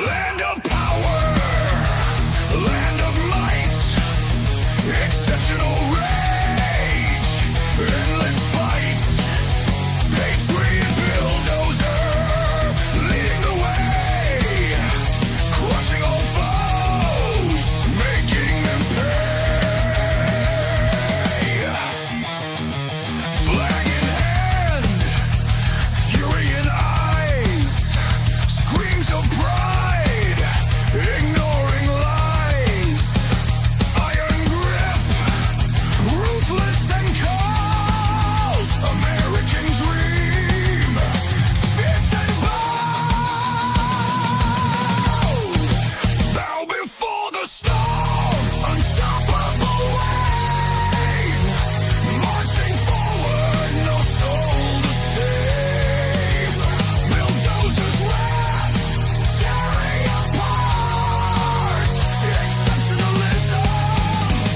Land of power, land of might, exceptional rage, endless fight, patriot bulldozer, leading the way, crushing all foes, making them pay. Flag in hand, fury in eyes, screams of pride, ignoring lies, iron grip, ruthless and cold, American dream, fierce and bold, bow before the storm, unstoppable wave, marching forward, no soul to save, bulldozers wrath, tearing apart, exceptionalism,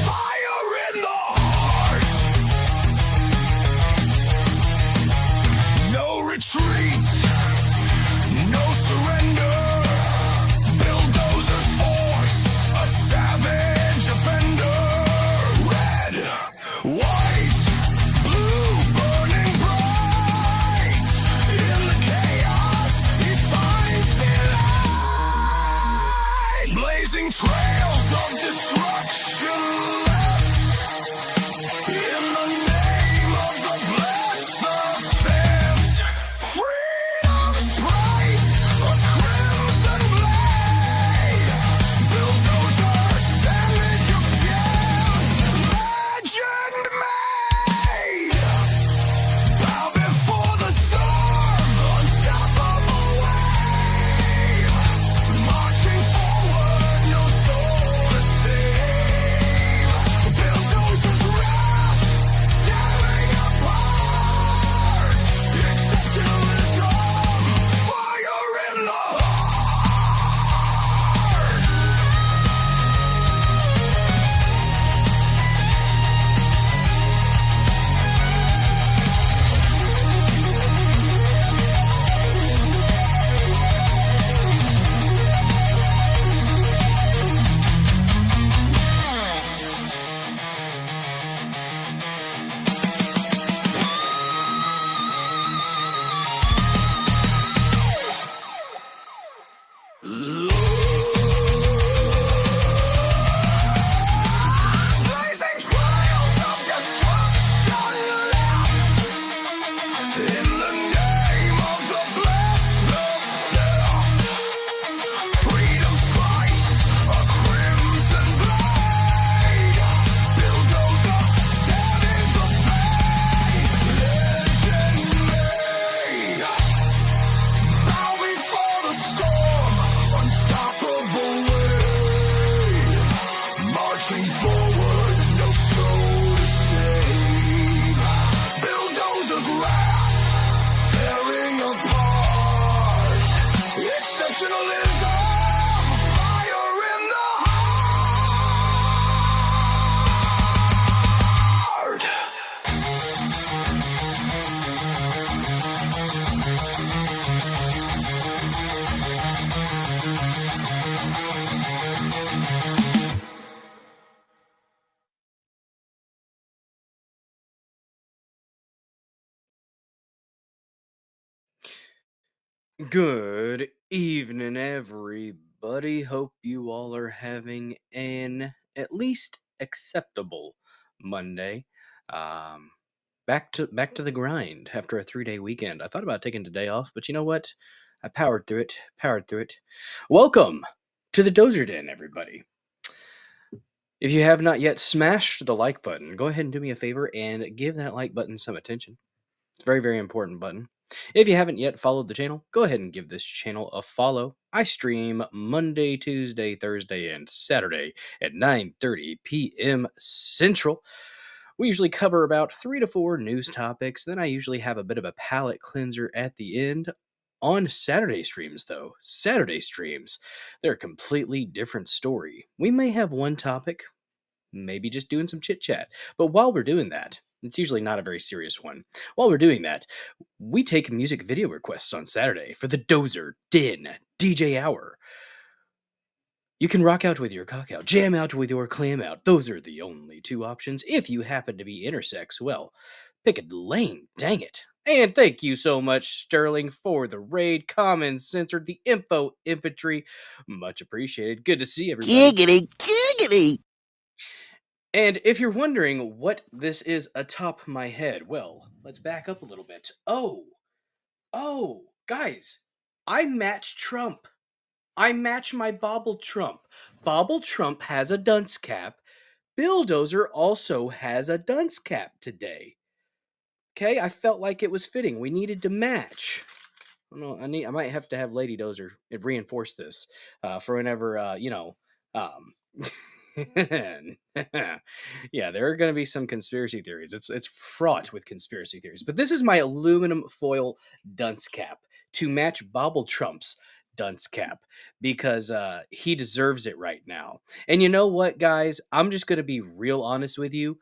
fire in the heart, no retreat, no surrender, bulldozers force, a savage offender, red, white, blue, burning bright, in the chaos he finds delight, blazing trails of destruction left, in the name of the blessed, the theft, freedom's price, a crimson blade, bulldozer, savage again, legend made, bow before the storm, unstoppable wave, marching forward, no soul to save, bulldozers wrath, tearing apart, exceptionalism, fire in the heart. Blazing trails of destruction left, in the name of the blessed, the theft, freedom's price, a crimson blade, bulldozer, savage of fate, legend made, bow before the storm, unstoppable wave, marching forward, no soul to save, bulldozers wrath, tearing apart, exceptionalism, fire in the heart. Good evening, everybody. Hope you all are having an at least acceptable Monday. Back to the grind after a 3-day weekend. I thought about taking today off, but you know what? I powered through it. Welcome to the Dozer Den, everybody. If you have not yet smashed the like button, go ahead and do me a favor and give that like button some attention. It's a very, very important button. If you haven't yet followed the channel, go ahead and give this channel a follow. I stream Monday, Tuesday, Thursday, and Saturday at 9:30 p.m. Central. We usually cover about 3 to 4 news topics. Then I usually have a bit of a palate cleanser at the end. On Saturday streams, though, they're a completely different story. We may have one topic, maybe just doing some chit chat. But while we're doing that, it's usually not a very serious one. While we're doing that, we take music video requests on Saturday for the Dozer Den DJ Hour. You can rock out with your cock out, jam out with your clam out. Those are the only two options. If you happen to be intersex, well, pick a lane, dang it. And thank you so much, Sterling, for the raid. Common censored the info infantry. Much appreciated. Good to see everybody. Giggity, giggity. And if you're wondering what this is atop my head, well, let's back up a little bit. Oh, guys, I match Trump. I match my Bobble Trump. Bobble Trump has a dunce cap. Bill Dozer also has a dunce cap today. Okay, I felt like it was fitting. We needed to match. I might have to have Lady Dozer reinforce this for whenever yeah, there are going to be some conspiracy theories. It's fraught with conspiracy theories. But this is my aluminum foil dunce cap to match Bobble Trump's dunce cap because he deserves it right now. And you know what, guys? I'm just going to be real honest with you.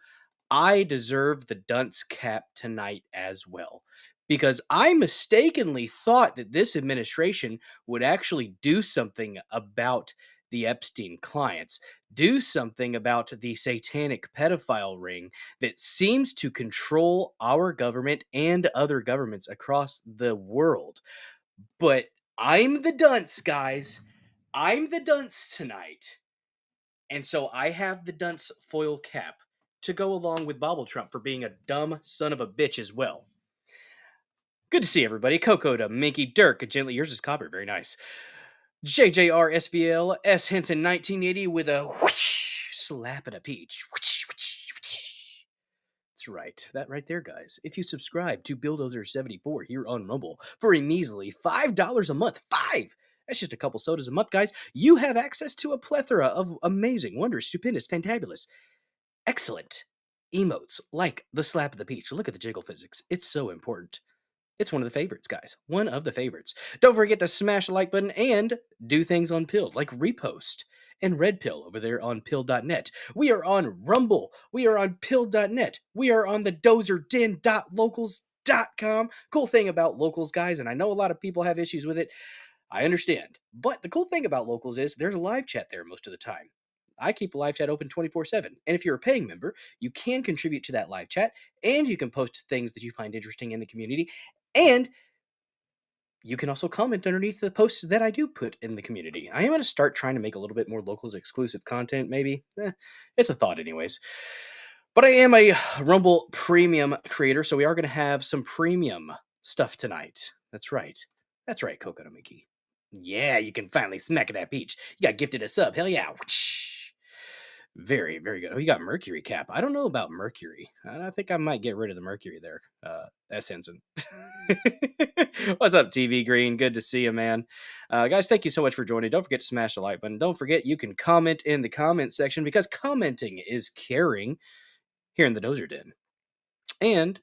I deserve the dunce cap tonight as well. Because I mistakenly thought that this administration would actually do something about the Epstein clients, do something about the satanic pedophile ring that seems to control our government and other governments across the world. But I'm the dunce, guys. I'm the dunce tonight. And so I have the dunce foil cap to go along with Bobble Trump for being a dumb son of a bitch as well. Good to see everybody. Coco to Minky, Dirk, Gently Yours is Copper. Very nice. JJR SVL, S Henson 1980 with a whoosh, slap and a peach. Whoosh, whoosh, whoosh. That's right. That right there, guys. If you subscribe to Bulldozer74 here on Rumble for a measly $5 a month, that's just a couple sodas a month, guys, you have access to a plethora of amazing, wondrous, stupendous, fantabulous, excellent emotes like the slap of the peach. Look at the jiggle physics. It's so important. It's one of the favorites, guys. One of the favorites. Don't forget to smash the like button and do things on Pilled, like repost and Red Pill over there on Pill.net. We are on Rumble. We are on Pill.net. We are on the DozerDen.locals.com. Cool thing about locals, guys, and I know a lot of people have issues with it. I understand. But the cool thing about locals is there's a live chat there most of the time. I keep a live chat open 24/7. And if you're a paying member, you can contribute to that live chat and you can post things that you find interesting in the community. And you can also comment underneath the posts that I do put in the community. I am going to start trying to make a little bit more locals exclusive content, maybe. It's a thought anyways. But I am a Rumble premium creator, so we are going to have some premium stuff tonight. That's right. That's right, Coconut Mickey. Yeah, you can finally smack at that peach. You got gifted a sub. Hell yeah. Very, very good. Oh, you got Mercury cap. I don't know about Mercury. I think I might get rid of the Mercury there. S. Henson. What's up, TV Green? Good to see you, man. Guys, thank you so much for joining. Don't forget to smash the like button. Don't forget you can comment in the comment section because commenting is caring here in the Dozer Den. And,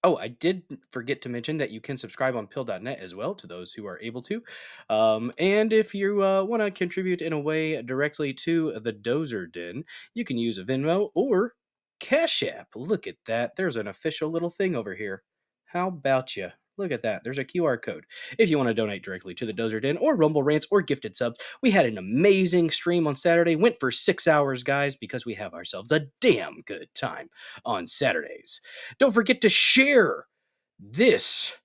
I did forget to mention that you can subscribe on Pill.net as well to those who are able to. And if you want to contribute in a way directly to the Dozer Den, you can use a Venmo or Cash App. Look at that. There's an official little thing over here. How about you? Look at that. There's a QR code. If you want to donate directly to the Dozer Den or Rumble Rants or gifted subs, we had an amazing stream on Saturday. Went for 6 hours, guys, because we have ourselves a damn good time on Saturdays. Don't forget to share this.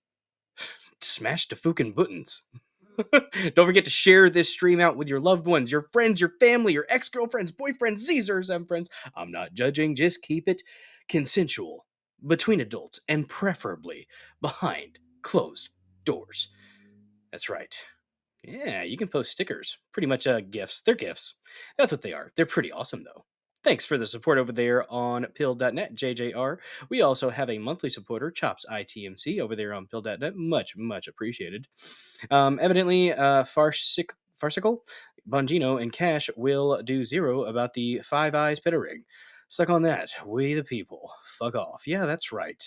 Smash the fucking buttons. Don't forget to share this stream out with your loved ones, your friends, your family, your ex-girlfriends, boyfriends, Zers, and friends. I'm not judging. Just keep it consensual between adults and preferably behind closed doors. That's right. Yeah, you can post stickers. Pretty much gifts. They're gifts. That's what they are. They're pretty awesome, though. Thanks for the support over there on Pill.net, JJR. We also have a monthly supporter, Chops ITMC, over there on Pill.net. Much, much appreciated. Evidently, Farcical, Bongino, and Cash will do 0 about the Five Eyes Pitter Ring. Suck on that. We the people. Fuck off. Yeah, that's right.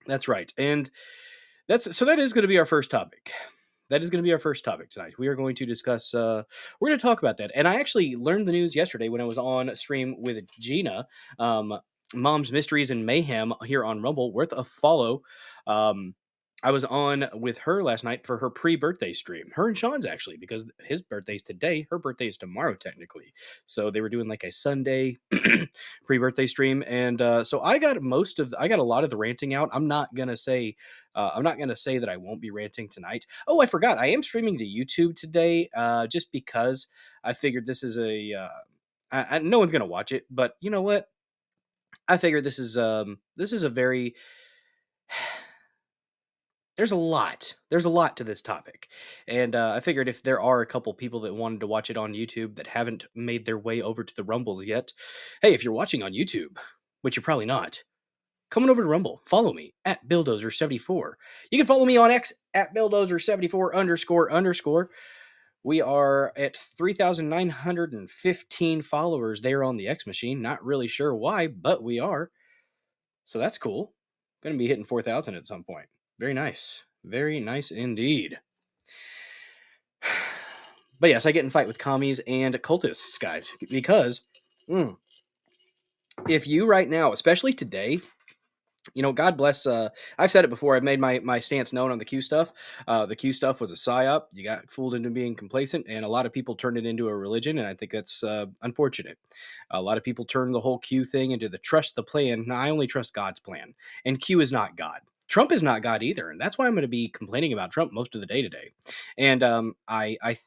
That's right. And that is going to be our first topic. That is going to be our first topic tonight. We are going to discuss, we're going to talk about that. And I actually learned the news yesterday when I was on stream with Gina, um, Mom's Mysteries and Mayhem here on Rumble, worth a follow. Um, I was on with her last night for her pre-birthday stream. Her and Sean's actually, because his birthday's today. Her birthday is tomorrow, technically. So they were doing like a Sunday pre-birthday stream, and so I got a lot of the ranting out. I'm not gonna say that I won't be ranting tonight. Oh, I forgot. I am streaming to YouTube today, just because I figured this is no one's gonna watch it, but you know what? I figured this is a very there's a lot to this topic, and I figured if there are a couple people that wanted to watch it on YouTube that haven't made their way over to the Rumbles yet, hey, if you're watching on YouTube, which you're probably not, come on over to Rumble. Follow me at Billdozer74. You can follow me on X at Billdozer74 __. We are at 3,915 followers there on the X machine. Not really sure why, but we are. So that's cool. Going to be hitting 4,000 at some point. Very nice. Very nice indeed. But yes, I get in fight with commies and cultists, guys, because if you right now, especially today, you know, God bless. I've said it before. I've made my stance known on the Q stuff. The Q stuff was a psyop. You got fooled into being complacent, and a lot of people turned it into a religion, and I think that's unfortunate. A lot of people turned the whole Q thing into the trust the plan. No, I only trust God's plan, and Q is not God. Trump is not God either, and that's why I'm going to be complaining about Trump most of the day today. And I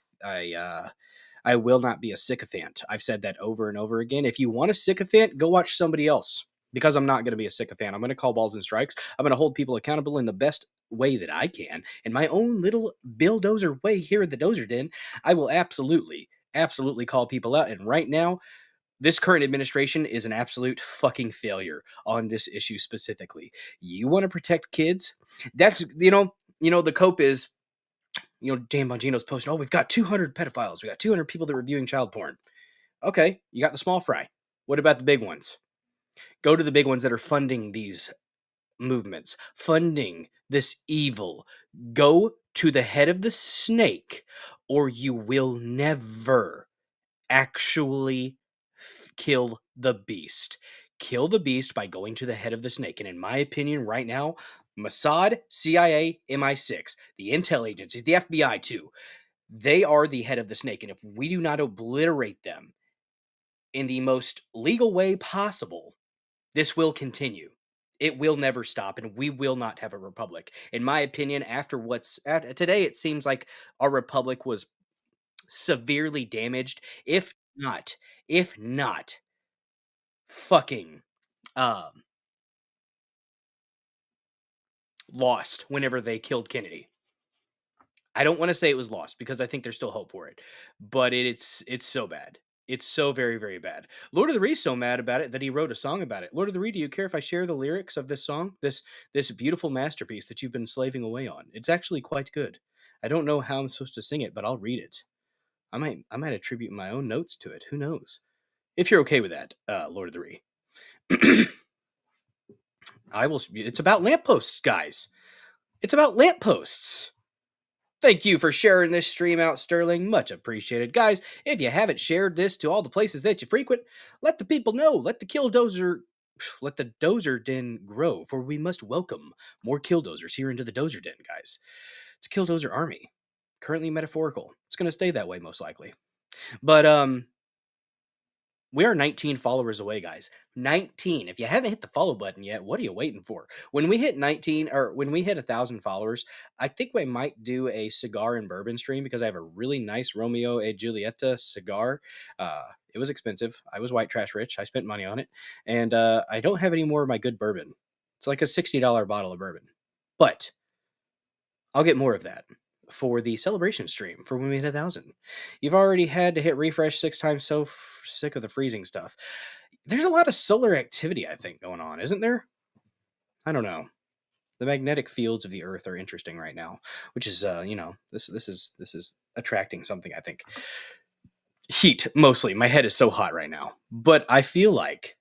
will not be a sycophant. I've said that over and over again. If you want a sycophant, go watch somebody else. Because I'm not going to be a sycophant. I'm going to call balls and strikes. I'm going to hold people accountable in the best way that I can. In my own little Bill Dozer way here at the Dozer Den, I will absolutely call people out. And right now, this current administration is an absolute fucking failure on this issue specifically. You want to protect kids? That's, the cope is, Dan Bongino's posting, oh, we've got 200 pedophiles. We got 200 people that are reviewing child porn. Okay, you got the small fry. What about the big ones? Go to the big ones that are funding these movements, funding this evil. Go to the head of the snake, or you will never actually kill the beast. Kill the beast by going to the head of the snake. And in my opinion, right now, Mossad, CIA, MI6, the intel agencies, the FBI too, they are the head of the snake. And if we do not obliterate them in the most legal way possible, this will continue. It will never stop, and we will not have a republic. In my opinion, after today, it seems like our republic was severely damaged, if not fucking lost whenever they killed Kennedy. I don't want to say it was lost because I think there's still hope for it, but it's so bad. It's so very, very bad. Lord of the Reed's so mad about it that he wrote a song about it. Lord of the Reed, do you care if I share the lyrics of this song? This beautiful masterpiece that you've been slaving away on. It's actually quite good. I don't know how I'm supposed to sing it, but I'll read it. I might attribute my own notes to it. Who knows? If you're okay with that, Lord of the Reed. I will. It's about lampposts, guys. It's about lampposts. Thank you for sharing this stream out, Sterling. Much appreciated. Guys, if you haven't shared this to all the places that you frequent, let the people know. Let the Dozer Den grow, for we must welcome more killdozers here into the Dozer Den, guys. It's a killdozer army. Currently metaphorical. It's going to stay that way, most likely. But, we are 19 followers away, guys. 19. If you haven't hit the follow button yet, what are you waiting for? When we hit 19, or when we hit 1,000 followers, I think we might do a cigar and bourbon stream because I have a really nice Romeo and Julieta cigar. It was expensive. I was white trash rich. I spent money on it. And I don't have any more of my good bourbon. It's like a $60 bottle of bourbon. But I'll get more of that for the celebration stream for when we hit 1,000. You've already had to hit refresh 6 times, so sick of the freezing stuff. There's a lot of solar activity, I think, going on, isn't there? I don't know. The magnetic fields of the Earth are interesting right now, which is, this is attracting something, I think. Heat, mostly. My head is so hot right now. But I feel like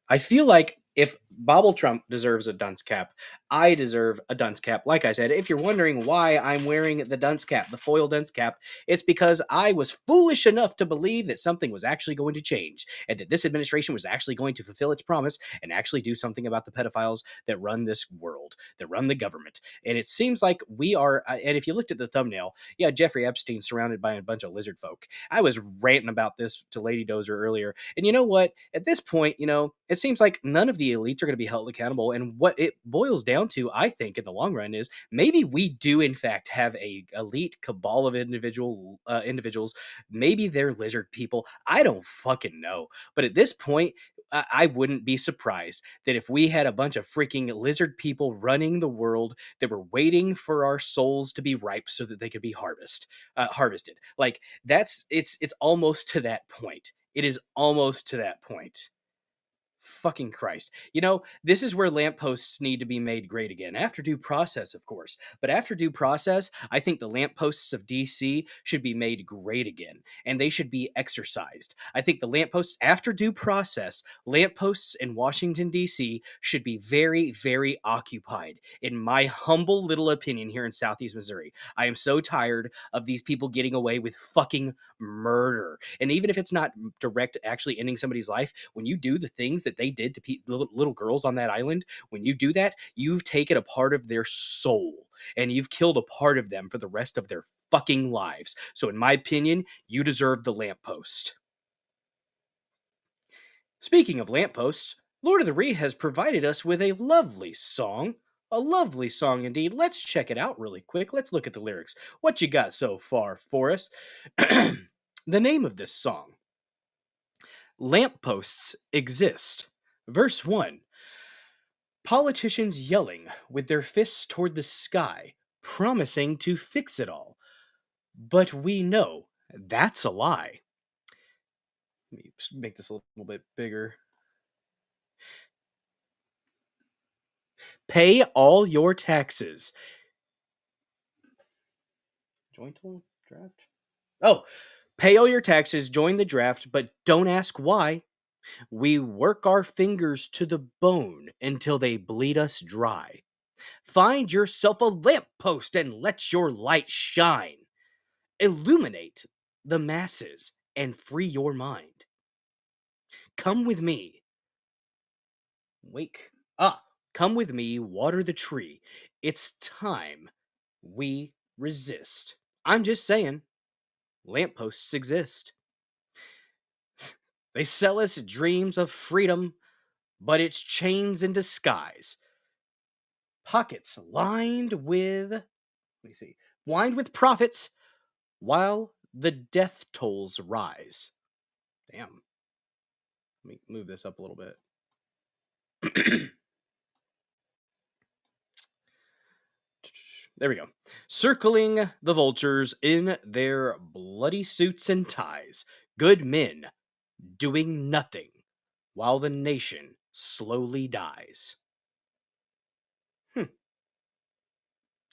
if Bobble Trump deserves a dunce cap. I deserve a dunce cap. Like I said, if you're wondering why I'm wearing the dunce cap, the foil dunce cap, it's because I was foolish enough to believe that something was actually going to change and that this administration was actually going to fulfill its promise and actually do something about the pedophiles that run this world, that run the government. And it seems like we are, and if you looked at the thumbnail, yeah, Jeffrey Epstein surrounded by a bunch of lizard folk. I was ranting about this to Lady Dozer earlier. And you know what? At this point, it seems like none of the elites are going to be held accountable. And what it boils down to, I think, in the long run, is maybe we do, in fact, have a elite cabal of individuals. Maybe they're lizard people. I don't fucking know. But at this point, I wouldn't be surprised that if we had a bunch of freaking lizard people running the world that were waiting for our souls to be ripe so that they could be harvested. Like it's almost to that point. It is almost to that point. Fucking Christ. This is where lampposts need to be made great again. After due process, of course. But after due process, I think the lampposts of DC should be made great again. And they should be exercised. I think the lampposts, after due process, lampposts in Washington, DC should be very, very occupied. In my humble little opinion here in Southeast Missouri, I am so tired of these people getting away with fucking murder. And even if it's not direct actually ending somebody's life, when you do the things that they did to little girls on that island, when you do that, you've taken a part of their soul and you've killed a part of them for the rest of their fucking lives. So in my opinion, you deserve the lamppost. Speaking of lampposts, Lord of the Ree has provided us with a lovely song. A lovely song indeed. Let's check it out really quick. Let's look at the lyrics. What you got so far for us? The name of this song: Lampposts Exist. Verse 1. Politicians yelling with their fists toward the sky, promising to fix it all. But we know that's a lie. Let me make this a little bit bigger. Pay all your taxes. Joint draft? Oh, pay all your taxes, join the draft, but don't ask why. We work our fingers to the bone until they bleed us dry. Find yourself a lamppost and let your light shine. Illuminate the masses and free your mind. Come with me. Come with me, water the tree. It's time we resist. I'm just saying, lampposts exist. They sell us dreams of freedom, but it's chains in disguise. Pockets lined with, profits, while the death tolls rise. Damn. Let me move this up a little bit. There we go. Circling the vultures in their bloody suits and ties. Good men doing nothing while the nation slowly dies. It's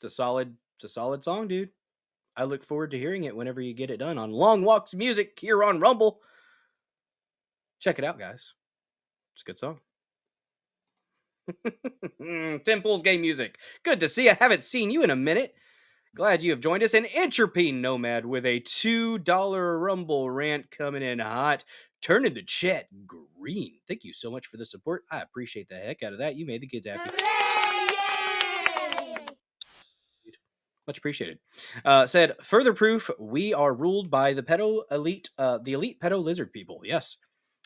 a solid song, dude. I look forward to hearing it whenever you get it done on Long Walks Music here on Rumble. Check it out, guys. It's a good song. Tim Pool's Game Music. Good to see you. I haven't seen you in a minute. Glad you have joined us. And Entropy Nomad with a $2 Rumble rant coming in hot. Turning the chat green. Thank you so much for the support. I appreciate the heck out of that. You made the kids happy. Much appreciated. Said, further proof we are ruled by the elite pedo lizard people. Yes,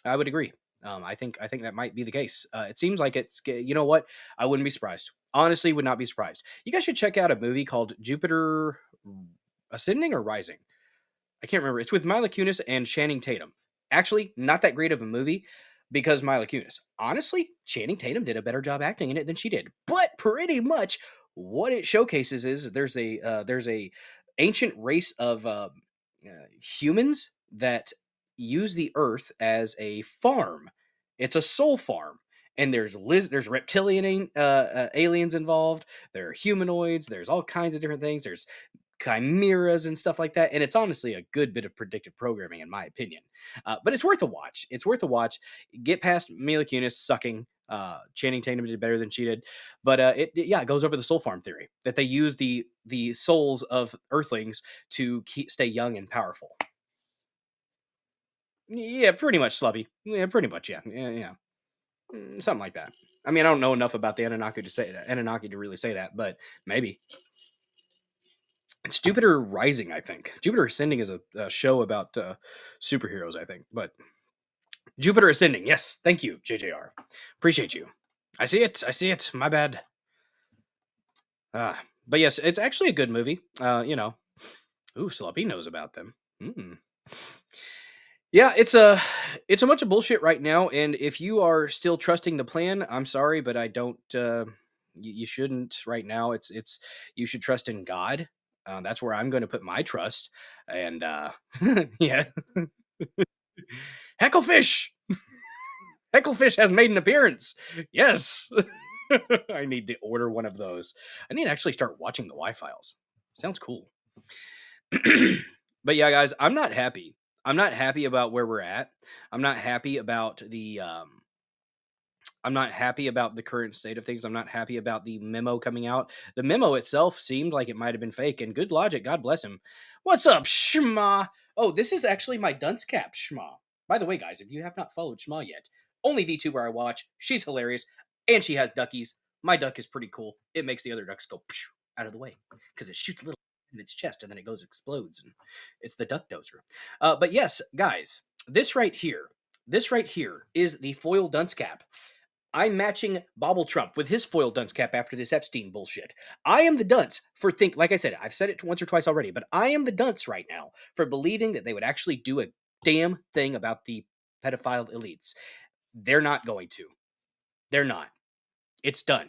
I would agree. I think that might be the case. It seems like it's, you know what? I wouldn't be surprised. Honestly, would not be surprised. You guys should check out a movie called Jupiter Ascending or Rising. I can't remember. It's with Mila Kunis and Channing Tatum. Actually, not that great of a movie because Mila Kunis. Honestly, Channing Tatum did a better job acting in it than she did. But pretty much what it showcases is there's a ancient race of humans that use the earth as a farm. It's a soul farm. And there's reptilian aliens involved. There are humanoids. There's all kinds of different things. There's chimeras and stuff like that. And it's honestly a good bit of predictive programming, in my opinion. But it's worth a watch. It's worth a watch. Get past Mila Kunis sucking. Channing Tatum did better than she did, but it goes over the soul farm theory that they use the souls of Earthlings to stay young and powerful. Yeah, pretty much, Slubby. Yeah, pretty much. Yeah. Something like that. I mean, I don't know enough about the Anunnaki to say that. Anunnaki to really say that, but maybe. It's Jupiter Rising, I think. Jupiter Ascending is a show about superheroes, I think. But Jupiter Ascending, yes. Thank you, JJR. Appreciate you. I see it. I see it. My bad. But yes, it's actually a good movie. Ooh, Sloppy knows about them. Yeah, it's a bunch of bullshit right now, and if you are still trusting the plan, I'm sorry, but I don't. You shouldn't right now. It's you should trust in God. That's where I'm going to put my trust. And yeah, Hecklefish, Hecklefish has made an appearance. Yes, I need to order one of those. I need to actually start watching the Y-Files. Sounds cool. But yeah, guys, I'm not happy. I'm not happy about where we're at. I'm not happy about the current state of things. I'm not happy about the memo coming out. The memo itself seemed like it might have been fake, and good logic. God bless him. What's up, Shma? Oh, this is actually my dunce cap, Shma. By the way, guys, if you have not followed Shma yet, only VTuber I watch. She's hilarious, and she has duckies. My duck is pretty cool. It makes the other ducks go out of the way because it shoots a little in its chest and then it goes explodes, and it's the duck dozer. But yes, guys, this right here is the foil dunce cap. I'm matching Bobble Trump with his foil dunce cap after this Epstein bullshit. I am the dunce for like I said, I've said it once or twice already, but I am the dunce right now for believing that they would actually do a damn thing about the pedophile elites. They're not going to. They're not. It's done.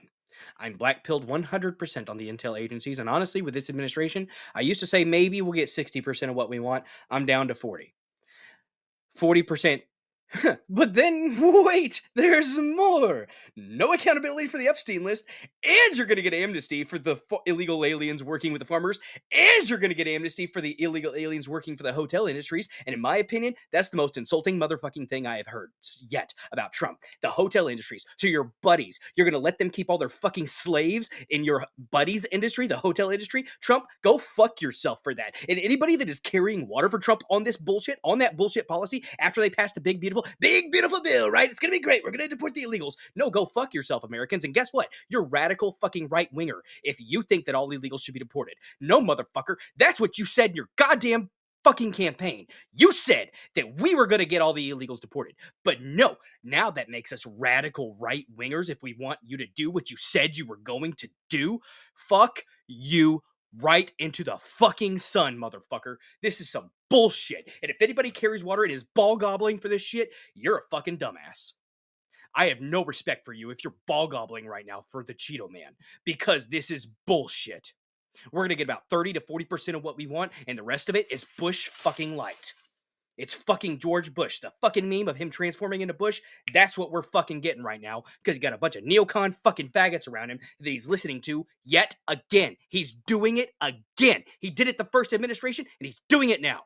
I'm black-pilled 100% on the intel agencies, and honestly, with this administration, I used to say maybe we'll get 60% of what we want. I'm down to 40. 40%. But then, wait, there's more. No accountability for the Epstein list, and you're going to get amnesty for the illegal aliens working with the farmers, and you're going to get amnesty for the illegal aliens working for the hotel industries, and in my opinion, that's the most insulting motherfucking thing I have heard yet about Trump. The hotel industries. So your buddies, you're going to let them keep all their fucking slaves in your buddies' industry, the hotel industry? Trump, go fuck yourself for that. And anybody that is carrying water for Trump on this bullshit, on that bullshit policy, after they pass the big beautiful bill, right? It's gonna be great. We're gonna deport the illegals. No, go fuck yourself, Americans. And guess what? You're radical fucking right winger if you think that all illegals should be deported. No, motherfucker. That's what you said in your goddamn fucking campaign. You said that we were gonna get all the illegals deported. But no, now that makes us radical right wingers if we want you to do what you said you were going to do. Fuck you right into the fucking sun, motherfucker. This is some bullshit. And if anybody carries water and is ball gobbling for this shit, you're a fucking dumbass. I have no respect for you if you're ball gobbling right now for the Cheeto Man, because this is bullshit. We're going to get about 30 to 40% of what we want, and the rest of it is Bush fucking light. It's fucking George Bush. The fucking meme of him transforming into Bush, that's what we're fucking getting right now, because he got a bunch of neocon fucking faggots around him that he's listening to yet again. He's doing it again. He did it the first administration, and he's doing it now.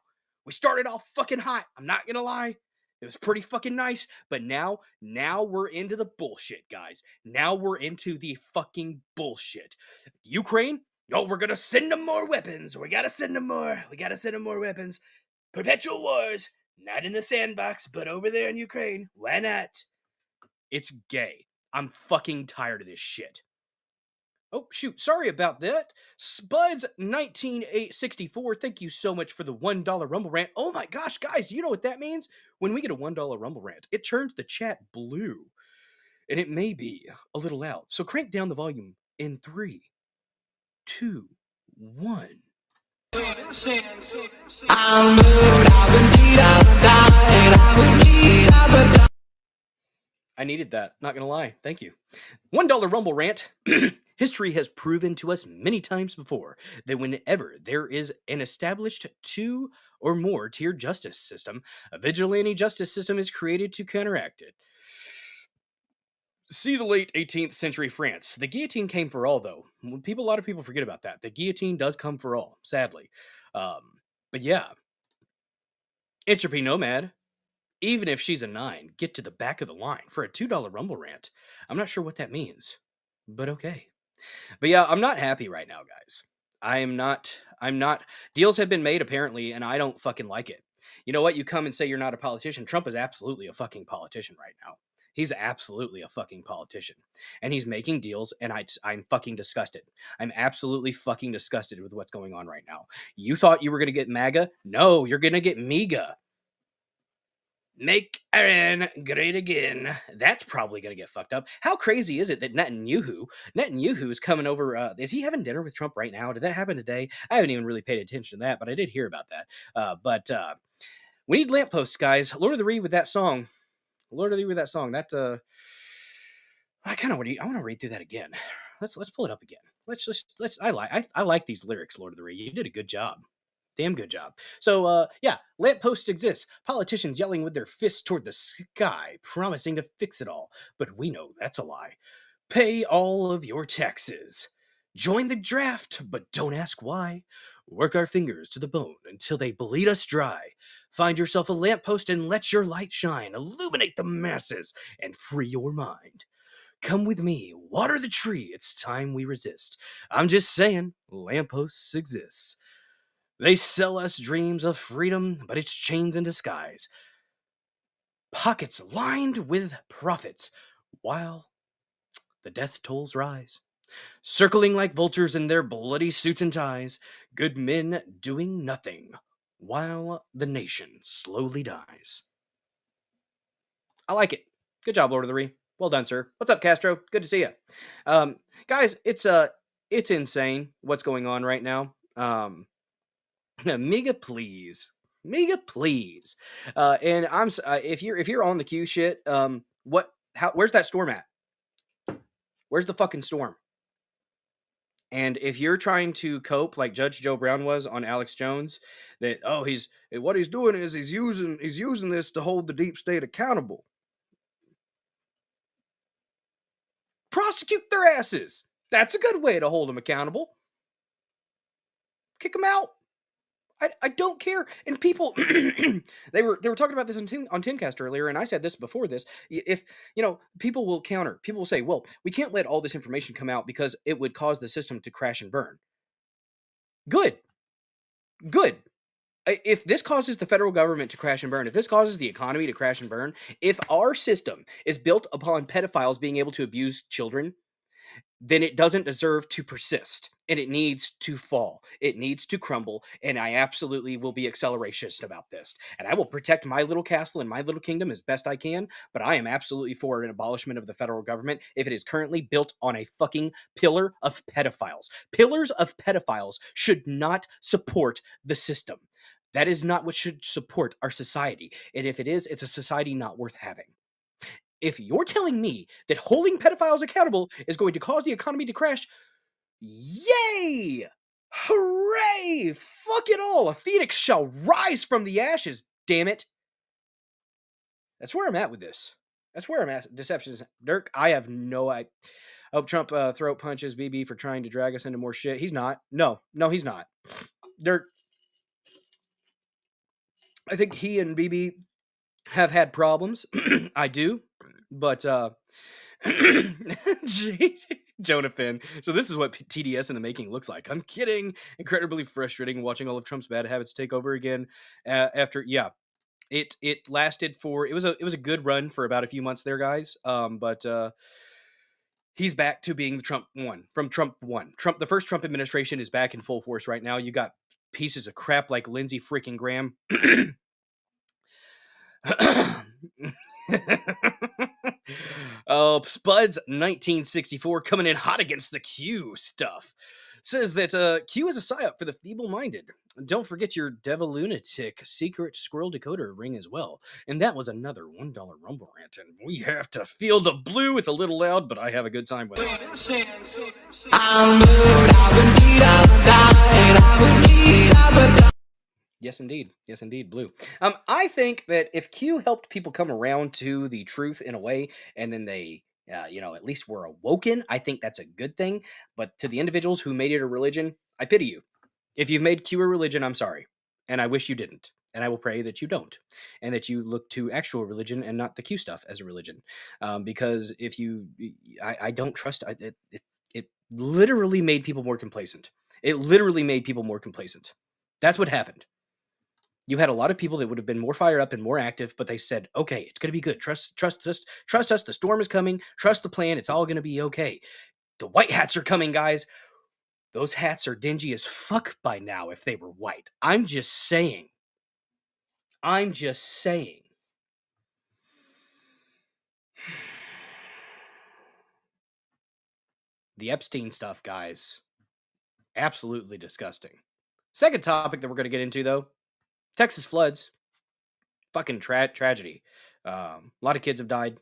We started off fucking hot. I'm not gonna lie. It was pretty fucking nice, but now we're into the bullshit, guys. Now we're into the fucking bullshit. Ukraine? Oh, we're gonna send them more weapons. We gotta send them more. We gotta send them more weapons. Perpetual wars, not in the sandbox, but over there in Ukraine. Why not? It's gay. I'm fucking tired of this shit. Oh, shoot. Sorry about that. Spuds19864, thank you so much for the $1 Rumble Rant. Oh my gosh, guys, you know what that means? When we get a $1 Rumble Rant, it turns the chat blue. And it may be a little loud. So crank down the volume in 3, 2, 1. I needed that, not gonna lie. Thank you. $1 Rumble Rant. History has proven to us many times before that whenever there is an established 2 or more tier justice system, a vigilante justice system is created to counteract it. See the late 18th century France. The guillotine came for all, though. A lot of people forget about that. The guillotine does come for all, sadly. But yeah. Entropy Nomad. Even if she's a 9, get to the back of the line for a $2 Rumble rant. I'm not sure what that means, but okay. But yeah, I'm not happy right now, guys. I'm not. Deals have been made apparently, and I don't fucking like it. You know what? You come and say you're not a politician. Trump is absolutely a fucking politician right now. He's absolutely a fucking politician. And he's making deals, and I'm fucking disgusted. I'm absolutely fucking disgusted with what's going on right now. You thought you were going to get MAGA? No, you're going to get MEGA. Make Iran great again. That's probably going to get fucked up. How crazy is it that Netanyahu is coming over? Is he having dinner with Trump right now? Did that happen today? I haven't even really paid attention to that, but I did hear about that. But we need lampposts, guys. Lord of the Ree with that song. Lord of the Ree with that song. That I kind of want to read through that again. Let's pull it up again. I like these lyrics, Lord of the Ree. You did a good job. Damn good job. So, yeah, lampposts exist. Politicians yelling with their fists toward the sky, promising to fix it all. But we know that's a lie. Pay all of your taxes. Join the draft, but don't ask why. Work our fingers to the bone until they bleed us dry. Find yourself a lamppost and let your light shine. Illuminate the masses and free your mind. Come with me, water the tree. It's time we resist. I'm just saying, lampposts exist. They sell us dreams of freedom, but it's chains in disguise. Pockets lined with profits, while the death tolls rise. Circling like vultures in their bloody suits and ties, good men doing nothing, while the nation slowly dies. I like it. Good job, Lord of the Ree. Well done, sir. What's up, Castro? Good to see you. Guys, it's insane what's going on right now. Mega please. And if you're on the Q shit, where's that storm at? Where's the fucking storm? And if you're trying to cope like Judge Joe Brown was on Alex Jones, that what he's doing is he's using this to hold the deep state accountable. Prosecute their asses. That's a good way to hold them accountable. Kick them out. I don't care. And people, they were talking about this on Timcast earlier, and I said this before this. If, people will counter. People will say, well, we can't let all this information come out because it would cause the system to crash and burn. Good. If this causes the federal government to crash and burn, if this causes the economy to crash and burn, if our system is built upon pedophiles being able to abuse children, then it doesn't deserve to persist, and it needs to fall. It needs to crumble, and I absolutely will be accelerationist about this. And I will protect my little castle and my little kingdom as best I can, but I am absolutely for an abolishment of the federal government if it is currently built on a fucking pillar of pedophiles. Pillars of pedophiles should not support the system. That is not what should support our society. And if it is, it's a society not worth having. If you're telling me that holding pedophiles accountable is going to cause the economy to crash, yay! Hooray! Fuck it all! A phoenix shall rise from the ashes, damn it! That's where I'm at with this. That's where I'm at. Deceptions. Dirk, I have no idea. I hope Trump throat punches BB for trying to drag us into more shit. He's not. No, he's not. Dirk, I think he and BB have had problems. I do. But Jonathan. So this is what TDS in the making looks like. I'm kidding. Incredibly frustrating watching all of Trump's bad habits take over again. After it lasted for it was a good run for about a few months there, guys. But he's back to being the Trump one from Trump one. The first Trump administration is back in full force right now. You got pieces of crap like Lindsey freaking Graham. Spuds 1964 coming in hot against the Q stuff. Says that Q is a psyop for the feeble-minded. Don't forget your devil lunatic secret squirrel decoder ring as well. And that was another $1 Rumble rant. And we have to feel the blue. It's a little loud, but I have a good time with it. Yes, indeed, blue. I think that if Q helped people come around to the truth in a way, and then they, at least were awoken, I think that's a good thing. But to the individuals who made it a religion, I pity you. If you've made Q a religion, I'm sorry, and I wish you didn't. And I will pray that you don't, and that you look to actual religion and not the Q stuff as a religion. Because if you, I don't trust it literally made people more complacent. It literally made people more complacent. That's what happened. You had a lot of people that would have been more fired up and more active, but they said, "Okay, it's going to be good. Trust us. Trust us. The storm is coming. Trust the plan. It's all going to be okay." The white hats are coming, guys. Those hats are dingy as fuck by now if they were white. I'm just saying. I'm just saying. The Epstein stuff, guys. Absolutely disgusting. Second topic that we're going to get into, though, Texas floods. Fucking tragedy. A lot of kids have died.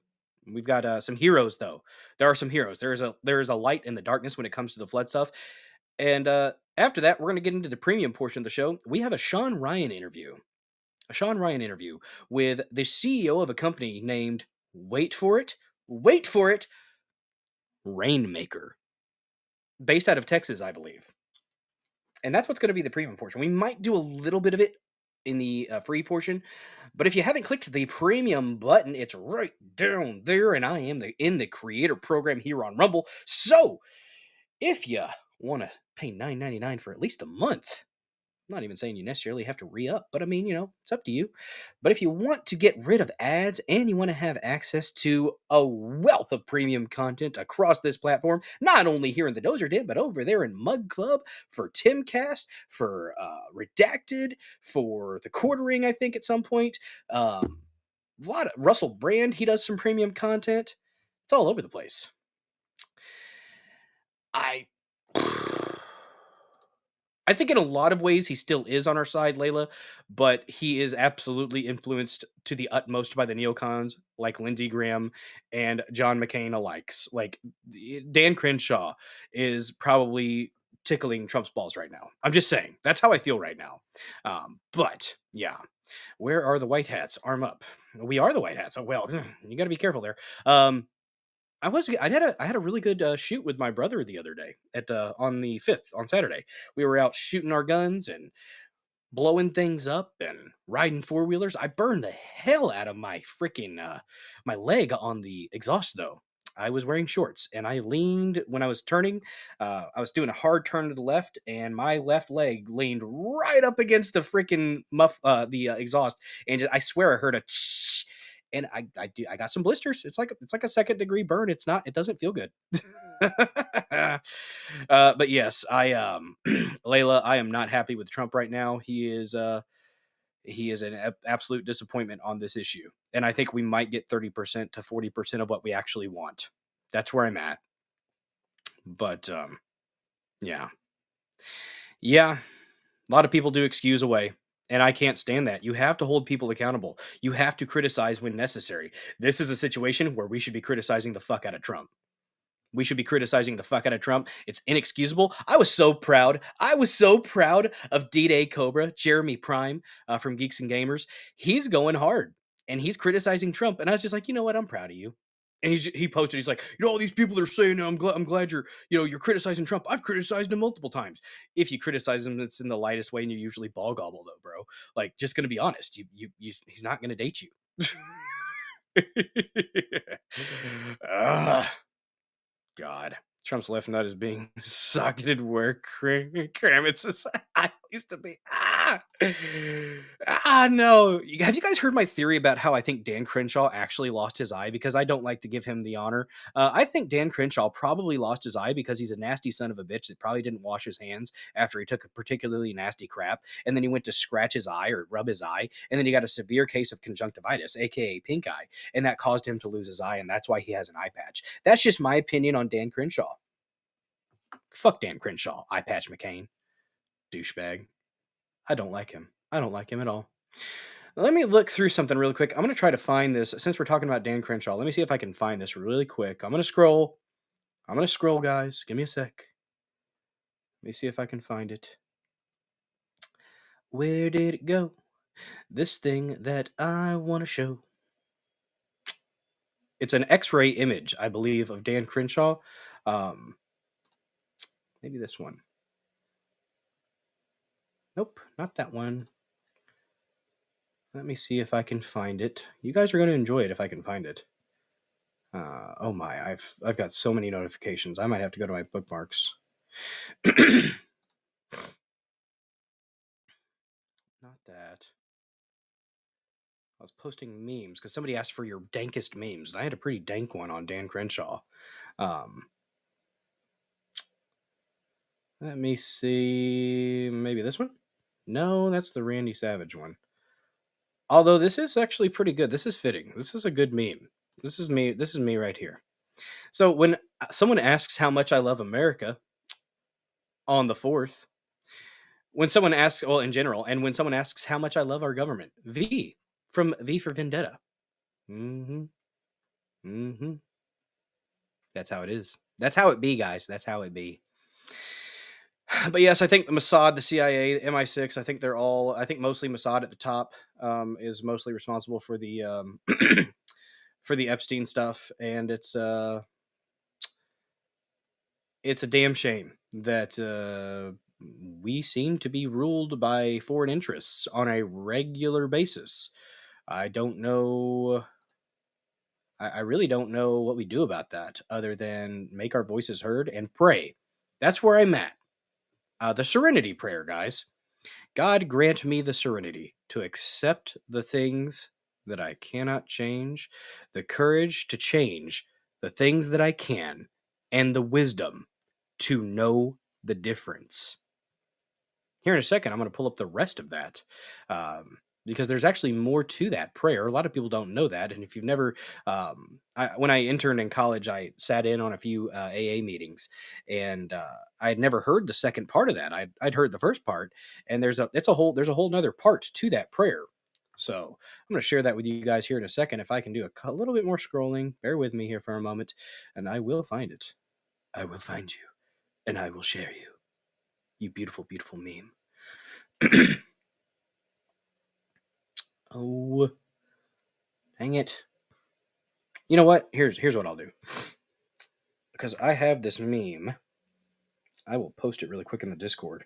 We've got some heroes, though. There are some heroes. There is a light in the darkness when it comes to the flood stuff. And after that, we're going to get into the premium portion of the show. We have a Shawn Ryan interview. A Shawn Ryan interview with the CEO of a company named, wait for it, Rainmaker, based out of Texas, I believe. And that's what's going to be the premium portion. We might do a little bit of it in the free portion, but if you haven't clicked the premium button, it's right down there, and I am in the creator program here on Rumble. So if you want to pay $9.99 for at least a month, I'm not even saying you necessarily have to re-up, but I mean, it's up to you. But if you want to get rid of ads and you want to have access to a wealth of premium content across this platform, not only here in the Dozer Den, but over there in Mug Club, for Timcast, for Redacted, for the Quartering, I think at some point. A lot of Russell Brand, he does some premium content. It's all over the place. I think in a lot of ways he still is on our side, Layla, but he is absolutely influenced to the utmost by the neocons like Lindsey Graham and John McCain alike. Like Dan Crenshaw is probably tickling Trump's balls right now. I'm just saying. That's how I feel right now. But yeah, where are the white hats? Arm up. We are the white hats. Oh well, you got to be careful there. I had a really good shoot with my brother the other day at on the 5th on Saturday. We were out shooting our guns and blowing things up and riding four-wheelers. I burned the hell out of my freaking my leg on the exhaust though. I was wearing shorts and I leaned when I was turning. I was doing a hard turn to the left, and my left leg leaned right up against the freaking exhaust, and I swear I heard a tsh, and I got some blisters. It's like a second-degree burn. It doesn't feel good. But yes, Layla, I am not happy with Trump right now. He is an absolute disappointment on this issue, and I think we might get 30% to 40% of what we actually want. That's where I'm at. But yeah, a lot of people do excuse away. And I can't stand that. You have to hold people accountable. You have to criticize when necessary. This is a situation where we should be criticizing the fuck out of Trump. We should be criticizing the fuck out of Trump. It's inexcusable. I was so proud. I was so proud of D-Day Cobra, Jeremy Prime from Geeks and Gamers. He's going hard, and he's criticizing Trump. And I was just like, you know what? I'm proud of you. And he posted, he's like, all these people are saying, I'm glad you're criticizing Trump. I've criticized him multiple times. If you criticize him, it's in the lightest way, and you usually ball gobble though, bro. Like, just gonna be honest. He's not gonna date you. Ugh. God, Trump's left nut is being socketed where Kramitz used to be. No. Have you guys heard my theory about how I think Dan Crenshaw actually lost his eye? Because I don't like to give him the honor. I think Dan Crenshaw probably lost his eye because he's a nasty son of a bitch that probably didn't wash his hands after he took a particularly nasty crap, and then he went to scratch his eye or rub his eye, and then he got a severe case of conjunctivitis, aka pink eye, and that caused him to lose his eye, and that's why he has an eye patch. That's just my opinion on Dan Crenshaw. Fuck Dan Crenshaw, eye patch McCain, douchebag. I don't like him. I don't like him at all. Let me look through something really quick. I'm going to try to find this. Since we're talking about Dan Crenshaw, let me see if I can find this really quick. I'm going to scroll. Guys. Give me a sec. Let me see if I can find it. Where did it go? This thing that I want to show. It's an X-ray image, I believe, of Dan Crenshaw. Maybe this one. Nope, not that one. Let me see if I can find it. You guys are going to enjoy it if I can find it. Oh my, I've got so many notifications. I might have to go to my bookmarks. Not that. I was posting memes because somebody asked for your dankest memes, and I had a pretty dank one on Dan Crenshaw. Um, Let me see. Maybe this one? No, that's the Randy Savage one. Although this is actually pretty good. This is fitting. This is a good meme. This is me. This is me right here. So when someone asks how much I love America on the 4th, when someone asks, well, in general, and when someone asks how much I love our government, V from V for Vendetta. Mm-hmm. Mm-hmm. That's how it is. That's how it be, guys. That's how it be. But yes, I think the Mossad, the CIA, the MI6, I think they're all, I think mostly Mossad at the top is mostly responsible for the for the Epstein stuff. And it's a damn shame that we seem to be ruled by foreign interests on a regular basis. I don't know. I really don't know what we do about that other than make our voices heard and pray. That's where I'm at. The serenity prayer, guys. God grant me the serenity to accept the things that I cannot change, the courage to change the things that I can, and the wisdom to know the difference. Here in a second, I'm going to pull up the rest of that because there's actually more to that prayer. A lot of people don't know that. And if you've never, when I interned in college, I sat in on a few AA meetings, and I had never heard the second part of that. I'd heard the first part, and there's a whole nother part to that prayer. So I'm going to share that with you guys here in a second. If I can do a little bit more scrolling, bear with me here for a moment, and I will find it. I will find you, and I will share you. You beautiful, beautiful meme. Oh, dang it. You know what? Here's what I'll do. Because I have this meme. I will post it really quick in the Discord.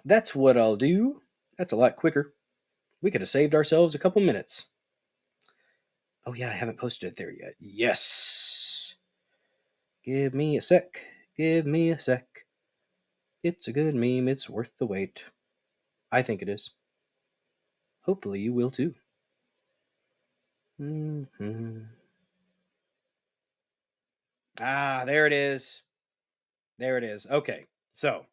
That's what I'll do. That's a lot quicker. We could have saved ourselves a couple minutes. Oh yeah, I haven't posted it there yet. Yes. Give me a sec. Give me a sec. It's a good meme. It's worth the wait. I think it is. Hopefully you will too. Mm-hmm. Ah, there it is. There it is. Okay, so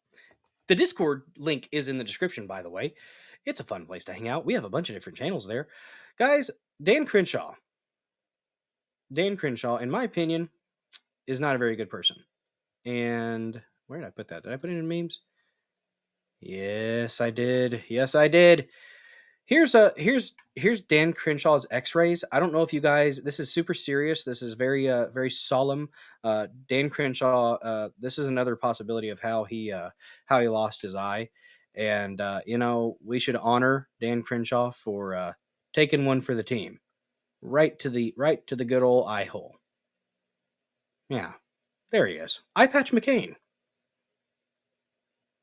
the Discord link is in the description, by the way. It's a fun place to hang out. We have a bunch of different channels there. Guys, Dan Crenshaw, in my opinion, is not a very good person. And where did I put that? Did I put it in memes? Yes, I did. Yes, I did. Here's Dan Crenshaw's X-rays. I don't know if you guys. This is super serious. This is very solemn. Dan Crenshaw. This is another possibility of how he lost his eye, and we should honor Dan Crenshaw for taking one for the team, right to the good old eye hole. Yeah, there he is. Eye patch McCain.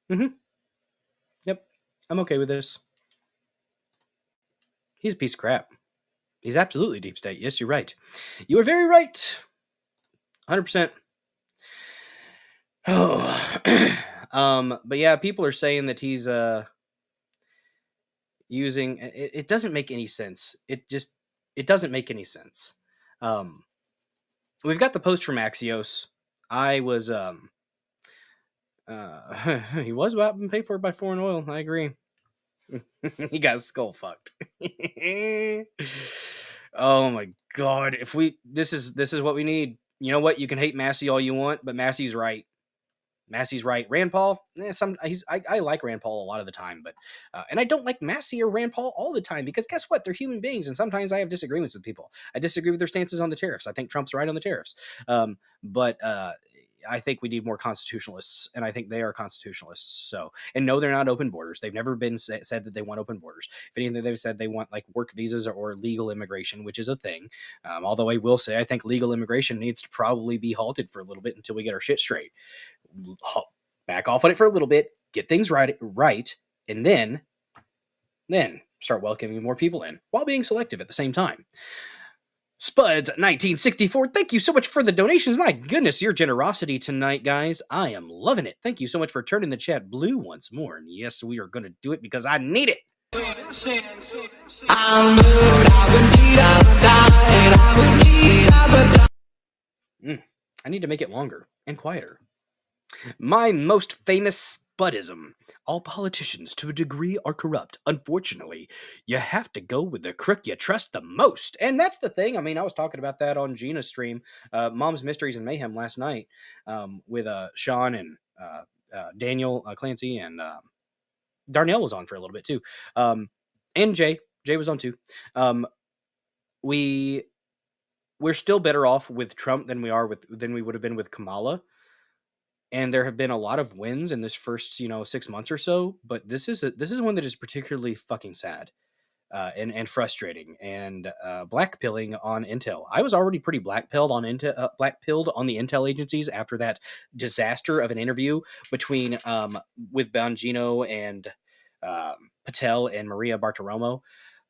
Yep, I'm okay with this. He's a piece of crap. He's absolutely deep state. Yes, you're right. You are very right. 100%. Oh, but yeah, people are saying that he's using it doesn't make any sense. It doesn't make any sense. We've got the post from Axios. I was he was about to pay for it by foreign oil. I agree. He got skull fucked. Oh my god! If this is what we need. You know what? You can hate Massey all you want, but Massey's right. Massey's right. Rand Paul, I like Rand Paul a lot of the time, but and I don't like Massey or Rand Paul all the time because guess what? They're human beings, and sometimes I have disagreements with people. I disagree with their stances on the tariffs. I think Trump's right on the tariffs, but I think we need more constitutionalists, and I think they are constitutionalists. So, and no, they're not open borders. They've never been said that they want open borders. If anything, they've said they want like work visas or legal immigration, which is a thing. Although I will say, I think legal immigration needs to probably be halted for a little bit until we get our shit straight. Back off on it for a little bit, get things right, and then Then start welcoming more people in while being selective at the same time. Spuds1964, thank you so much for the donations. My goodness, your generosity tonight, guys. I am loving it. Thank you so much for turning the chat blue once more. And yes, we are going to do it because I need it. I need to make it longer and quieter. My most famous spudism. All politicians, to a degree, are corrupt. Unfortunately, you have to go with the crook you trust the most. And that's the thing. I mean, I was talking about that on Gina's stream, Mom's Mysteries and Mayhem last night, with Shawn and Daniel Clancy, and Darnell was on for a little bit too. And Jay was on too. We're still better off with Trump than we would have been with Kamala. And there have been a lot of wins in this first, 6 months or so, but this is one that is particularly fucking sad, and frustrating, and blackpilling on Intel. I was already pretty blackpilled on blackpilled on the Intel agencies after that disaster of an interview between with Bongino and Patel and Maria Bartiromo.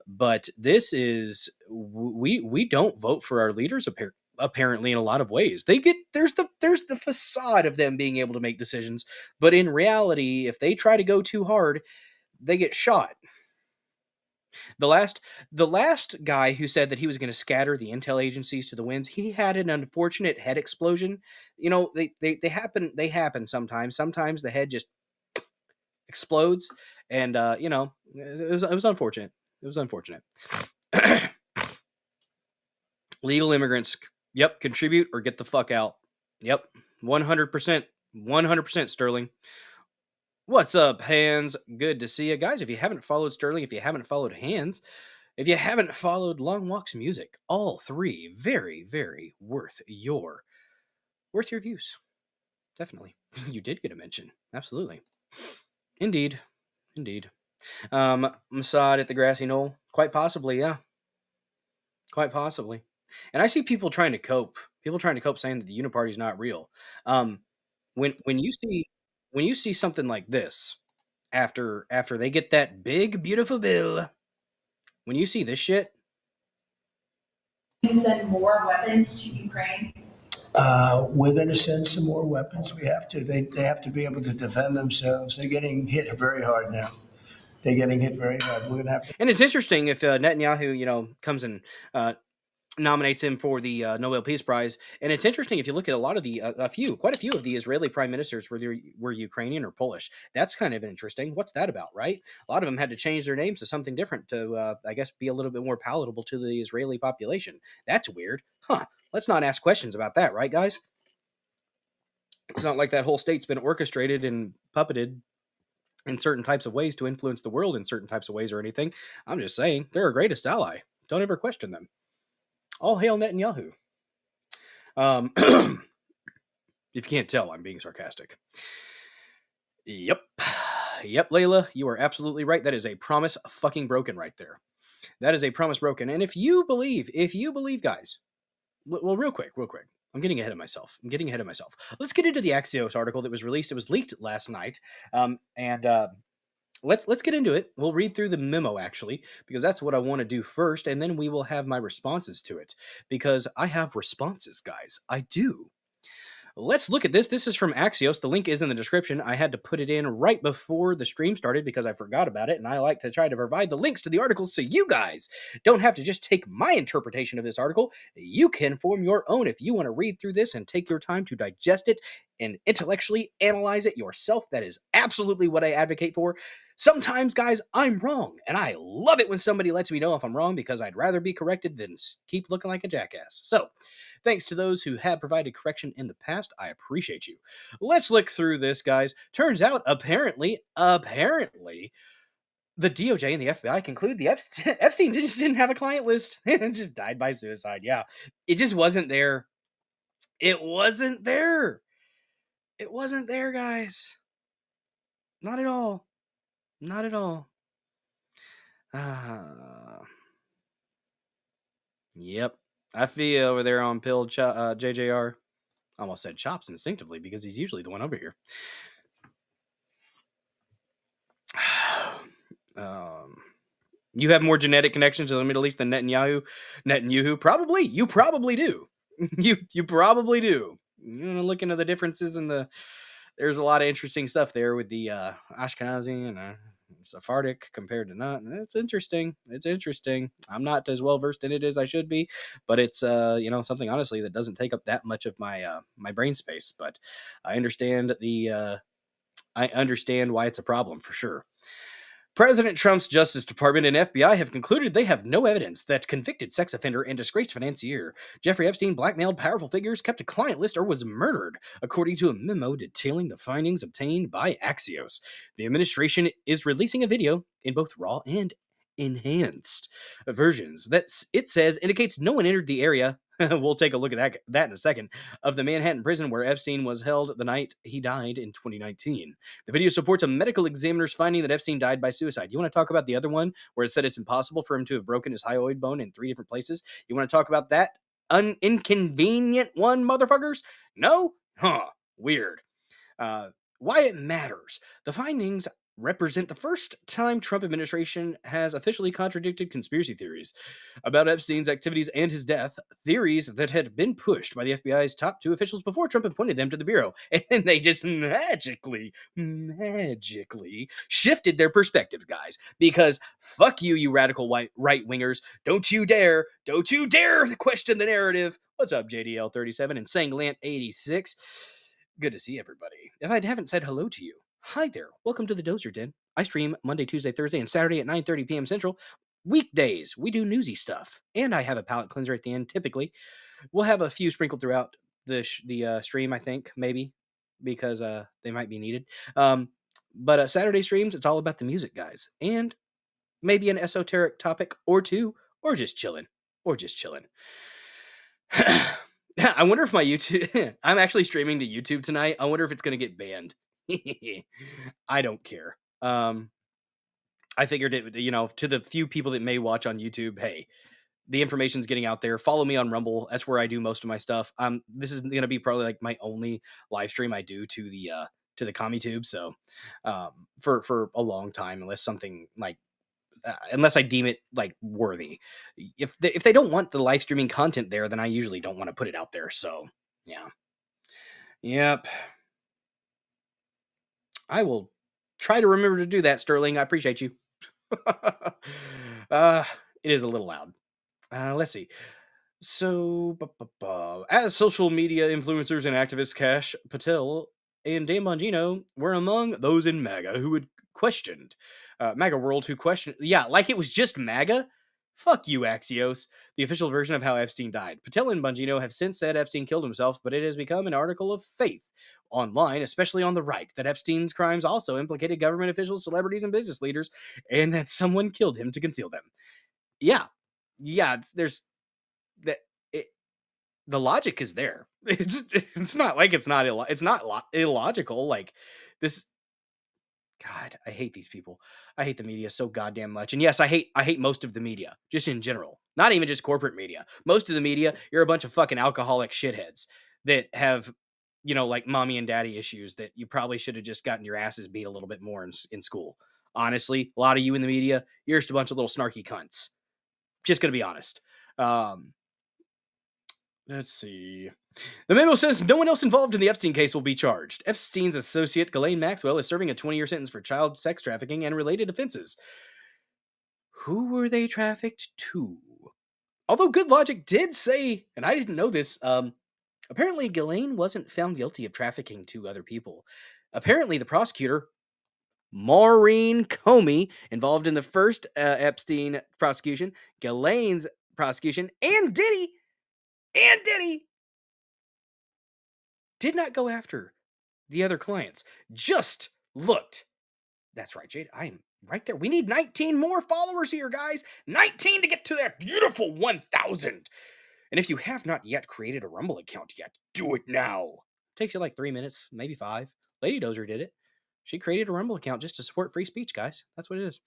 But this is we don't vote for our leaders apparently in a lot of ways. There's the facade of them being able to make decisions, but in reality, if they try to go too hard, they get shot. The last guy who said that he was going to scatter the intel agencies to the winds, he had an unfortunate head explosion. They happen sometimes. Sometimes the head just explodes, and it was unfortunate. It was unfortunate. Legal immigrants. Yep. Contribute or get the fuck out. Yep. 100%. 100% Sterling. What's up, Hands? Good to see you. Guys, if you haven't followed Sterling, if you haven't followed Hands, if you haven't followed Long Walks Music, all three very, very worth your views. Definitely. You did get a mention. Absolutely. Indeed. Mossad at the Grassy Knoll. Quite possibly, yeah. Quite possibly. And I see people trying to cope. People trying to cope saying that the Uniparty is not real. When you see something like this, after they get that big beautiful bill, when you see this shit, you send more weapons to Ukraine? We're going to send some more weapons. We have to. They have to be able to defend themselves. They're getting hit very hard now. They're getting hit very hard. We're going to have to. And it's interesting if Netanyahu, comes and nominates him for the Nobel Peace Prize. And it's interesting if you look at a lot of the quite a few of the Israeli prime ministers were Ukrainian or Polish. That's kind of interesting. What's that about, right? A lot of them had to change their names to something different to, I guess, be a little bit more palatable to the Israeli population. That's weird, huh? Let's not ask questions about that, right, guys? It's not like that whole state's been orchestrated and puppeted in certain types of ways to influence the world in certain types of ways or anything. I'm just saying they're our greatest ally. Don't ever question them. All hail Netanyahu. If you can't tell, I'm being sarcastic. Yep, Layla, you are absolutely right. That is a promise fucking broken right there. That is a promise broken. And if you believe, guys, well, real quick, I'm getting ahead of myself. Let's get into the Axios article that was released. It was leaked last night. Let's get into it. We'll read through the memo, actually, because that's what I want to do first, and then we will have my responses to it, because I have responses, guys. I do. Let's look at this. This is from Axios. The link is in the description. I had to put it in right before the stream started because I forgot about it, and I like to try to provide the links to the articles so you guys don't have to just take my interpretation of this article. You can form your own if you want to read through this and take your time to digest it and intellectually analyze it yourself. That is absolutely what I advocate for. Sometimes, guys, I'm wrong, and I love it when somebody lets me know if I'm wrong, because I'd rather be corrected than keep looking like a jackass. So, thanks to those who have provided correction in the past. I appreciate you. Let's look through this, guys. Turns out, apparently, the DOJ and the FBI conclude the Epstein just didn't have a client list and just died by suicide. Yeah, it just wasn't there. It wasn't there. It wasn't there, guys. Not at all. Not at all. Yep. I feel over there on Pill JJR. I almost said Chops instinctively because he's usually the one over here. You have more genetic connections to the Middle East than Netanyahu? Probably. You probably do. You probably do. You know, look into the differences in there's a lot of interesting stuff there with the Ashkenazi and Sephardic compared to not. It's interesting. It's interesting. I'm not as well versed in it as I should be, but it's something honestly that doesn't take up that much of my my brain space. But I understand I understand why it's a problem for sure. President Trump's Justice Department and FBI have concluded they have no evidence that convicted sex offender and disgraced financier Jeffrey Epstein blackmailed powerful figures, kept a client list, or was murdered, according to a memo detailing the findings obtained by Axios. The administration is releasing a video in both raw and enhanced versions that it says indicates no one entered the area. We'll take a look at that in a second, of the Manhattan prison where Epstein was held the night he died in 2019. The video supports a medical examiner's finding that Epstein died by suicide. You want to talk about the other one where it said it's impossible for him to have broken his hyoid bone in 3 different places? You want to talk about that inconvenient one, motherfuckers? No? Huh. Weird. Why it matters. The findings represent the first time Trump administration has officially contradicted conspiracy theories about Epstein's activities and his death, theories that had been pushed by the FBI's top 2 officials before Trump appointed them to the bureau, and they just magically shifted their perspectives, guys, because fuck you, you radical right-wingers. Don't you dare question the narrative. What's up, JDL37 and Sanglant86? Good to see everybody. If I haven't said hello to you, hi there. Welcome to the Dozer Den. I stream Monday, Tuesday, Thursday, and Saturday at 9:30 p.m. Central. Weekdays, we do newsy stuff. And I have a palate cleanser at the end, typically. We'll have a few sprinkled throughout the stream, I think, maybe, because they might be needed. But Saturday streams, it's all about the music, guys. And maybe an esoteric topic or two, or just chilling. I wonder if my YouTube... I'm actually streaming to YouTube tonight. I wonder if it's going to get banned. I don't care. I figured it, to the few people that may watch on YouTube, hey, the information's getting out there. Follow me on Rumble. That's where I do most of my stuff. This is going to be probably like my only live stream I do to the CommuTube. So, for a long time, unless something like, unless I deem it like worthy. If they don't want the live streaming content there, then I usually don't want to put it out there. So, yeah. Yep. I will try to remember to do that, Sterling. I appreciate you. It is a little loud. Let's see. So, as social media influencers and activists Kash Patel and Dan Bongino were among those in MAGA who had questioned, MAGA World who questioned, like it was just MAGA? Fuck you, Axios. The official version of how Epstein died. Patel and Bongino have since said Epstein killed himself, but it has become an article of faith online, especially on the right, that Epstein's crimes also implicated government officials, celebrities, and business leaders, and that someone killed him to conceal them. Yeah, there's that. The logic is there. It's not like it's not illogical. Like this. God, I hate these people. I hate the media so goddamn much. And yes, I hate most of the media, just in general. Not even just corporate media. Most of the media, you're a bunch of fucking alcoholic shitheads that have, like mommy and daddy issues that you probably should have just gotten your asses beat a little bit more in school. Honestly, a lot of you in the media, you're just a bunch of little snarky cunts. Just gonna be honest. Let's see. The memo says no one else involved in the Epstein case will be charged. Epstein's associate, Ghislaine Maxwell, is serving a 20-year sentence for child sex trafficking and related offenses. Who were they trafficked to? Although Good Logic did say, and I didn't know this, apparently Ghislaine wasn't found guilty of trafficking to other people. Apparently the prosecutor, Maureen Comey, involved in the first Epstein prosecution, Ghislaine's prosecution, and Diddy did not go after the other clients. Just looked. That's right, Jade. I am right there. We need 19 more followers here, guys. 19 to get to that beautiful 1,000. And if you have not yet created a Rumble account yet, do it now. Takes you like 3 minutes, maybe 5. Lady Dozer did it. She created a Rumble account just to support free speech, guys. That's what it is.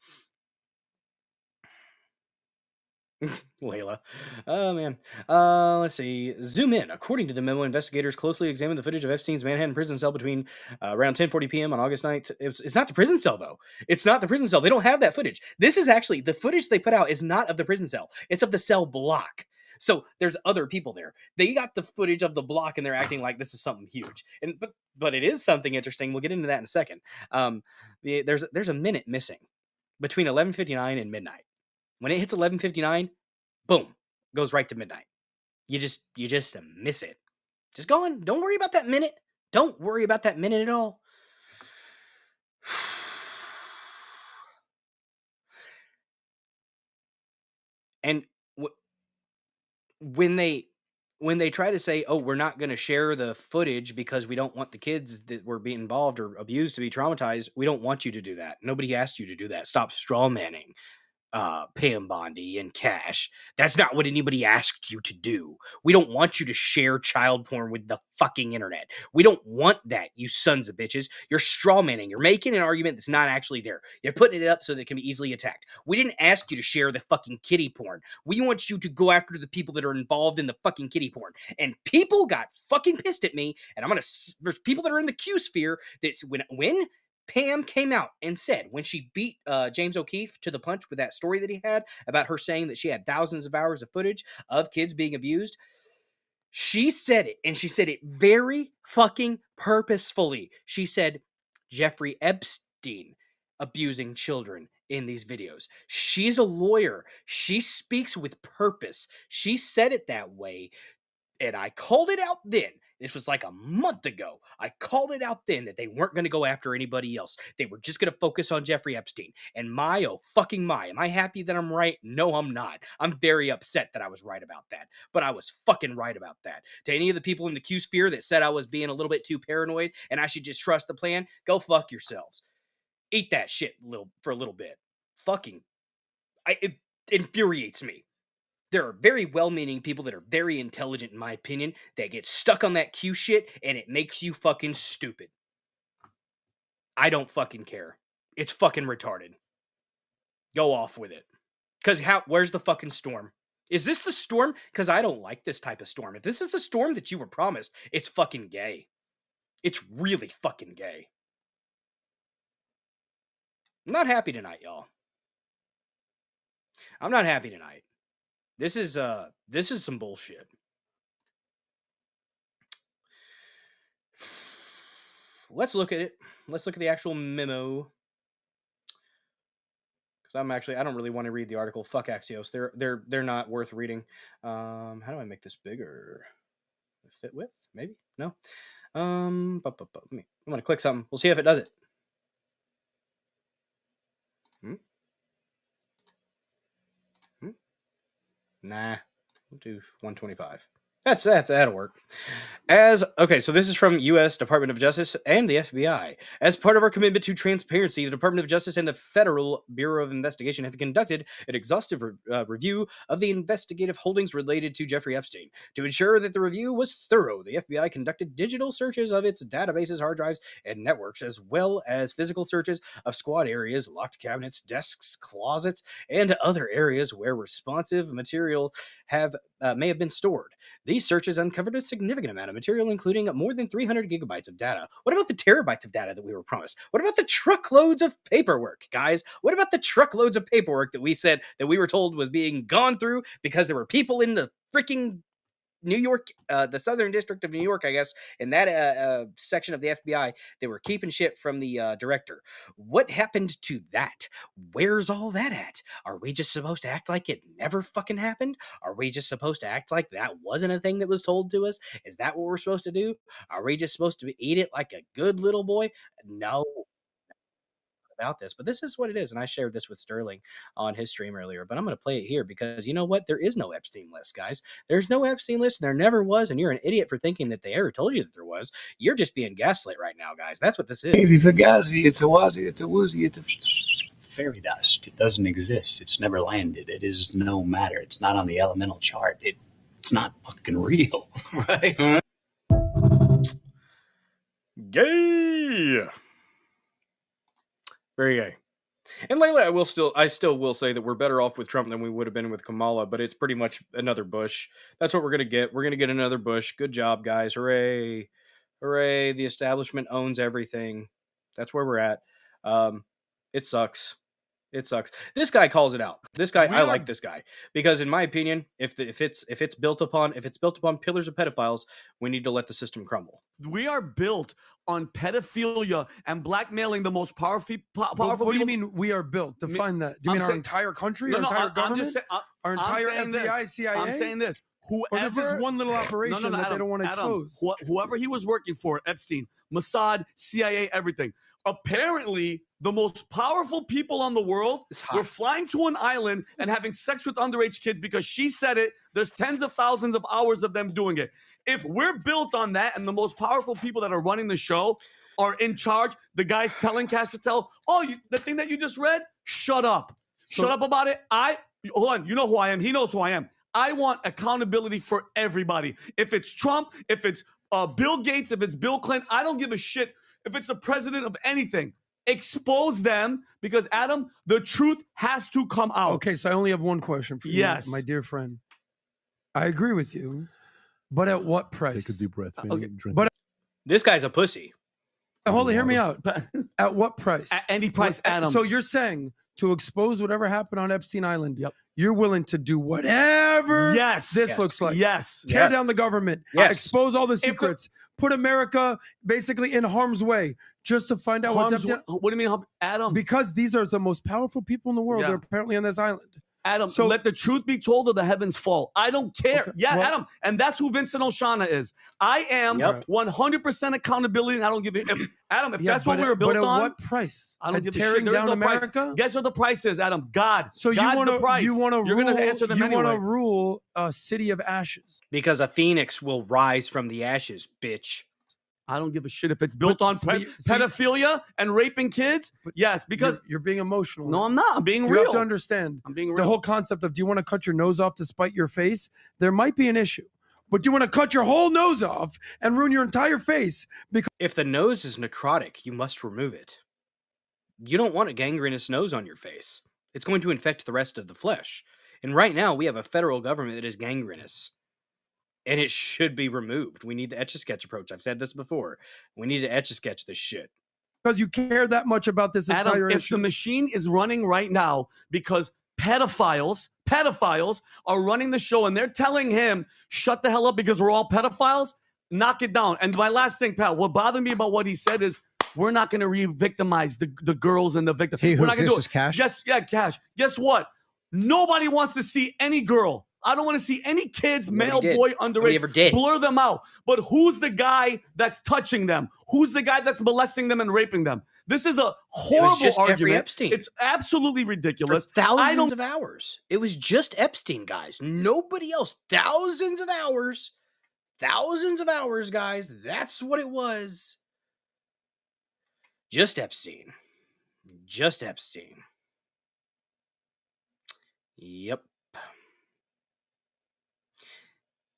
Layla. Oh, man. Let's see. Zoom in. According to the memo, investigators closely examined the footage of Epstein's Manhattan prison cell between around 10:40 p.m. on August 9th. It's not the prison cell, though. It's not the prison cell. They don't have that footage. This is actually, the footage they put out is not of the prison cell. It's of the cell block. So there's other people there. They got the footage of the block and they're acting like this is something huge. But it is something interesting. We'll get into that in a second. There's a minute missing between 11:59 and midnight. When it hits 11:59, boom, goes right to midnight. You just miss it. Just go on. Don't worry about that minute. Don't worry about that minute at all. And when they try to say, "Oh, we're not going to share the footage because we don't want the kids that were being involved or abused to be traumatized," we don't want you to do that. Nobody asked you to do that. Stop strawmanning Pam Bondi and Cash. That's not what anybody asked you to do. We don't want you to share child porn with the fucking internet. We don't want that, you sons of bitches. You're strawmanning. You're making an argument that's not actually there. You're putting it up so that it can be easily attacked. We didn't ask you to share the fucking kiddie porn. We want you to go after the people that are involved in the fucking kiddie porn. And people got fucking pissed at me, and there's people that are in the Q sphere that's when Pam came out and said, when she beat James O'Keefe to the punch with that story that he had about her saying that she had thousands of hours of footage of kids being abused, she said it, and she said it very fucking purposefully. She said, Jeffrey Epstein abusing children in these videos. She's a lawyer. She speaks with purpose. She said it that way, and I called it out then. This was like a month ago. I called it out then that they weren't going to go after anybody else. They were just going to focus on Jeffrey Epstein. And my, oh fucking my, am I happy that I'm right? No, I'm not. I'm very upset that I was right about that. But I was fucking right about that. To any of the people in the Q sphere that said I was being a little bit too paranoid and I should just trust the plan, go fuck yourselves. Eat that shit for a little bit. Fucking, it infuriates me. There are very well-meaning people that are very intelligent, in my opinion, that get stuck on that Q shit, and it makes you fucking stupid. I don't fucking care. It's fucking retarded. Go off with it. Because where's the fucking storm? Is this the storm? Because I don't like this type of storm. If this is the storm that you were promised, it's fucking gay. It's really fucking gay. I'm not happy tonight, y'all. I'm not happy tonight. This is some bullshit. Let's look at it. Let's look at the actual memo. Because I don't really want to read the article. Fuck Axios. They're not worth reading. How do I make this bigger? Fit width? Maybe? No. I'm gonna click something. We'll see if it does it. Nah. We'll do 125. That'll work. So this is from U.S. Department of Justice and the FBI. As part of our commitment to transparency, the Department of Justice and the Federal Bureau of Investigation have conducted an exhaustive review of the investigative holdings related to Jeffrey Epstein. To ensure that the review was thorough, the FBI conducted digital searches of its databases, hard drives, and networks, as well as physical searches of squad areas, locked cabinets, desks, closets, and other areas where responsive material may have been stored. These searches uncovered a significant amount of material, including more than 300 gigabytes of data. What about the terabytes of data that we were promised? What about the truckloads of paperwork, guys? What about the truckloads of paperwork that we said that we were told was being gone through because there were people in the freaking New York, the Southern District of New York, I guess, in that section of the FBI, they were keeping shit from the director. What happened to that? Where's all that at? Are we just supposed to act like it never fucking happened? Are we just supposed to act like that wasn't a thing that was told to us? Is that what we're supposed to do? Are we just supposed to eat it like a good little boy? No. About this, but this is what it is, and I shared this with Sterling on his stream earlier, but I'm going to play it here because you know what? There is no Epstein list, guys. There's no Epstein list, and there never was, and you're an idiot for thinking that they ever told you that there was. You're just being gaslit right now, guys. That's what this is. Easy for Gazi, it's a wazi, it's a woozy, it's a fairy dust. It doesn't exist. It's never landed. It is no matter. It's not on the elemental chart. It's not fucking real, right? Gay. Very gay. And lately, I still will say that we're better off with Trump than we would have been with Kamala, but it's pretty much another Bush. That's what we're gonna get. We're gonna get another Bush. Good job, guys! Hooray! Hooray! The establishment owns everything. That's where we're at. It sucks. It sucks. This guy calls it out. This guy, I like this guy because, in my opinion, if it's built upon pillars of pedophiles, we need to let the system crumble. We are built on pedophilia and blackmailing the most powerful What do you people. mean we are built? Define that. Do you I'm mean our saying- entire country, No, our no, entire I'm government, just saying, our I'm entire saying FBI, this. CIA? I'm saying this. Or this is one little operation that Adam, they don't want to Adam, expose. whoever he was working for, Epstein, Mossad, CIA, everything. Apparently, the most powerful people on the world were flying to an island and having sex with underage kids because she said it. There's tens of thousands of hours of them doing it. If we're built on that and the most powerful people that are running the show are in charge, the guys telling Cash Patel, the thing that you just read, shut up. Shut up about it. Hold on. You know who I am. He knows who I am. I want accountability for everybody. If it's Trump, if it's Bill Gates, if it's Bill Clinton, I don't give a shit. If it's the president of anything, expose them because, Adam, the truth has to come out. Okay, so I only have one question for you, Yes. my dear friend. I agree with you, but at what price? Take a deep breath. Okay. Drink. But This guy's a pussy. hold on, hear me out. At what price? At any price, Adam. So you're saying to expose whatever happened on Epstein Island, Yep. you're willing to do whatever Yes. this Yes. looks like. Yes. Tear Yes. down the government, Yes. expose all the secrets, put America basically in harm's way just to find out what's Epstein. What do you mean, Adam? Because these are the most powerful people in the world. Yeah. They're apparently on this island. Adam, So- let the truth be told or the heavens fall. I don't care. Okay, Yeah, well- Adam. And that's who Vincent O'Shana is. I am Yep. 100% accountability, and I don't give a Adam, if Yeah, that's what but we were built but at on, what price? I don't At give a tearing shit. There's down no America? price. Guess what the price is, Adam? God. So God's you want the price. You're going to answer them anyway. want to rule a city of ashes. Because a phoenix will rise from the ashes, bitch. I don't give a shit if it's built on but see- pedophilia and raping kids. But Yes, because you're being emotional. no, I'm not. I'm being You real. have to understand I'm being real. the whole concept of do you want to cut your nose off to spite your face? There might be an issue. But do you want to cut your whole nose off and ruin your entire face because If the nose is necrotic, you must remove it. You don't want a gangrenous nose on your face. It's going to infect the rest of the flesh. And right now, we have a federal government that is gangrenous. And it should be removed. We need the Etch-a-Sketch approach. I've said this before. We need to Etch-a-Sketch this shit. you care that much about this entire Adam, if issue? the machine is running right now because pedophiles are running the show and they're telling him, shut the hell up because we're all pedophiles, knock it down. And my last thing, pal, what bothered me about what he said is we're not going to re-victimize the girls and the victims. He We're who not going to do kisses it. Cash? Cash. Guess what? Nobody wants to see any girl. I don't want to see any kids, Nobody male, did. boy, Nobody underage. ever did. Blur them out. But who's the guy that's touching them? Who's the guy that's molesting them and raping them? This is a horrible just Jeffrey argument. Epstein. It's absolutely For ridiculous. thousands of hours. It was just Epstein, guys. Nobody else. Thousands of hours. Thousands of hours, guys. That's what it was. Just Epstein. Just Epstein. Yep.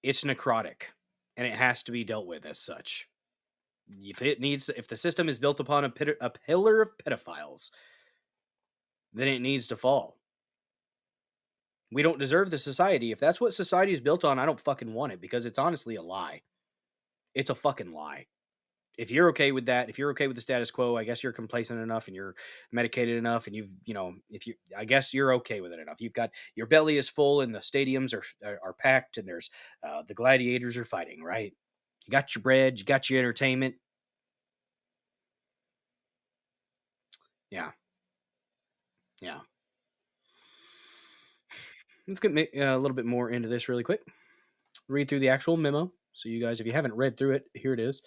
It's necrotic, and it has to be dealt with as such. If the system is built upon a pillar of pedophiles, then it needs to fall. We don't deserve the society. If that's what society is built on, I don't fucking want it because it's honestly a lie. It's a fucking lie. If you're okay with that, if you're okay with the status quo, I guess you're complacent enough and you're medicated enough and I guess you're okay with it enough. You've got, your belly is full and the stadiums are packed and there's, the gladiators are fighting, right? You got your bread, you got your entertainment. Yeah. Let's get a little bit more into this really quick. Read through the actual memo. So you guys, if you haven't read through it, here it is.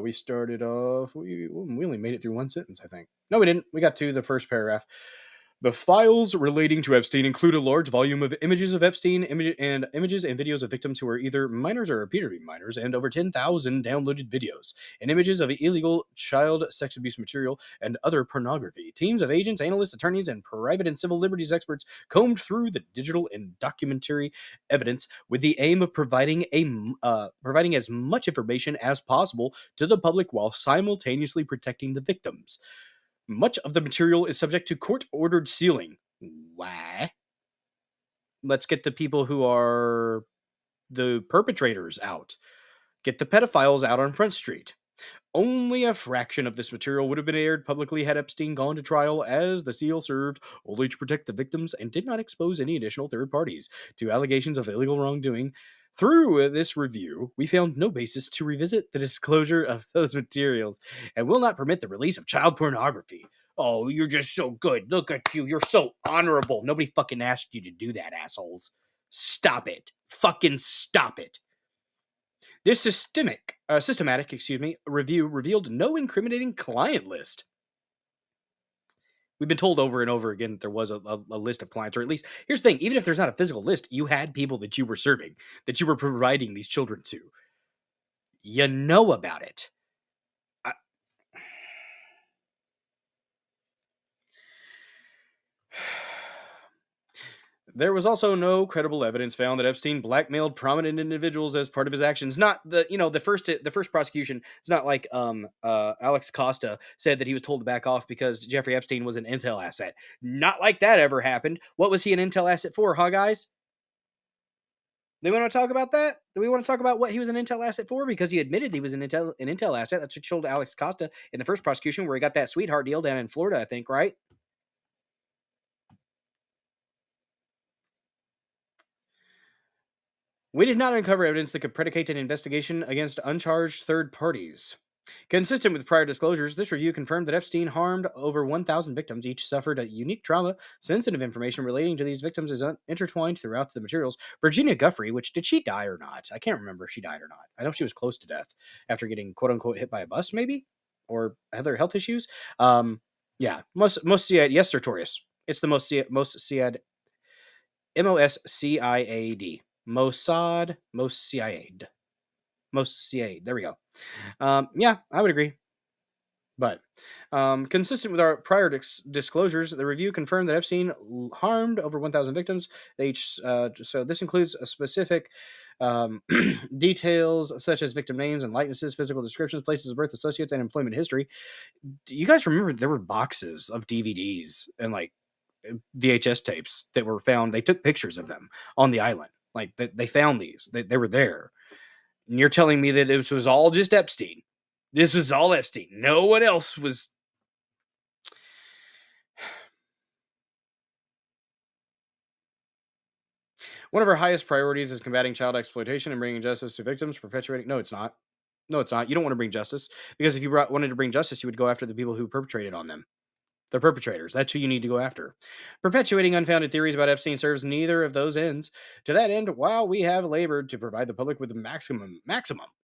We started off, we only made it through one sentence, I think. No, we didn't. We got to the first paragraph. The files relating to Epstein include a large volume of images of Epstein, images and videos of victims who are either minors or appear to be minors, and over 10,000 downloaded videos, and images of illegal child sex abuse material and other pornography. Teams of agents, analysts, attorneys, and private and civil liberties experts combed through the digital and documentary evidence with the aim of providing as much information as possible to the public while simultaneously protecting the victims. Much of the material is subject to court-ordered sealing. Why? Let's get the people who are the perpetrators out. Get the pedophiles out on Front Street. Only a fraction of this material would have been aired publicly had Epstein gone to trial, as the seal served only to protect the victims and did not expose any additional third parties to allegations of illegal wrongdoing. Through this review, we found no basis to revisit the disclosure of those materials and will not permit the release of child pornography. Oh, you're just so good. Look at you. You're so honorable. Nobody fucking asked you to do that, assholes. Stop it. Fucking stop it. This systematic review revealed no incriminating client list. We've been told over and over again that there was a list of clients, or at least, here's the thing, even if there's not a physical list, you had people that you were serving, that you were providing these children to. You know about it. There was also no credible evidence found that Epstein blackmailed prominent individuals as part of his actions. Not the first prosecution. It's not like Alex Costa said that he was told to back off because Jeffrey Epstein was an intel asset. Not like that ever happened. What was he an intel asset for, huh, guys? Do we want to talk about that? Do we want to talk about what he was an intel asset for? Because he admitted he was an intel asset. That's what he told Alex Costa in the first prosecution, where he got that sweetheart deal down in Florida, I think, right? We did not uncover evidence that could predicate an investigation against uncharged third parties. Consistent with prior disclosures, this review confirmed that Epstein harmed over 1,000 victims. Each suffered a unique trauma. Sensitive information relating to these victims is intertwined throughout the materials. Virginia Giuffre, did she die or not? I can't remember if she died or not. I know she was close to death after getting quote-unquote hit by a bus, maybe? Or other health issues. Yeah, most CIAD. Yes, Sertorius. It's the most CIAD. MOSCIAD. Mossad, most CIA'd. Most CIA'd. There we go. Yeah, I would agree. But consistent with our prior disclosures, the review confirmed that Epstein harmed over 1,000 victims. So this includes a specific details such as victim names and likenesses, physical descriptions, places of birth, associates, and employment history. Do you guys remember there were boxes of DVDs and like VHS tapes that were found? They took pictures of them on the island. Like, they found these. They were there. And you're telling me that this was all just Epstein. This was all Epstein. No one else was... One of our highest priorities is combating child exploitation and bringing justice to victims, perpetuating... No, it's not. No, it's not. You don't want to bring justice. Because if you wanted to bring justice, you would go after the people who perpetrated on them. The perpetrators. That's who you need to go after. Perpetuating unfounded theories about Epstein serves neither of those ends. To that end, while we have labored to provide the public with the maximum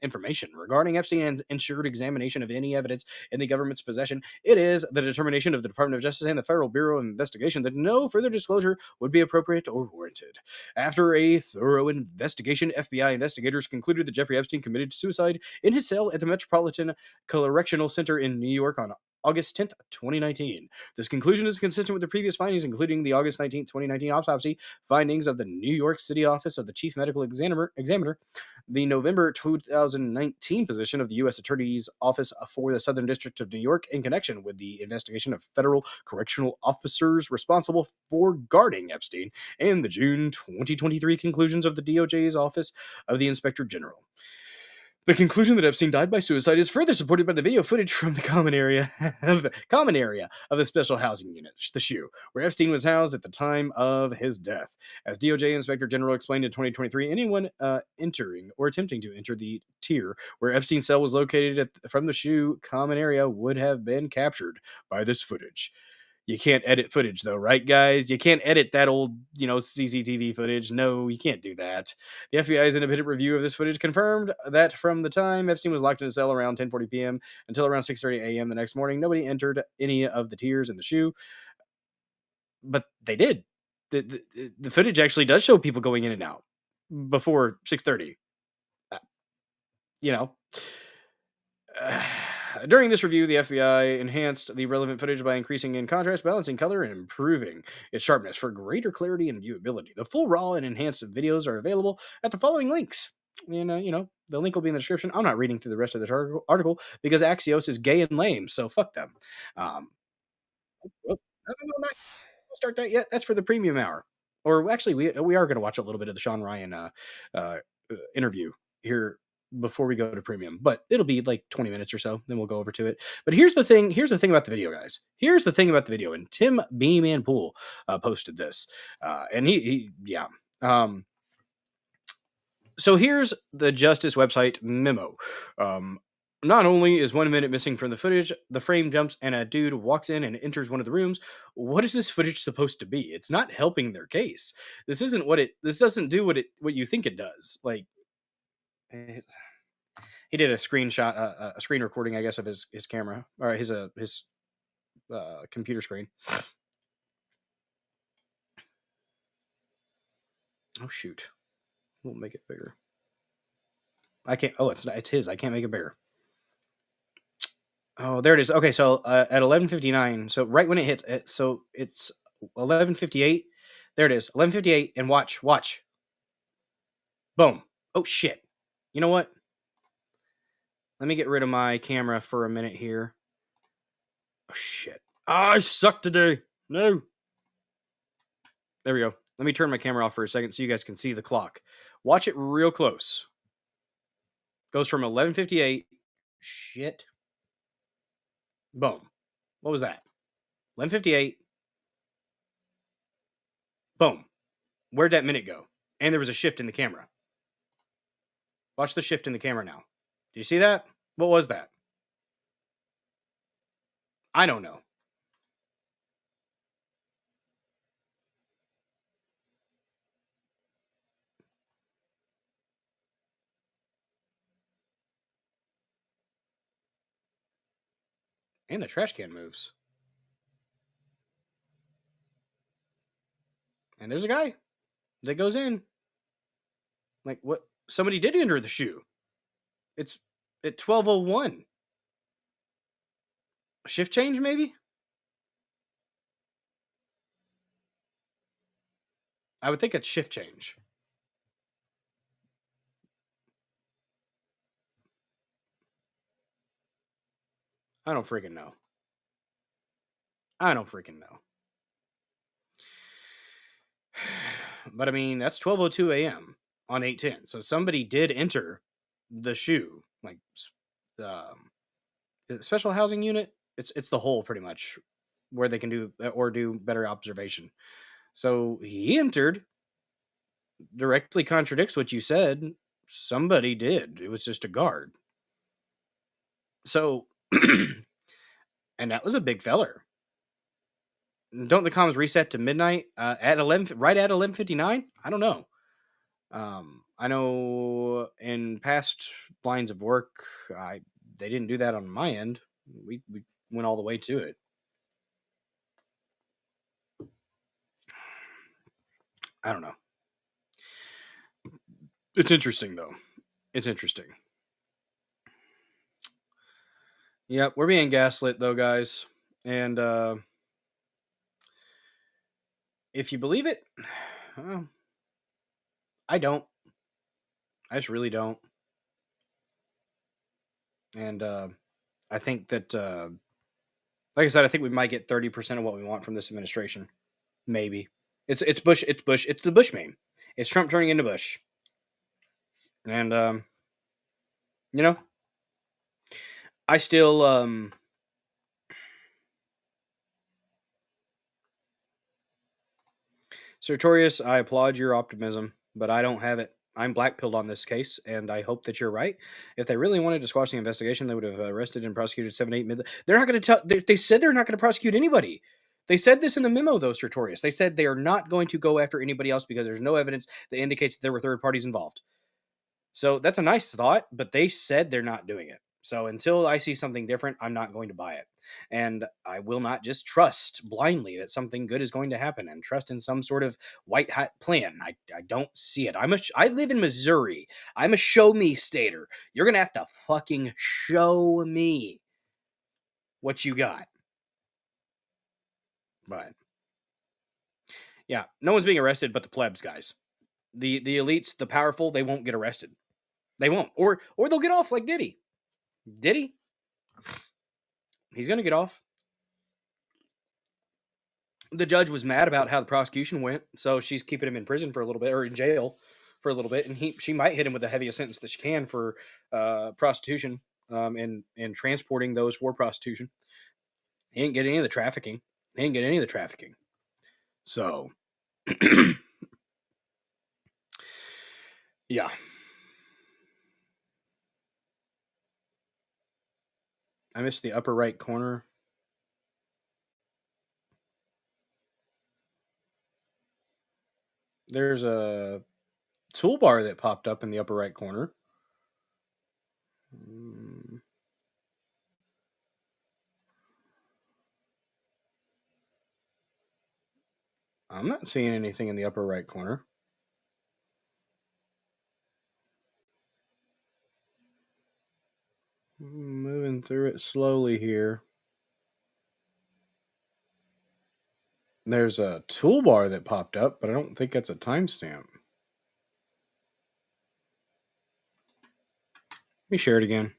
information regarding Epstein and ensured examination of any evidence in the government's possession, it is the determination of the Department of Justice and the Federal Bureau of Investigation that no further disclosure would be appropriate or warranted. After a thorough investigation, FBI investigators concluded that Jeffrey Epstein committed suicide in his cell at the Metropolitan Correctional Center in New York on August 10th, 2019. This conclusion is consistent with the previous findings, including the August 19th, 2019 autopsy findings of the New York City Office of the Chief Medical Examiner, the November 2019 position of the U.S. Attorney's Office for the Southern District of New York in connection with the investigation of federal correctional officers responsible for guarding Epstein, and the June 2023 conclusions of the DOJ's Office of the Inspector General. The conclusion that Epstein died by suicide is further supported by the video footage from the common area of the special housing unit, the SHU, where Epstein was housed at the time of his death. As DOJ Inspector General explained in 2023, anyone entering or attempting to enter the tier where Epstein's cell was located from the SHU common area would have been captured by this footage. You can't edit footage, though, right, guys? You can't edit that old, CCTV footage. No, you can't do that. The FBI's independent review of this footage confirmed that from the time Epstein was locked in his cell around 10:40 p.m. until around 6:30 a.m. the next morning, nobody entered any of the tiers in the SHU. But they did. The footage actually does show people going in and out before 6:30. During this review, the FBI enhanced the relevant footage by increasing in contrast, balancing color, and improving its sharpness for greater clarity and viewability. The full raw and enhanced videos are available at the following links. And, the link will be in the description. I'm not reading through the rest of this article because Axios is gay and lame, so fuck them. no, not we'll start that yet. That's for the premium hour. Or actually, we are going to watch a little bit of the Shawn Ryan interview here before we go to premium, but it'll be like 20 minutes or so. Then we'll go over to it. But here's the thing. Here's the thing about the video, guys. Here's the thing about the video. And Tim Beanie Pool posted this, and yeah. So here's the Justice website memo. Not only is 1 minute missing from the footage, the frame jumps and a dude walks in and enters one of the rooms. What is this footage supposed to be? It's not helping their case. This isn't what this doesn't do what you think it does. Like, he did a screenshot, a screen recording, I guess, of his camera or his computer screen. Oh shoot. We'll make it bigger. I can't. Oh, it's not. It's his. I can't make it bigger. Oh, there it is. Okay, so at 11:59, so right when it hits, so it's 11:58. There it is, 11:58, and watch. Boom. Oh shit. You know what? Let me get rid of my camera for a minute here. Oh shit. I suck today. No. There we go. Let me turn my camera off for a second so you guys can see the clock. Watch it real close. Goes from 11:58. Shit. Boom. What was that? 11:58. Boom. Where'd that minute go? And there was a shift in the camera. Watch the shift in the camera now. Do you see that? What was that? I don't know. And the trash can moves. And there's a guy that goes in. Like, what? Somebody did enter the shoe. It's at 12:01. Shift change, maybe? I would think it's shift change. I don't freaking know. But I mean, that's 12:02 a.m. on 8/10. So somebody did enter the shoe. Like, is it special housing unit? It's the hole pretty much where they can do better observation. So he entered. Directly contradicts what you said. Somebody did. It was just a guard. So, and that was a big feller. Don't the comms reset to midnight at 11? Right at 11:59? I don't know. I know in past lines of work, they didn't do that on my end. We went all the way to it. I don't know. It's interesting though. It's interesting. Yep, we're being gaslit though, guys. And if you believe it, I don't. I just really don't. And I think that, like I said, I think we might get 30% of what we want from this administration. Maybe. It's Bush. It's Bush. It's the Bush meme. It's Trump turning into Bush. And, you know, I still, Sartorius, I applaud your optimism, but I don't have it. I'm blackpilled on this case, and I hope that you're right. If they really wanted to squash the investigation, they would have arrested and prosecuted 7, 8 mid. They're not going to tell. They said they're not going to prosecute anybody. They said this in the memo, though, Sartorius. They said they are not going to go after anybody else because there's no evidence that indicates that there were third parties involved. So that's a nice thought, but they said they're not doing it. So until I see something different, I'm not going to buy it. And I will not just trust blindly that something good is going to happen and trust in some sort of white hat plan. I don't see it. I live in Missouri. I'm a show me stater. You're going to have to fucking show me what you got. But yeah, no one's being arrested but the plebs, guys. The elites, the powerful, they won't get arrested. They won't. Or they'll get off like Diddy. Diddy? He's going to get off. the judge was mad about how the prosecution went, so she's keeping him in prison for a little bit, or in jail for a little bit, and she might hit him with the heaviest sentence that she can for prostitution, and transporting those for prostitution. He ain't get any of the trafficking. So, yeah. I missed the upper right corner. There's a toolbar that popped up in the upper right corner. I'm not seeing anything in the upper right corner. Moving through it slowly here. There's a toolbar that popped up, but I don't think that's a timestamp. Let me share it again.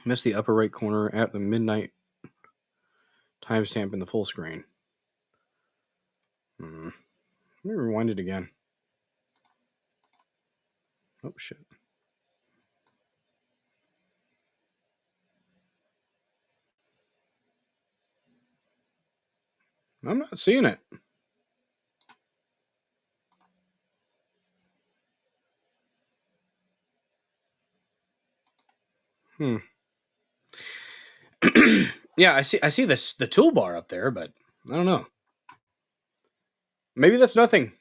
Missed the upper right corner at the midnight timestamp in the full screen. Let me rewind it again. Oh, shit. I'm not seeing it. Yeah, I see this the toolbar up there, but I don't know. Maybe that's nothing.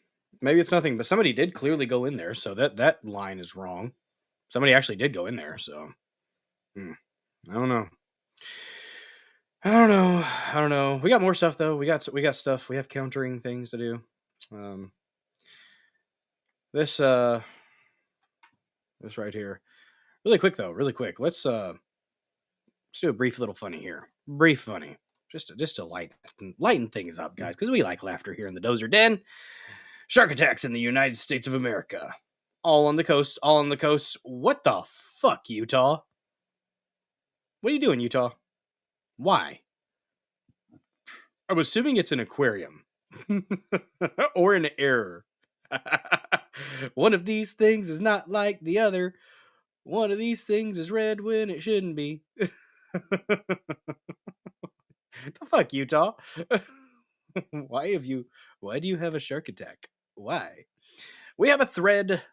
Maybe it's nothing, but somebody did clearly go in there, so that line is wrong. Somebody actually did go in there, so I don't know. I don't know. We got more stuff though. We got stuff. We have countering things to do. This right here. Really quick though. Really quick. Let's do a brief little funny here. Brief funny. Just to lighten things up, guys, because we like laughter here in the Dozer Den. Shark attacks in the United States of America. All on the coast. What the fuck, Utah? What are you doing, Utah? Why? I'm assuming it's an aquarium. Or an error. One of these things is not like the other. One of these things is red when it shouldn't be. The fuck, Utah? Why do you have a shark attack? Why? We have a thread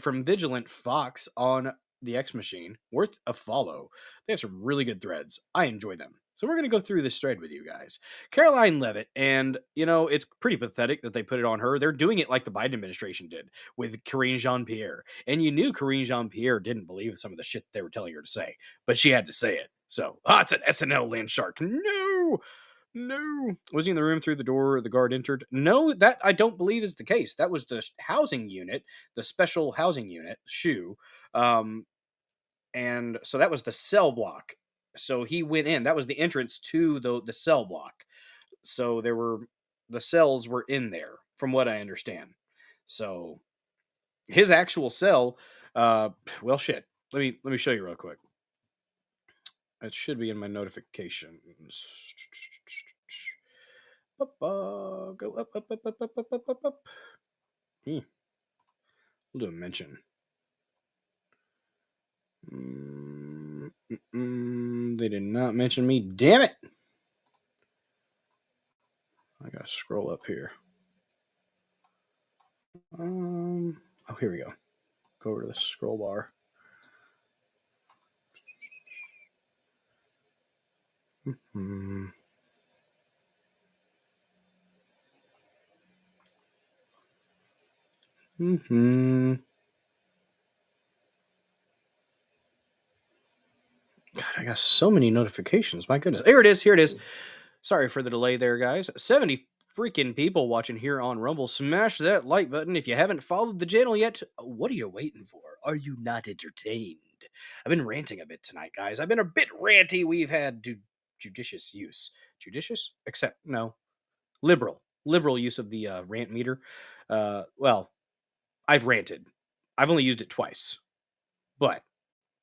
from Vigilant Fox on the X Machine, worth a follow. They have some really good threads. I enjoy them. So we're going to go through this thread with you guys. Caroline Leavitt, and, it's pretty pathetic that they put it on her. They're doing it like the Biden administration did with Karine Jean-Pierre. And you knew Karine Jean-Pierre didn't believe some of the shit they were telling her to say, but she had to say it. So, it's an SNL land shark. No. Was he in the room through the door the guard entered? No, that I don't believe is the case. That was the housing unit, the special housing unit, SHU. And so that was the cell block. So he went in. That was the entrance to the cell block. So the cells were in there, from what I understand. So his actual cell, well, shit. Let me show you real quick. It should be in my notifications. Go up. We'll do a mention. They did not mention me. Damn it! I gotta scroll up here. Oh, here we go. Go over to the scroll bar. God, I got so many notifications. My goodness. Here it is. Sorry for the delay there, guys. 70 freaking people watching here on Rumble. Smash that like button. If you haven't followed the channel yet, what are you waiting for? Are you not entertained? I've been ranting a bit tonight, guys. I've been a bit ranty. We've had judicious use. Judicious? Except, no. Liberal use of the rant meter. Well, I've ranted. I've only used it twice. But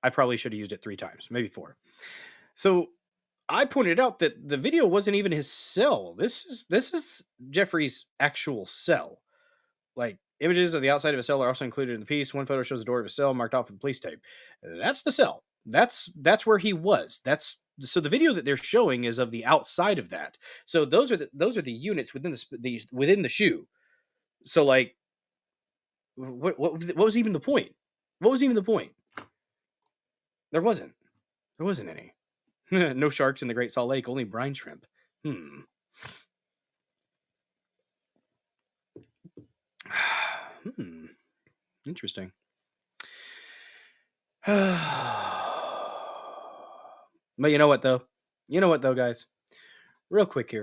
I probably should have used it 3 times, maybe 4. So I pointed out that the video wasn't even his cell. This is Jeffrey's actual cell. Like, images of the outside of his cell are also included in the piece. One photo shows the door of his cell marked off with police tape. That's the cell. That's where he was. So the video that they're showing is of the outside of that. So those are the units within within the shoe. So like, what was even the point? What was even the point? There wasn't any. No sharks in the Great Salt Lake, only brine shrimp. Interesting. But you know what though? Guys? Real quick.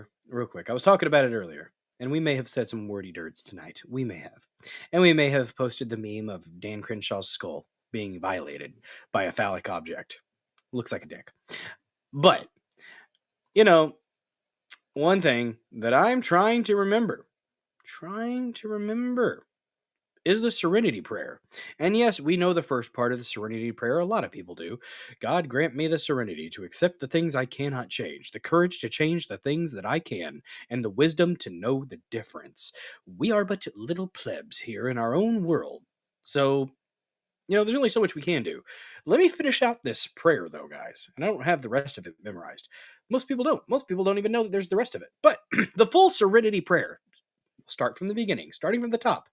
I was talking about it earlier, and we may have said some wordy dirts tonight. We may have. And we may have posted the meme of Dan Crenshaw's skull being violated by a phallic object. Looks like a dick. But, one thing that I'm trying to remember is the Serenity Prayer. And yes, we know the first part of the Serenity Prayer. A lot of people do. God grant me the serenity to accept the things I cannot change, the courage to change the things that I can, and the wisdom to know the difference. We are but little plebs here in our own world. So, there's only so much we can do. Let me finish out this prayer, though, guys. And I don't have the rest of it memorized. Most people don't. Most people don't even know that there's the rest of it. But the full Serenity Prayer. Start from the beginning, starting from the top.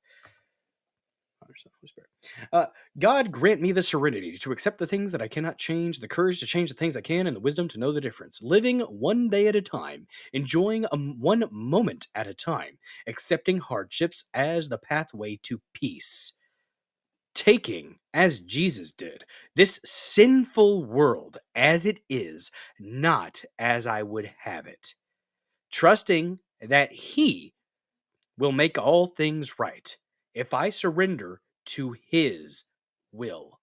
God grant me the serenity to accept the things that I cannot change, the courage to change the things I can, and the wisdom to know the difference. Living one day at a time, enjoying one moment at a time, accepting hardships as the pathway to peace. Taking, as Jesus did, this sinful world as it is, not as I would have it. Trusting that He will make all things right if I surrender to His will,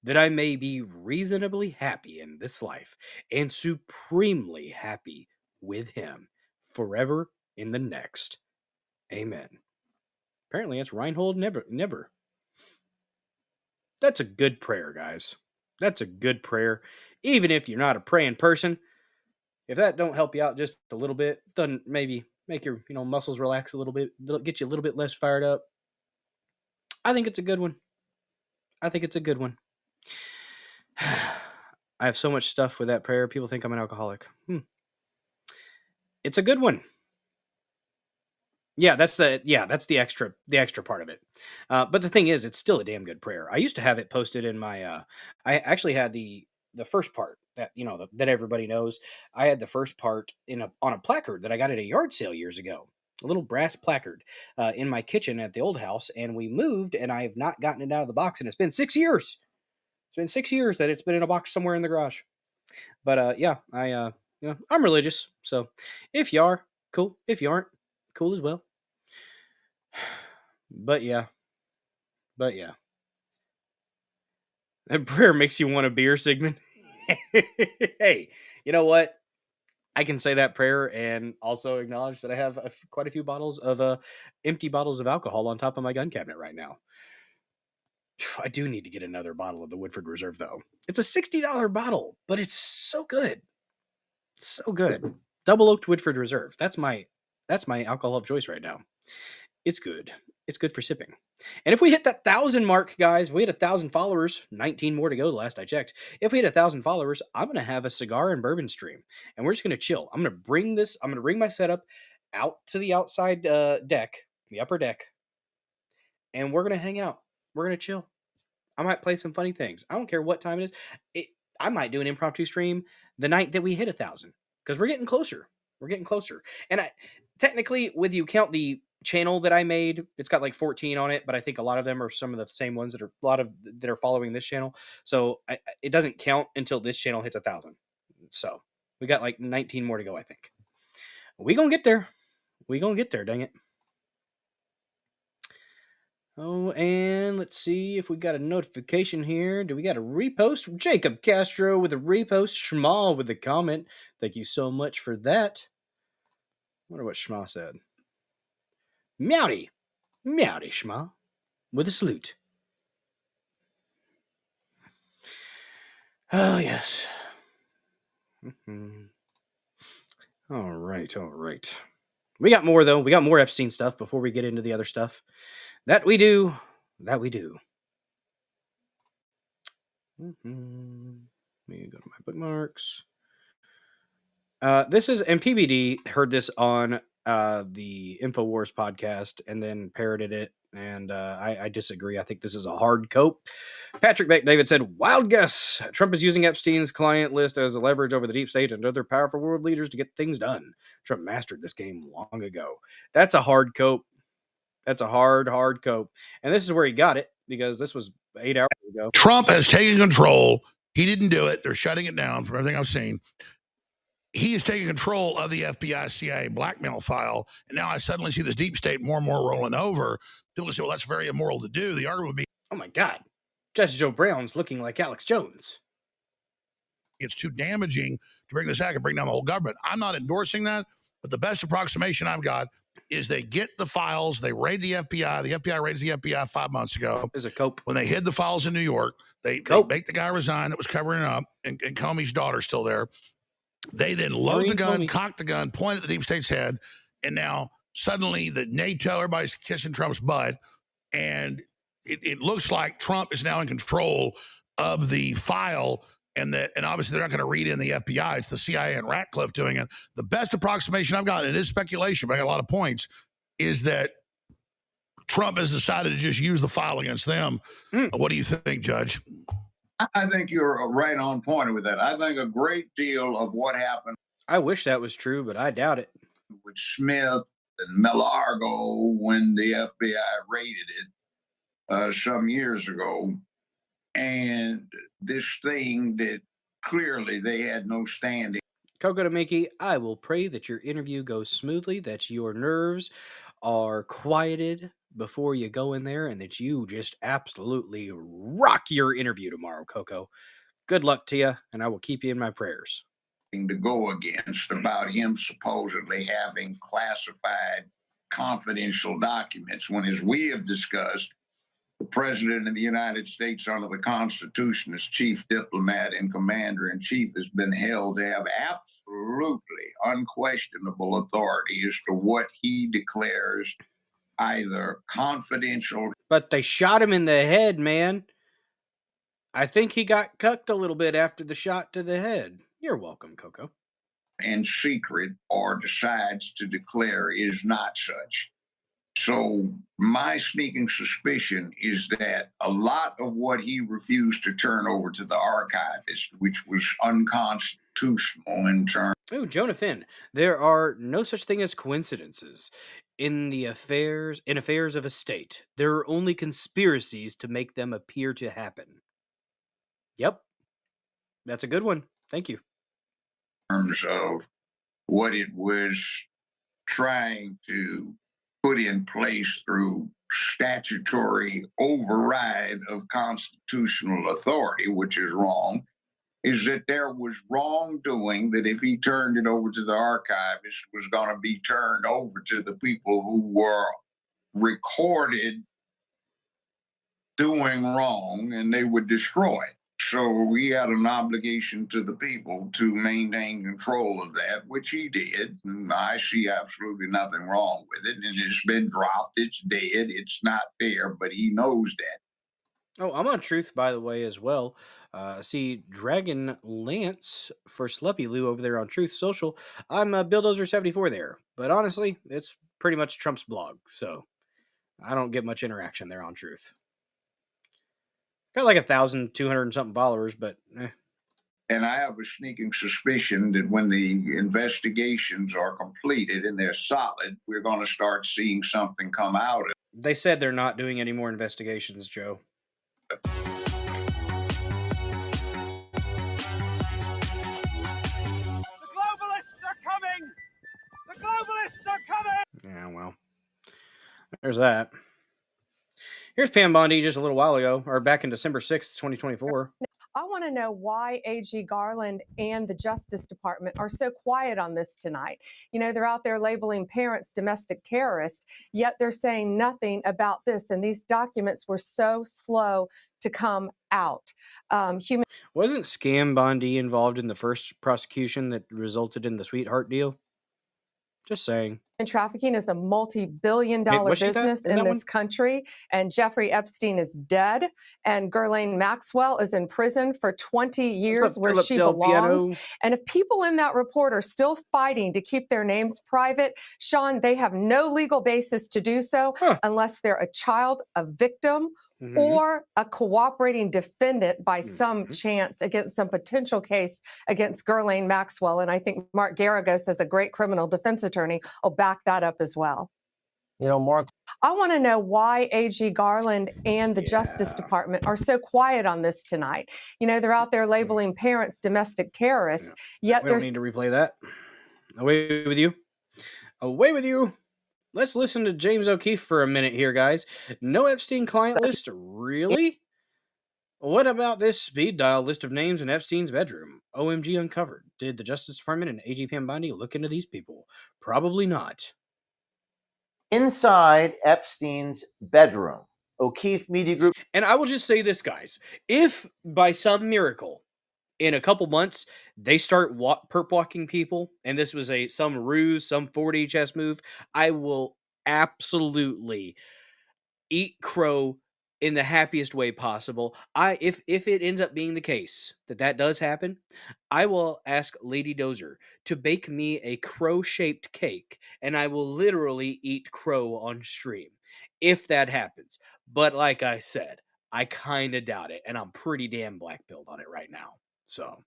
that I may be reasonably happy in this life and supremely happy with Him forever in the next. Amen. Apparently it's Reinhold Niebuhr. That's a good prayer, guys. That's a good prayer. Even if you're not a praying person, if that don't help you out just a little bit, doesn't maybe make your muscles relax a little bit, get you a little bit less fired up, I think it's a good one. I have so much stuff with that prayer. People think I'm an alcoholic. It's a good one. Yeah, that's the extra part of it. But the thing is, it's still a damn good prayer. I used to have it posted in my. I actually had the first part that that everybody knows. I had the first part on a placard that I got at a yard sale years ago. A little brass placard in my kitchen at the old house, and we moved, and I have not gotten it out of the box, and it's been 6 years. It's been 6 years that it's been in a box somewhere in the garage. But yeah, I'm religious, so if you are, cool. If you aren't, cool as well. But yeah. That prayer makes you want a beer, Sigmund. Hey, you know what? I can say that prayer and also acknowledge that I have quite a few bottles of empty bottles of alcohol on top of my gun cabinet right now. I do need to get another bottle of the Woodford Reserve, though. It's a $60 bottle, but it's so good. So good. Double oaked Woodford Reserve. That's my alcohol of choice right now. It's good. It's good for sipping. And if we hit that 1,000 mark, guys, we hit 1,000 followers, 19 more to go the last I checked. If we hit 1,000 followers, I'm going to have a cigar and bourbon stream, and we're just going to chill. I'm going to bring my setup out to the outside deck, the upper deck, and we're going to hang out. We're going to chill. I might play some funny things. I don't care what time it is. I might do an impromptu stream the night that we hit 1,000, because we're getting closer. And technically, whether you count the channel that I made, it's got like 14 on it, but I think a lot of them are some of the same ones that are following this channel. So it doesn't count until this channel hits 1,000. So we got like 19 more to go, I think. We gonna get there. Dang it. Oh, and let's see if we got a notification here. Do we got a repost? Jacob Castro with a repost. Shma with a comment. Thank you so much for that. Wonder what Shma said. Meowdy Shma with a salute. Oh, yes. All right. We got more, though. We got more Epstein stuff before we get into the other stuff. That we do. Let me go to my bookmarks. This is, and PBD heard this on the InfoWars podcast and then parroted it. And I disagree. I think this is a hard cope. Patrick McDavid said, wild guess. Trump is using Epstein's client list as a leverage over the deep state and other powerful world leaders to get things done. Trump mastered this game long ago. That's a hard cope. That's a hard cope. And this is where he got it, because this was 8 hours ago. Trump has taken control. He didn't do it. They're shutting it down from everything I've seen. He is taking control of the FBI CIA blackmail file. And now I suddenly see this deep state more and more rolling over. People say, well, that's very immoral to do. The argument would be, oh my God, Judge Joe Brown's looking like Alex Jones. It's too damaging to bring this act and bring down the whole government. I'm not endorsing that, but the best approximation I've got is they get the files, they raid the FBI. The FBI raids the FBI 5 months ago. There's a cope. When they hid the files in New York, they make the guy resign that was covering it up, and Comey's daughter's still there. They then load the gun, cock the gun, point at the deep state's head, and now suddenly the NATO, everybody's kissing Trump's butt, and it looks like Trump is now in control of the file, and obviously they're not going to read in the FBI. It's the CIA and Ratcliffe doing it. The best approximation I've got, and it is speculation, but I got a lot of points, is that Trump has decided to just use the file against them. What do you think, Judge? I think you're right on point with that. I think a great deal of what happened. I wish that was true, but I doubt it. With Smith and Millargo when the FBI raided it some years ago, and this thing that clearly they had no standing. Coco to Mickey, I will pray that your interview goes smoothly, that your nerves are quieted before you go in there, and that you just absolutely rock your interview tomorrow, Coco. Good luck to you, and I will keep you in my prayers. To go against about him supposedly having classified confidential documents, when, as we have discussed, the President of the United States under the Constitution as chief diplomat and commander-in-chief has been held to have absolutely unquestionable authority as to what he declares either confidential. But they shot him in the head, man. I think he got cucked a little bit after the shot to the head. You're welcome, Coco. And secret, or decides to declare, is not such. So my sneaking suspicion is that a lot of what he refused to turn over to the archivist, which was unconstitutional in terms. Oh, Jonah Finn. There are no such thing as coincidences. In affairs of a state, there are only conspiracies to make them appear to happen. Yep. That's a good one. Thank you. In terms of what it was trying to put in place through statutory override of constitutional authority, which is wrong, is that there was wrongdoing that if he turned it over to the archivist was going to be turned over to the people who were recorded doing wrong, and they would destroy it. So we had an obligation to the people to maintain control of that, which he did. And I see absolutely nothing wrong with it. And it's been dropped. It's dead. It's not fair, but he knows that. Oh, I'm on Truth, by the way, as well. See Dragon Lance for Sluppy Lou over there on Truth Social. I'm Bill Dozer 74 there. But honestly, it's pretty much Trump's blog. So I don't get much interaction there on Truth. Got like 1,200 and something followers, but And I have a sneaking suspicion that when the investigations are completed and they're solid, we're going to start seeing something come out of it. They said they're not doing any more investigations, Joe. The globalists are coming! The globalists are coming! Yeah, well, there's that. Here's Pam Bondi just a little while ago, or back in December 6th, 2024. I want to know why AG Garland and the Justice Department are so quiet on this tonight. You know, they're out there labeling parents domestic terrorists, yet they're saying nothing about this. And these documents were so slow to come out. Wasn't Scam Bondi involved in the first prosecution that resulted in the Sweetheart deal? Just saying. And trafficking is a multi-billion-dollar was she that business in in that this one? country. And Jeffrey Epstein is dead. And Ghislaine Maxwell is in prison for 20 years where Philip she Del belongs. Piano? And if people in that report are still fighting to keep their names private, Shawn, they have no legal basis to do so unless they're a child, a victim, or a cooperating defendant by some chance against some potential case against Ghislaine Maxwell. And I think Mark Garagos, as a great criminal defense attorney, will back that up as well. You know, Mark, I want to know why AG Garland and the Justice Department are so quiet on this tonight. You know, they're out there labeling parents domestic terrorists, yet We don't need to replay that. Away with you. Away with you. Let's listen to James O'Keefe for a minute here, guys. No Epstein client list? Really? What about this speed dial list of names in Epstein's bedroom? OMG uncovered. Did the Justice Department and AG Pam Bondi look into these people? Probably not. inside Epstein's bedroom, O'Keefe Media Group. And I will just say this, guys. If by some miracle, in a couple months, they start perp walking people, and this was some ruse, some 4DHS move, I will absolutely eat crow in the happiest way possible. If it ends up being the case that does happen, I will ask Lady Dozer to bake me a crow-shaped cake, and I will literally eat crow on stream if that happens. But like I said, I kind of doubt it, and I'm pretty damn black-pilled on it right now. So,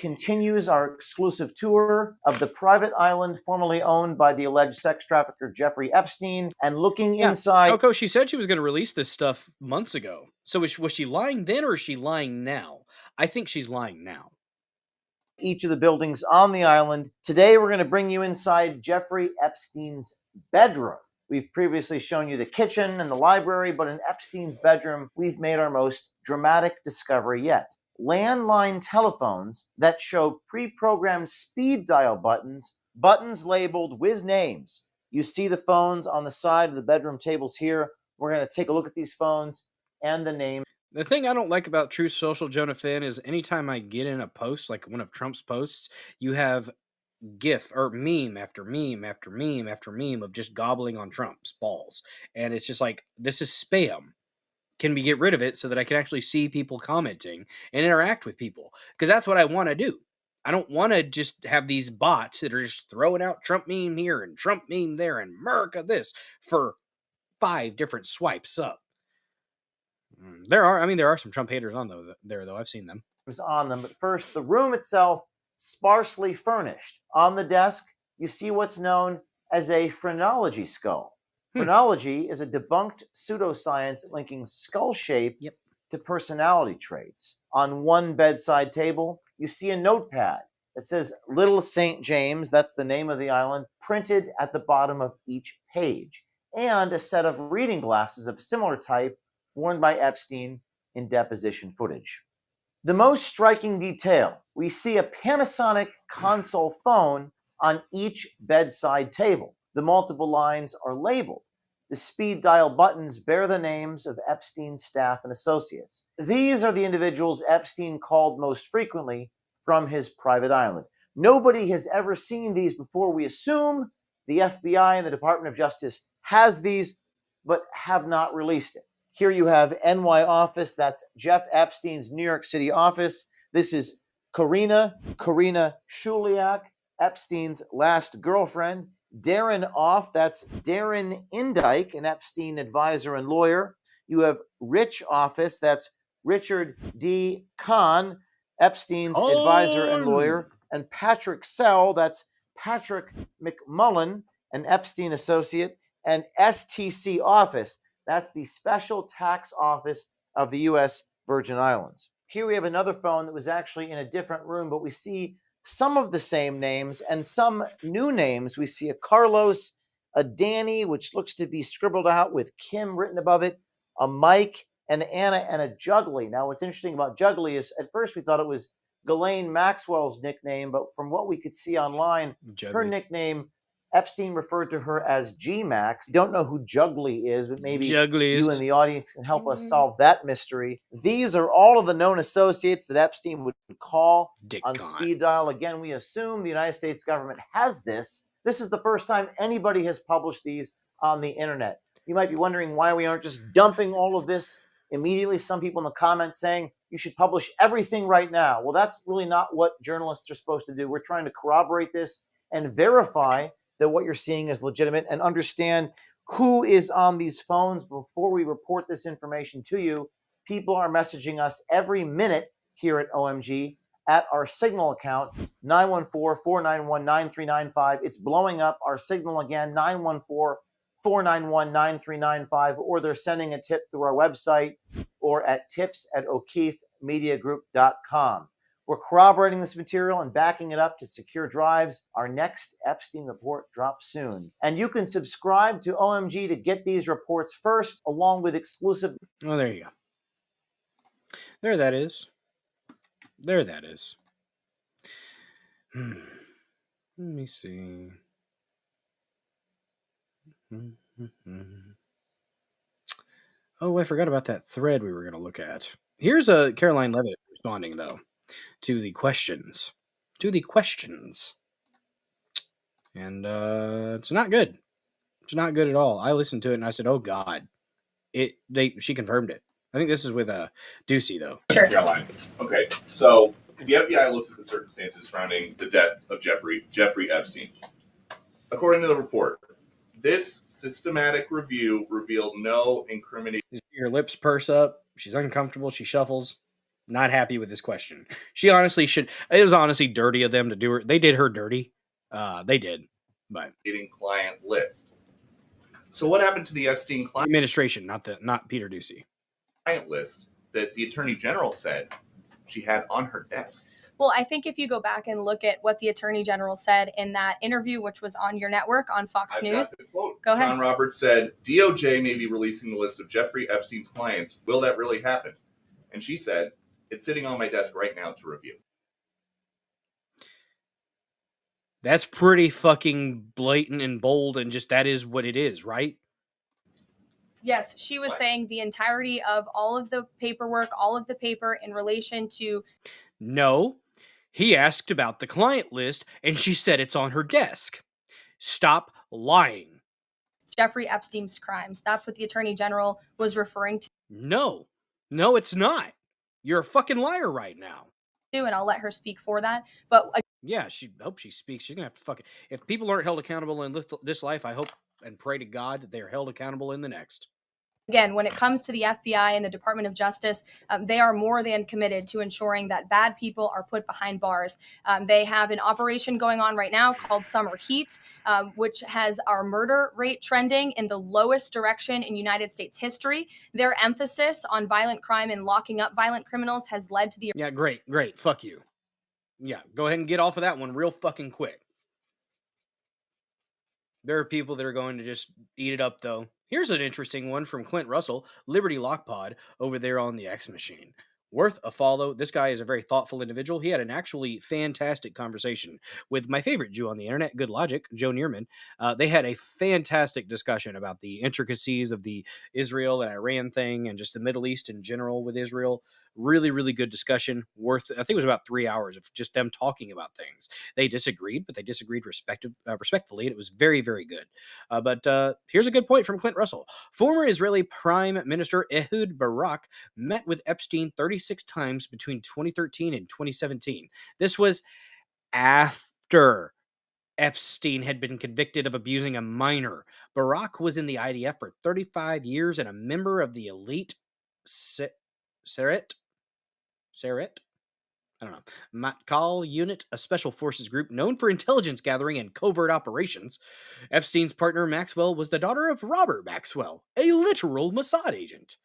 continues our exclusive tour of the private island formerly owned by the alleged sex trafficker Jeffrey Epstein, and looking inside. Coco, she said she was going to release this stuff months ago. So was she lying then, or is she lying now? I think she's lying now. Each of the buildings on the island. Today, we're going to bring you inside Jeffrey Epstein's bedroom. We've previously shown you the kitchen and the library, but in Epstein's bedroom, we've made our most dramatic discovery yet. Landline telephones that show pre-programmed speed dial buttons labeled with names. You see the phones on the side of the bedroom tables here. We're going to take a look at these phones and the name. The thing I don't like about Truth Social, Jonah Finn, is anytime I get in a post, like one of Trump's posts, you have GIF or meme after meme after meme after meme of just gobbling on Trump's balls. And it's just like, this is spam. Can we get rid of it so that I can actually see people commenting and interact with people? Because that's what I want to do. I don't want to just have these bots that are just throwing out Trump meme here and Trump meme there and America this for 5 different swipes up. There are some Trump haters on there though. I've seen them. On them, but first, the room itself sparsely furnished. On the desk, you see what's known as a phrenology skull. Phrenology is a debunked pseudoscience linking skull shape to personality traits. On one bedside table, you see a notepad that says Little St. James, that's the name of the island, printed at the bottom of each page, and a set of reading glasses of similar type worn by Epstein in deposition footage. The most striking detail, we see a Panasonic console phone on each bedside table. The multiple lines are labeled. The speed dial buttons bear the names of Epstein's staff and associates. These are the individuals Epstein called most frequently from his private island. Nobody has ever seen these before. We assume the FBI and the Department of Justice has these, but have not released it. Here you have NY office. That's Jeff Epstein's New York City office. This is Karina Shuliak, Epstein's last girlfriend. Darren Off, that's Darren Indike, an Epstein advisor and lawyer. You have Rich Office, that's Richard D. Kahn, Epstein's advisor and lawyer. And Patrick Sell, that's Patrick McMullen, an Epstein associate. And STC Office, that's the Special Tax Office of the U.S. Virgin Islands. Here we have another phone that was actually in a different room, but we see some of the same names and some new names. We see a Carlos, a Danny, which looks to be scribbled out with Kim written above it, a Mike, an Anna, and a Juggly. Now, what's interesting about Juggly is at first we thought it was Ghislaine Maxwell's nickname, but from what we could see online, her nickname Epstein referred to her as G-Max. Don't know who Juggly is, but maybe Jugglies. you in the audience can help us solve that mystery. These are all of the known associates that Epstein would call on speed dial. Again, we assume the United States government has this. This is the first time anybody has published these on the internet. You might be wondering why we aren't just dumping all of this immediately. Some people in the comments saying you should publish everything right now. Well, that's really not what journalists are supposed to do. We're trying to corroborate this and verify that what you're seeing is legitimate and understand who is on these phones before we report this information to you. People are messaging us every minute here at OMG at our Signal account, 914-491-9395. It's blowing up. Our Signal again, 914-491-9395, or they're sending a tip through our website or at tips@o'keefemediagroup.com. We're corroborating this material and backing it up to secure drives. Our next Epstein report drops soon. And you can subscribe to OMG to get these reports first, along with exclusive... Oh, there you go. There that is. There that is. Let me see. Oh, I forgot about that thread we were going to look at. Here's a Caroline Levitt responding, though, to the questions. And it's not good. It's not good at all. I listened to it and I said, "Oh God." She confirmed it. I think this is with Ducey, though. Sure. Caroline. Okay, so the FBI looks at the circumstances surrounding the death of Jeffrey Epstein. According to the report, this systematic review revealed no incriminating... Her lips purse up. She's uncomfortable. She shuffles. Not happy with this question. She honestly should... It was honestly dirty of them to do her... They did her dirty. They did. But... client list. So what happened to the Epstein client... Administration, not Peter Ducey. Client list that the Attorney General said she had on her desk? Well, I think if you go back and look at what the Attorney General said in that interview, which was on your network on Fox News. Quote. Go ahead. John Roberts said, DOJ may be releasing the list of Jeffrey Epstein's clients. Will that really happen? And she said, it's sitting on my desk right now to review. That's pretty fucking blatant and bold, and just that is what it is, right? Yes, she was saying the entirety of all of the paperwork, all of the paper in relation to... No, he asked about the client list, and she said it's on her desk. Stop lying. Jeffrey Epstein's crimes. That's what the Attorney General was referring to. No, it's not. You're a fucking liar right now. And I'll let her speak for that. But yeah, hope she speaks. She's gonna have to fucking... If people aren't held accountable in this life, I hope and pray to God that they are held accountable in the next. Again, when it comes to the FBI and the Department of Justice, they are more than committed to ensuring that bad people are put behind bars. They have an operation going on right now called Summer Heat, which has our murder rate trending in the lowest direction in United States history. Their emphasis on violent crime and locking up violent criminals has led to the... Yeah, great. Fuck you. Yeah, go ahead and get off of that one real fucking quick. There are people that are going to just eat it up, though. Here's an interesting one from Clint Russell, Liberty Lock Pod, over there on the X Machine. Worth a follow. This guy is a very thoughtful individual. He had an actually fantastic conversation with my favorite Jew on the internet, Good Logic, Joe Neerman. They had a fantastic discussion about the intricacies of the Israel and Iran thing and just the Middle East in general with Israel. Really, really good discussion. I think it was about 3 hours of just them talking about things. They disagreed, but they disagreed respectfully, and it was very, very good. But here's a good point from Clint Russell. Former Israeli Prime Minister Ehud Barak met with Epstein 36 times between 2013 and 2017. This was after Epstein had been convicted of abusing a minor. Barak was in the IDF for 35 years and a member of the elite Seret? I don't know. Matkal unit, a special forces group known for intelligence gathering and covert operations. Epstein's partner, Maxwell, was the daughter of Robert Maxwell, a literal Mossad agent.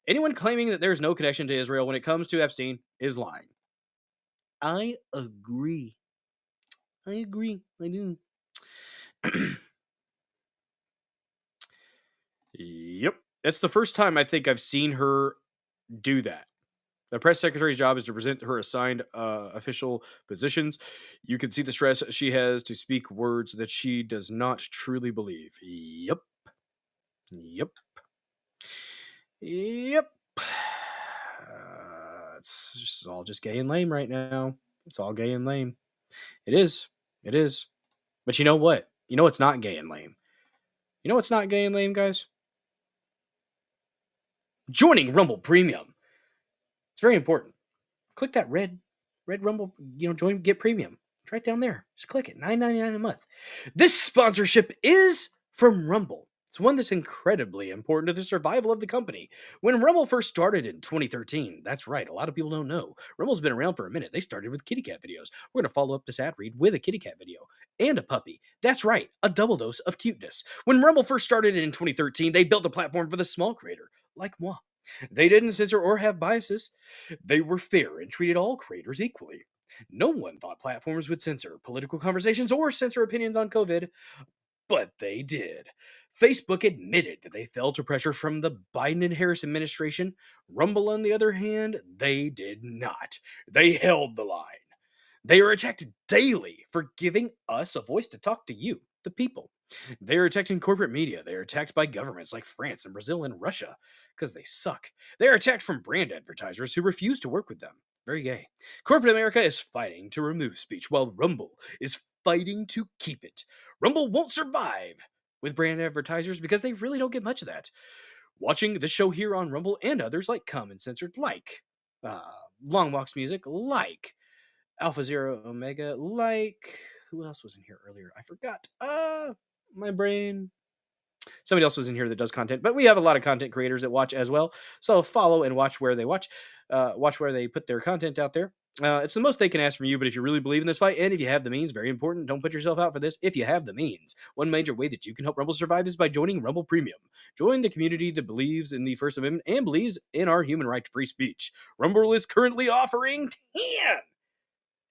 Anyone claiming that there's no connection to Israel when it comes to Epstein is lying. I agree. I do. Yep. That's the first time I think I've seen her do that. The press secretary's job is to present her assigned official positions. You can see the stress she has to speak words that she does not truly believe. Yep. It's all just gay and lame right now. It's all gay and lame. It is. But you know what? You know what's not gay and lame? You know what's not gay and lame, guys? Joining Rumble Premium. It's very important. Click that red Rumble, join, get premium. It's right down there. Just click it. $9.99 a month. This sponsorship is from Rumble. It's one that's incredibly important to the survival of the company. When Rumble first started in 2013, that's right, a lot of people don't know. Rumble's been around for a minute. They started with kitty cat videos. We're going to follow up this ad read with a kitty cat video and a puppy. That's right, a double dose of cuteness. When Rumble first started in 2013, they built a platform for the small creator, like moi. They didn't censor or have biases. They were fair and treated all creators equally. No one thought platforms would censor political conversations or censor opinions on COVID, but they did. Facebook admitted that they fell to pressure from the Biden and Harris administration. Rumble, on the other hand, they did not. They held the line. They are attacked daily for giving us a voice to talk to you, the people. They are attacked in corporate media. They are attacked by governments like France and Brazil and Russia because they suck. They are attacked from brand advertisers who refuse to work with them. Very gay. Corporate America is fighting to remove speech while Rumble is fighting to keep it. Rumble won't survive with brand advertisers because they really don't get much of that. Watching the show here on Rumble and others like Come Uncensored, like Long Walks Music, like Alpha Zero Omega, like who else was in here earlier? I forgot. My brain. Somebody else was in here that does content, but we have a lot of content creators that watch as well. So follow and watch where they watch where they put their content out there. It's the most they can ask from you, but if you really believe in this fight, and if you have the means, very important, don't put yourself out for this. If you have the means, one major way that you can help Rumble survive is by joining Rumble Premium. Join the community that believes in the First Amendment and believes in our human right to free speech. Rumble is currently offering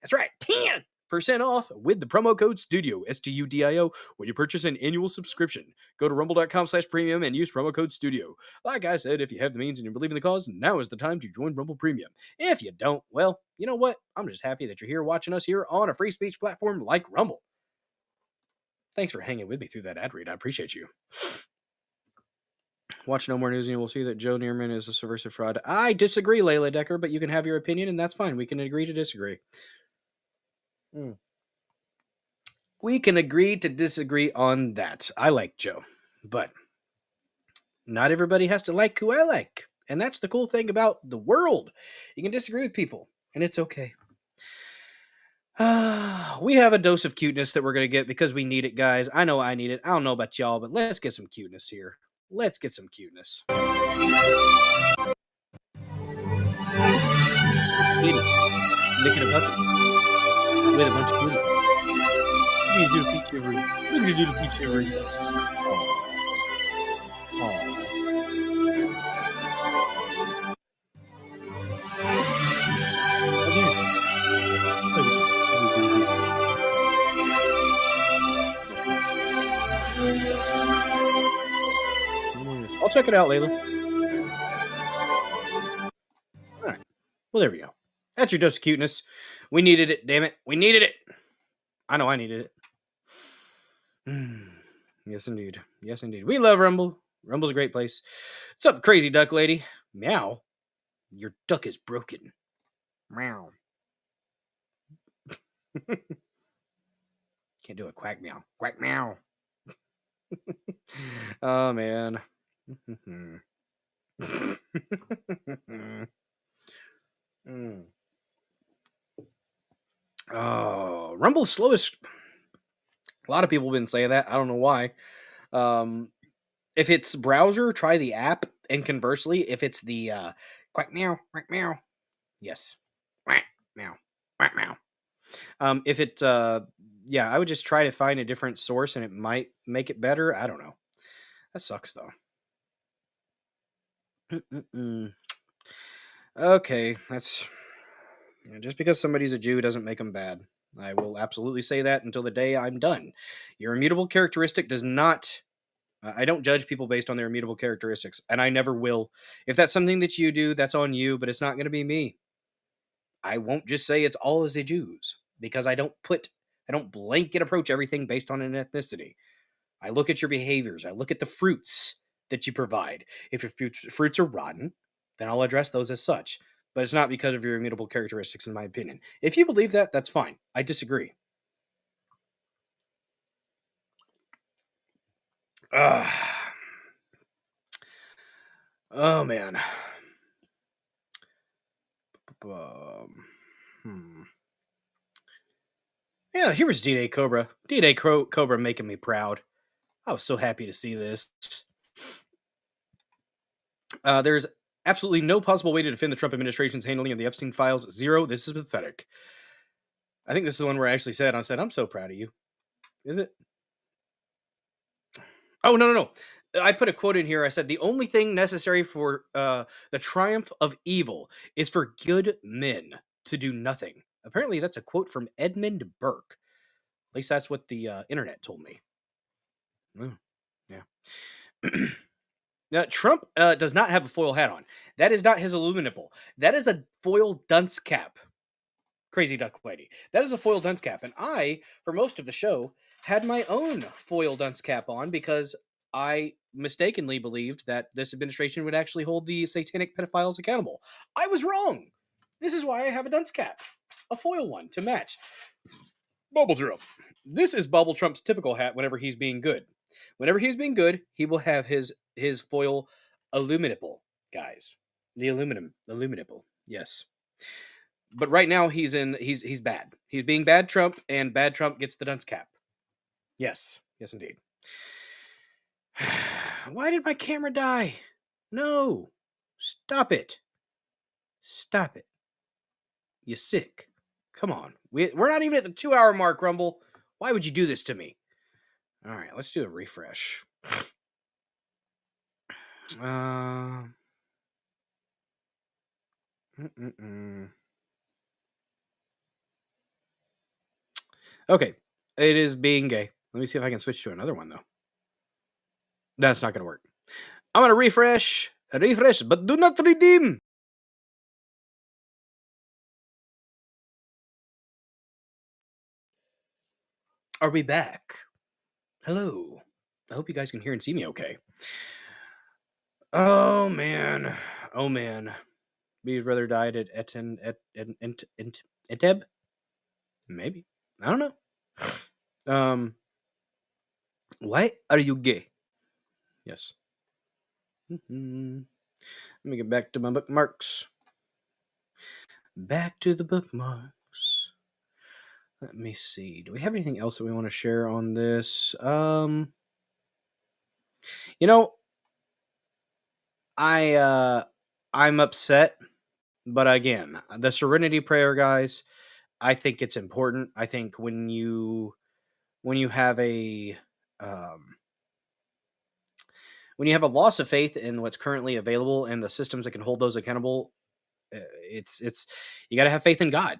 10% off with the promo code STUDIO, STUDIO, when you purchase an annual subscription. Go to rumble.com/premium and use promo code STUDIO. Like I said, if you have the means and you believe in the cause, now is the time to join Rumble Premium. If you don't, well, you know what? I'm just happy that you're here watching us here on a free speech platform like Rumble. Thanks for hanging with me through that ad read. I appreciate you. Watch No More News and you will see that Joe Neerman is a subversive fraud. I disagree, Layla Decker, but you can have your opinion and that's fine. We can agree to disagree. We can agree to disagree on that. I like Joe, but not everybody has to like who I like. And that's the cool thing about the world. You can disagree with people, and it's okay. We have a dose of cuteness that we're going to get because we need it, guys. I know I need it. I don't know about y'all, but let's get some cuteness here. Let's get some cuteness. Licking a puppy with a bunch of cuteness. Look at his little feet shivering. Look at his little feet shivering. I'll check it out, Layla. All right. Well, there we go. That's your dose of cuteness. We needed it, damn it. We needed it. I know I needed it. Yes, indeed. Yes, indeed. We love Rumble. Rumble's a great place. What's up, crazy duck lady? Meow. Your duck is broken. Meow. Can't do a quack meow. Quack meow. Oh, man. Oh, Rumble's slowest. A lot of people have been saying that. I don't know why. If it's browser, try the app. And conversely, if it's the quack meow, yes. Quack meow, quack meow. If it, I would just try to find a different source and it might make it better. I don't know. That sucks though. Okay, that's just because somebody's a Jew doesn't make them bad. I will absolutely say that until the day I'm done. Your immutable characteristic does not I don't judge people based on their immutable characteristics, and I never will. If that's something that you do, that's on you, but it's not going to be me. I won't just say it's all as the Jews, because I don't blanket approach everything based on an ethnicity. I look at your behaviors. I look at the fruits that you provide. If your fruits are rotten, then I'll address those as such. But it's not because of your immutable characteristics, in my opinion. If you believe that, that's fine. I disagree. Oh, man. Yeah, here was D-Day Cobra. D-Day Cobra making me proud. I was so happy to see this. There's absolutely no possible way to defend the Trump administration's handling of the Epstein files. Zero. This is pathetic. I think this is the one where I actually said, I'm so proud of you. Is it? Oh, no. I put a quote in here. I said, the only thing necessary for the triumph of evil is for good men to do nothing. Apparently, that's a quote from Edmund Burke. At least that's what the internet told me. Oh, yeah. Now, Trump does not have a foil hat on. That is not his illuminable. That is a foil dunce cap. Crazy duck lady. That is a foil dunce cap. And I, for most of the show, had my own foil dunce cap on because I mistakenly believed that this administration would actually hold the satanic pedophiles accountable. I was wrong. This is why I have a dunce cap. A foil one to match. Bubble Trump. This is Bubble Trump's typical hat whenever he's being good. Whenever he's being good, he will have his foil illuminable, guys. The illuminable. Yes. But right now he's bad. He's being bad Trump, and bad Trump gets the dunce cap. Yes. Yes, indeed. Why did my camera die? No. Stop it. Stop it. You sick. Come on. We're not even at the 2-hour mark, Rumble. Why would you do this to me? All right, let's do a refresh. Okay, it is being gay. Let me see if I can switch to another one, though. That's not going to work. I'm going to refresh, but do not redeem. Are we back? Hello. I hope you guys can hear and see me okay. Oh, man. His brother died at Eteb? Maybe. I don't know. Why are you gay? Yes. Let me get back to my bookmarks. Back to the bookmarks. Let me see. Do we have anything else that we want to share on this? I'm upset, but again, the Serenity Prayer, guys, I think it's important. I think when you have a loss of faith in what's currently available and the systems that can hold those accountable, it's you got to have faith in God.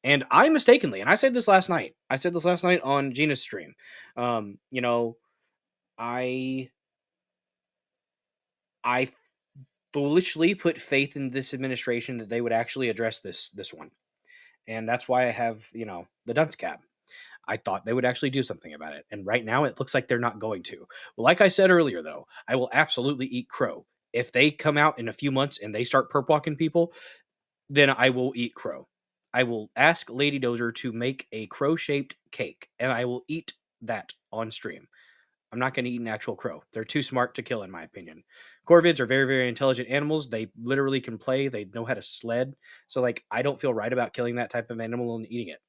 And I mistakenly, and I said this last night on Gina's stream, I foolishly put faith in this administration that they would actually address this one. And that's why I have, the dunce cap. I thought they would actually do something about it. And right now it looks like they're not going to. Well, like I said earlier, though, I will absolutely eat crow. If they come out in a few months and they start perp walking people, then I will eat crow. I will ask Lady Dozer to make a crow-shaped cake, and I will eat that on stream. I'm not going to eat an actual crow. They're too smart to kill, in my opinion. Corvids are very, very intelligent animals. They literally can play. They know how to sled. So, I don't feel right about killing that type of animal and eating it.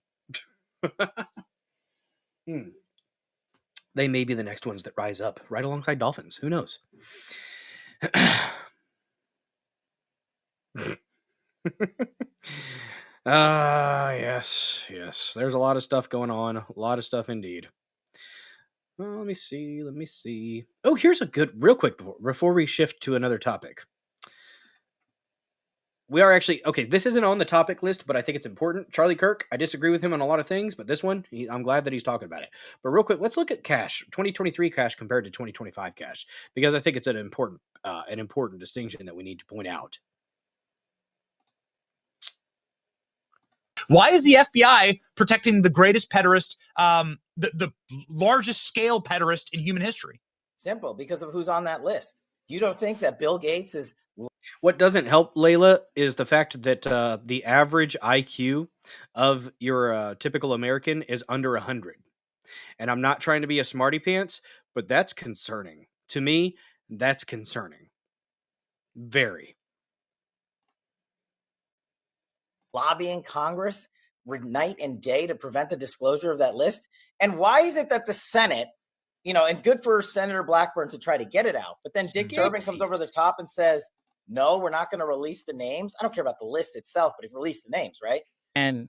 They may be the next ones that rise up right alongside dolphins. Who knows? Yes. There's a lot of stuff going on. A lot of stuff indeed. Well, let me see. Oh, here's a good, real quick before we shift to another topic. We are actually, okay, this isn't on the topic list, but I think it's important. Charlie Kirk, I disagree with him on a lot of things, but this one, I'm glad that he's talking about it. But real quick, let's look at cash, 2023 cash compared to 2025 cash, because I think it's an important distinction that we need to point out. Why is the FBI protecting the greatest pederast, the largest scale pederast in human history? Simple, because of who's on that list. You don't think that Bill Gates is... What doesn't help, Layla, is the fact that the average IQ of your typical American is under 100. And I'm not trying to be a smarty pants, but that's concerning. To me, that's concerning. Very. Lobbying Congress night and day to prevent the disclosure of that list? And why is it that the Senate, and good for Senator Blackburn to try to get it out, but then Dick Durbin comes over the top and says, no, we're not going to release the names. I don't care about the list itself, but if you release the names, right? And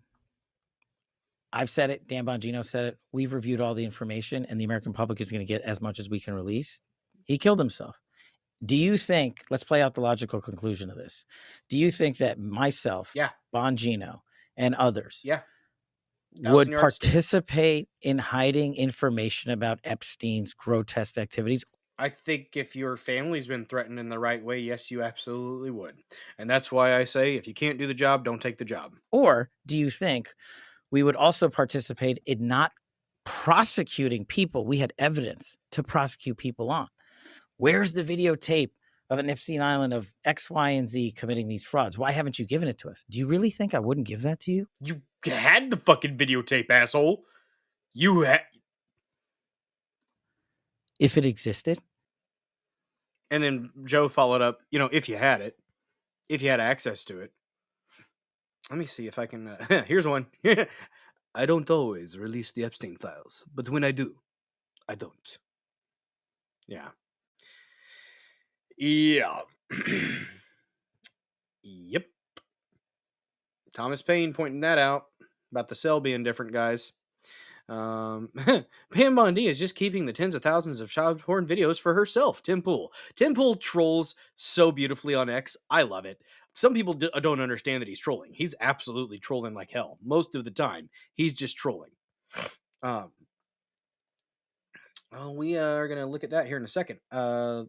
I've said it, Dan Bongino said it, we've reviewed all the information, and the American public is going to get as much as we can release. He killed himself. Do you think, let's play out the logical conclusion of this. Do you think that myself, Bongino, and others would participate in hiding information about Epstein's grotesque activities? I think if your family's been threatened in the right way, yes, you absolutely would. And that's why I say, if you can't do the job, don't take the job. Or do you think we would also participate in not prosecuting people we had evidence to prosecute people on? Where's the videotape of an Epstein Island of X, Y, and Z committing these frauds? Why haven't you given it to us? Do you really think I wouldn't give that to you? You had the fucking videotape, asshole. You had... If it existed? And then Joe followed up, if you had it, if you had access to it. Let me see if I can... here's one. I don't always release the Epstein files, but when I do, I don't. Yeah. Yeah. Yep. Thomas Paine pointing that out about the cell being different, guys. Pam Bondi is just keeping the tens of thousands of child porn videos for herself. Tim Pool trolls so beautifully on X. I love it. Some people don't understand that he's trolling. He's absolutely trolling like hell. Most of the time, he's just trolling. We are going to look at that here in a second. Here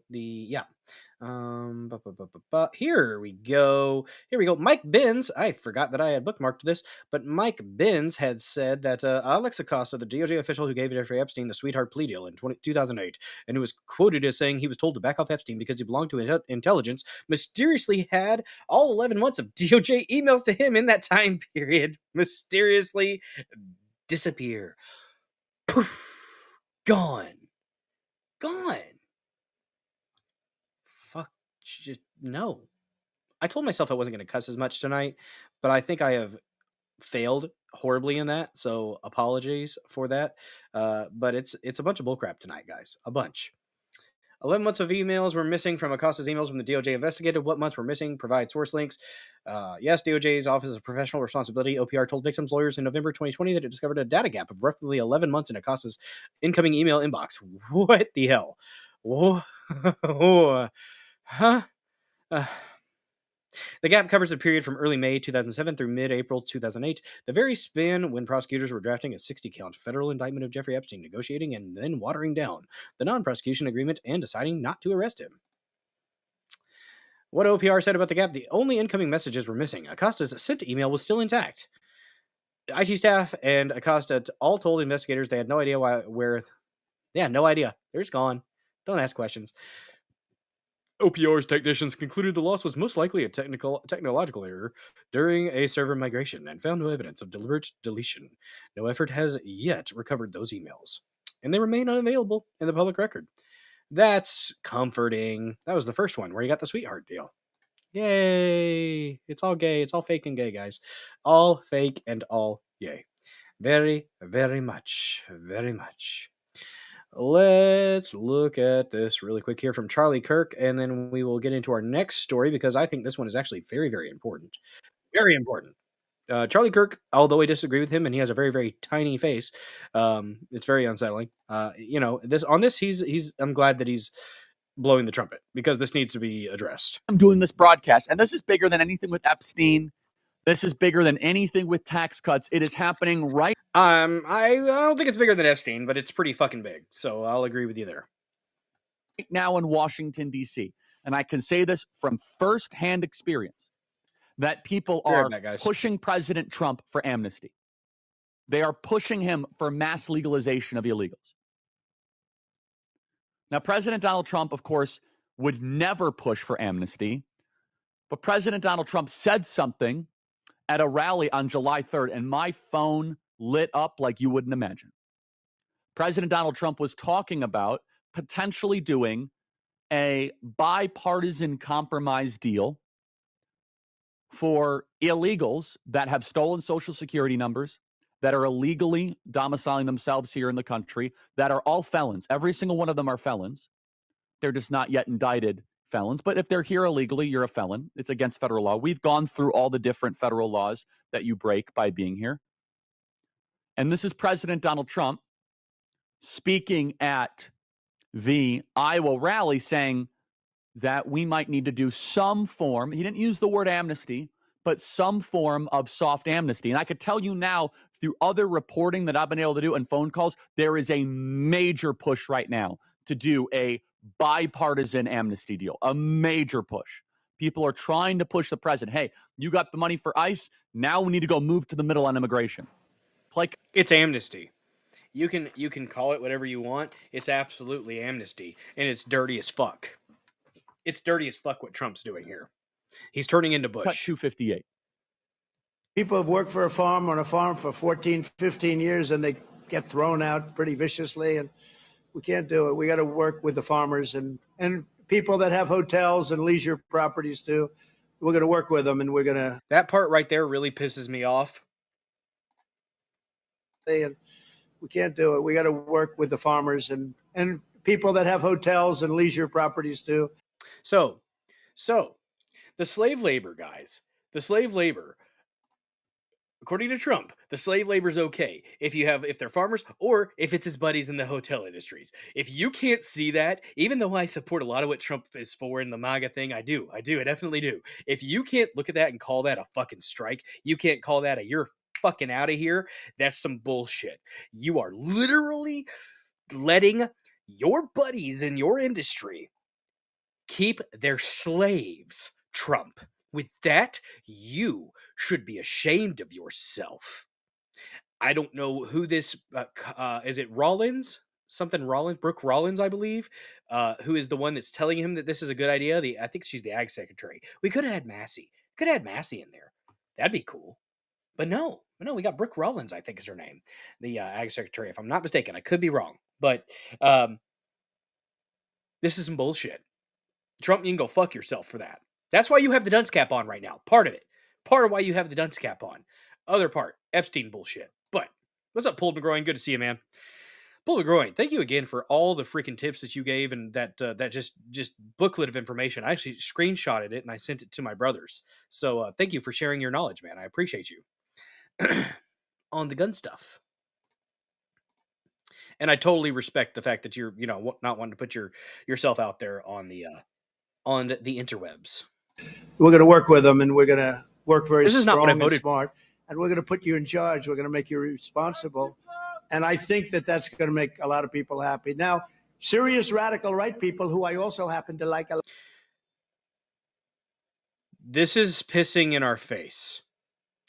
we go. Mike Benz. I forgot that I had bookmarked this, but Mike Benz had said that Alex Acosta, the DOJ official who gave Jeffrey Epstein the sweetheart plea deal in 2008, and who was quoted as saying he was told to back off Epstein because he belonged to intelligence, mysteriously had all 11 months of DOJ emails to him in that time period mysteriously disappear. Poof. Gone. Fuck. Just no. I told myself I wasn't going to cuss as much tonight, but I think I have failed horribly in that. So apologies for that. But it's a bunch of bullcrap tonight, guys. A bunch. 11 months of emails were missing from Acosta's emails when the DOJ investigated. What months were missing? Provide source links. Yes, DOJ's Office of Professional Responsibility, OPR, told victims' lawyers in November 2020 that it discovered a data gap of roughly 11 months in Acosta's incoming email inbox. What the hell? Whoa. Huh? The gap covers a period from early May 2007 through mid-April 2008, the very span when prosecutors were drafting a 60-count federal indictment of Jeffrey Epstein, negotiating and then watering down the non-prosecution agreement and deciding not to arrest him. What OPR said about the gap, the only incoming messages were missing. Acosta's sent email was still intact. IT staff and Acosta all told investigators they had no idea no idea. They're just gone. Don't ask questions. OPR's technicians concluded the loss was most likely a technological error during a server migration and found no evidence of deliberate deletion. No effort has yet recovered those emails, and they remain unavailable in the public record. That's comforting. That was the first one where you got the sweetheart deal. Yay! It's all gay. It's all fake and gay, guys. All fake and all yay. Very, very much. Very much. Let's look at this really quick here from Charlie Kirk, and then we will get into our next story because I think this one is actually very, very important. Very important. Charlie Kirk, although I disagree with him and he has a very, very tiny face, it's very unsettling. I'm glad that he's blowing the trumpet because this needs to be addressed. I'm doing this broadcast, and this is bigger than anything with Epstein. This is bigger than anything with tax cuts. It is happening right. I don't think it's bigger than Epstein, but it's pretty fucking big. So I'll agree with you there. Now in Washington, D.C., and I can say this from firsthand experience, that people are pushing President Trump for amnesty. They are pushing him for mass legalization of illegals. Now, President Donald Trump, of course, would never push for amnesty, but President Donald Trump said something at a rally on July 3rd, and my phone lit up like you wouldn't imagine. President Donald Trump was talking about potentially doing a bipartisan compromise deal for illegals that have stolen Social Security numbers, that are illegally domiciling themselves here in the country, that are all felons. Every single one of them are felons. They're just not yet indicted felons. But if they're here illegally, you're a felon. It's against federal law. We've gone through all the different federal laws that you break by being here. And this is President Donald Trump speaking at the Iowa rally saying that we might need to do some form, he didn't use the word amnesty, but some form of soft amnesty. And I could tell you now through other reporting that I've been able to do and phone calls, there is a major push right now to do a bipartisan amnesty deal, a major push. People are trying to push the president. Hey, you got the money for ICE. Now we need to go move to the middle on immigration. Like it's amnesty. You can call it whatever you want. It's absolutely amnesty, and it's dirty as fuck. It's dirty as fuck what Trump's doing here. He's turning into Bush. Cut 258. People have worked for on a farm for 14, 15 years, and they get thrown out pretty viciously, and we can't do it. We got to work with the farmers and people that have hotels and leisure properties too. We're going to work with them, and we're going to... That part right there really pisses me off. And we can't do it. We got to work with the farmers and people that have hotels and leisure properties too. So the slave labor guys, according to Trump, the slave labor is okay if they're farmers or if it's his buddies in the hotel industries. If you can't see that, even though I support a lot of what Trump is for in the MAGA thing, I definitely do. If you can't look at that and call that a fucking strike, you can't call that you're fucking out of here, that's some bullshit. You are literally letting your buddies in your industry keep their slaves, Trump. With that, you should be ashamed of yourself. I don't know who this, is it Rollins? Brooke Rollins, I believe, who is the one that's telling him that this is a good idea. I think she's the ag secretary. We could have had Massey. In there. That'd be cool. But no, we got Brooke Rollins, I think is her name, the ag secretary, if I'm not mistaken. I could be wrong. But this is some bullshit. Trump, you can go fuck yourself for that. That's why you have the dunce cap on right now. Part of it. Part of why you have the dunce cap on. Other part, Epstein bullshit. But what's up, Pulled McGroin? Good to see you, man. Pulled McGroin, thank you again for all the freaking tips that you gave and that just booklet of information. I actually screenshotted it and I sent it to my brothers. So thank you for sharing your knowledge, man. I appreciate you. On the gun stuff. And I totally respect the fact that you're, not wanting to put yourself out there on the interwebs. We're going to work with them, and we're going to work very strong not what I voted. And smart, and we're going to put you in charge. We're going to make you responsible. And I think that that's going to make a lot of people happy. Now, serious radical right people who I also happen to like. This is pissing in our face.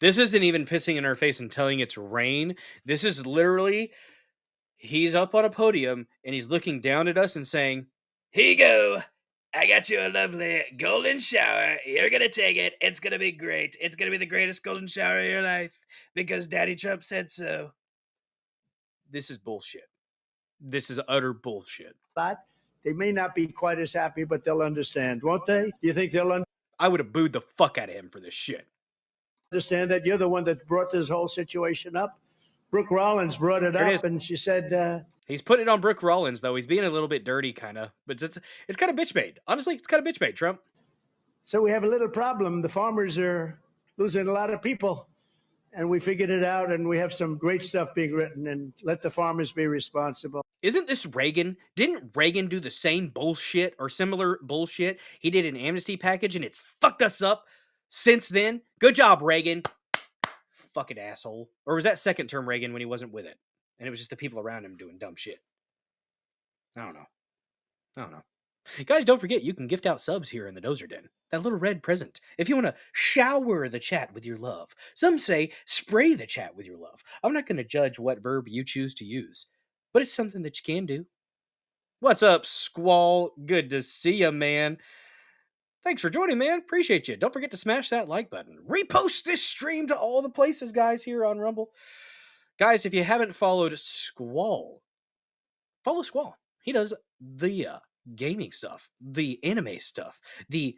This isn't even pissing in our face and telling it's rain. This is literally, he's up on a podium and he's looking down at us and saying, "Here you go. I got you a lovely golden shower. You're going to take it. It's going to be great. It's going to be the greatest golden shower of your life because Daddy Trump said so." This is bullshit. This is utter bullshit. But they may not be quite as happy, but they'll understand, won't they? Do you think they'll I would have booed the fuck out of him for this shit. Understand that you're the one that brought this whole situation up? Brooke Rollins brought it up, and she said... He's putting it on Brooke Rollins, though. He's being a little bit dirty, kind of. But it's kind of bitch made. Honestly, it's kind of bitch made, Trump. So we have a little problem. The farmers are losing a lot of people. And we figured it out, and we have some great stuff being written. And let the farmers be responsible. Isn't this Reagan? Didn't Reagan do the same bullshit or similar bullshit? He did an amnesty package and it's fucked us up since then. Good job, Reagan. Fucking asshole. Or was that second term Reagan when he wasn't with it? And it was just the people around him doing dumb shit. I don't know. Guys, don't forget, you can gift out subs here in the Dozer Den. That little red present. If you want to shower the chat with your love. Some say spray the chat with your love. I'm not going to judge what verb you choose to use, but it's something that you can do. What's up, Squall? Good to see you, man. Thanks for joining, man. Appreciate you. Don't forget to smash that like button. Repost this stream to all the places, guys, here on Rumble. Guys, if you haven't followed Squall, follow Squall. He does the gaming stuff, the anime stuff, the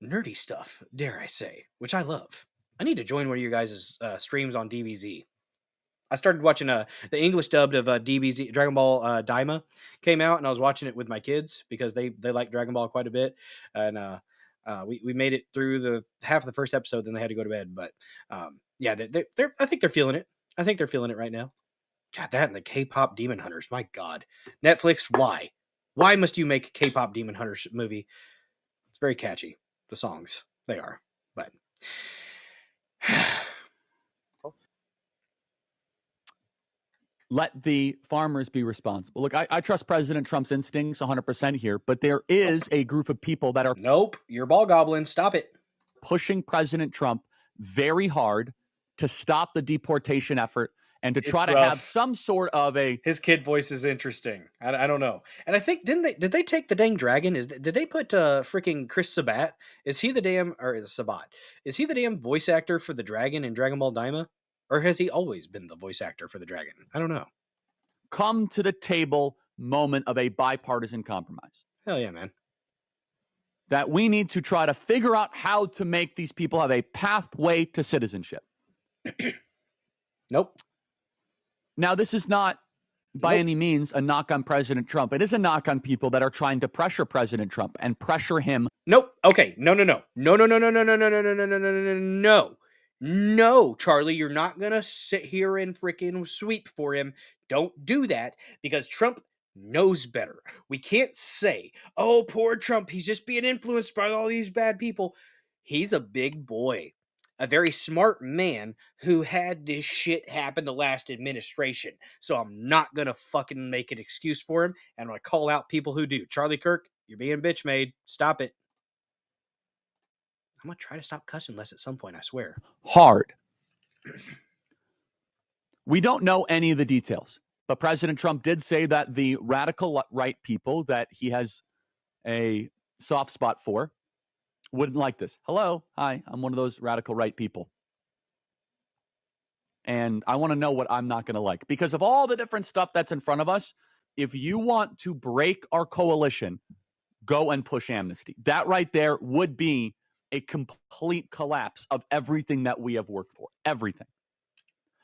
nerdy stuff, dare I say, which I love. I need to join one of your guys' streams on DBZ. I started watching the English dubbed of DBZ. Dragon Ball Daima came out, and I was watching it with my kids because they like Dragon Ball quite a bit. And we made it through the half of the first episode, then they had to go to bed. But yeah, they're I think they're feeling it. I think they're feeling it right now. God, that and the K-pop Demon Hunters. My God, Netflix, why? Why must you make a K-pop Demon Hunters movie? It's very catchy. The songs, they are. But let the farmers be responsible. Look, I trust President Trump's instincts 100% here, but there is a group of people that are... Nope, you're ball goblin. Stop it. Pushing President Trump very hard to stop the deportation effort and to try to have some sort of a... His kid voice is interesting. I don't know. And I think, did they take the dang dragon? Did they put freaking Chris Sabat? Is he the damn... Or Sabat. Is he the damn voice actor for the dragon in Dragon Ball Daima? Or has he always been the voice actor for the dragon? I don't know. Come to the table moment of a bipartisan compromise. Hell yeah, man. That we need to try to figure out how to make these people have a pathway to citizenship. Nope. Now, this is not by any means a knock on President Trump. It is a knock on people that are trying to pressure President Trump and pressure him. Nope. Okay. No. No, Charlie, you're not going to sit here and freaking sweep for him. Don't do that because Trump knows better. We can't say, oh, poor Trump, he's just being influenced by all these bad people. He's a big boy, a very smart man who had this shit happen the last administration. So I'm not going to fucking make an excuse for him. And I'm going to call out people who do. Charlie Kirk, you're being bitch made. Stop it. I'm going to try to stop cussing less at some point, I swear. Hard. We don't know any of the details, but President Trump did say that the radical right people that he has a soft spot for wouldn't like this. Hello. Hi. I'm one of those radical right people. And I want to know what I'm not going to like. Because of all the different stuff that's in front of us, if you want to break our coalition, go and push amnesty. That right there would be a complete collapse of everything that we have worked for. Everything.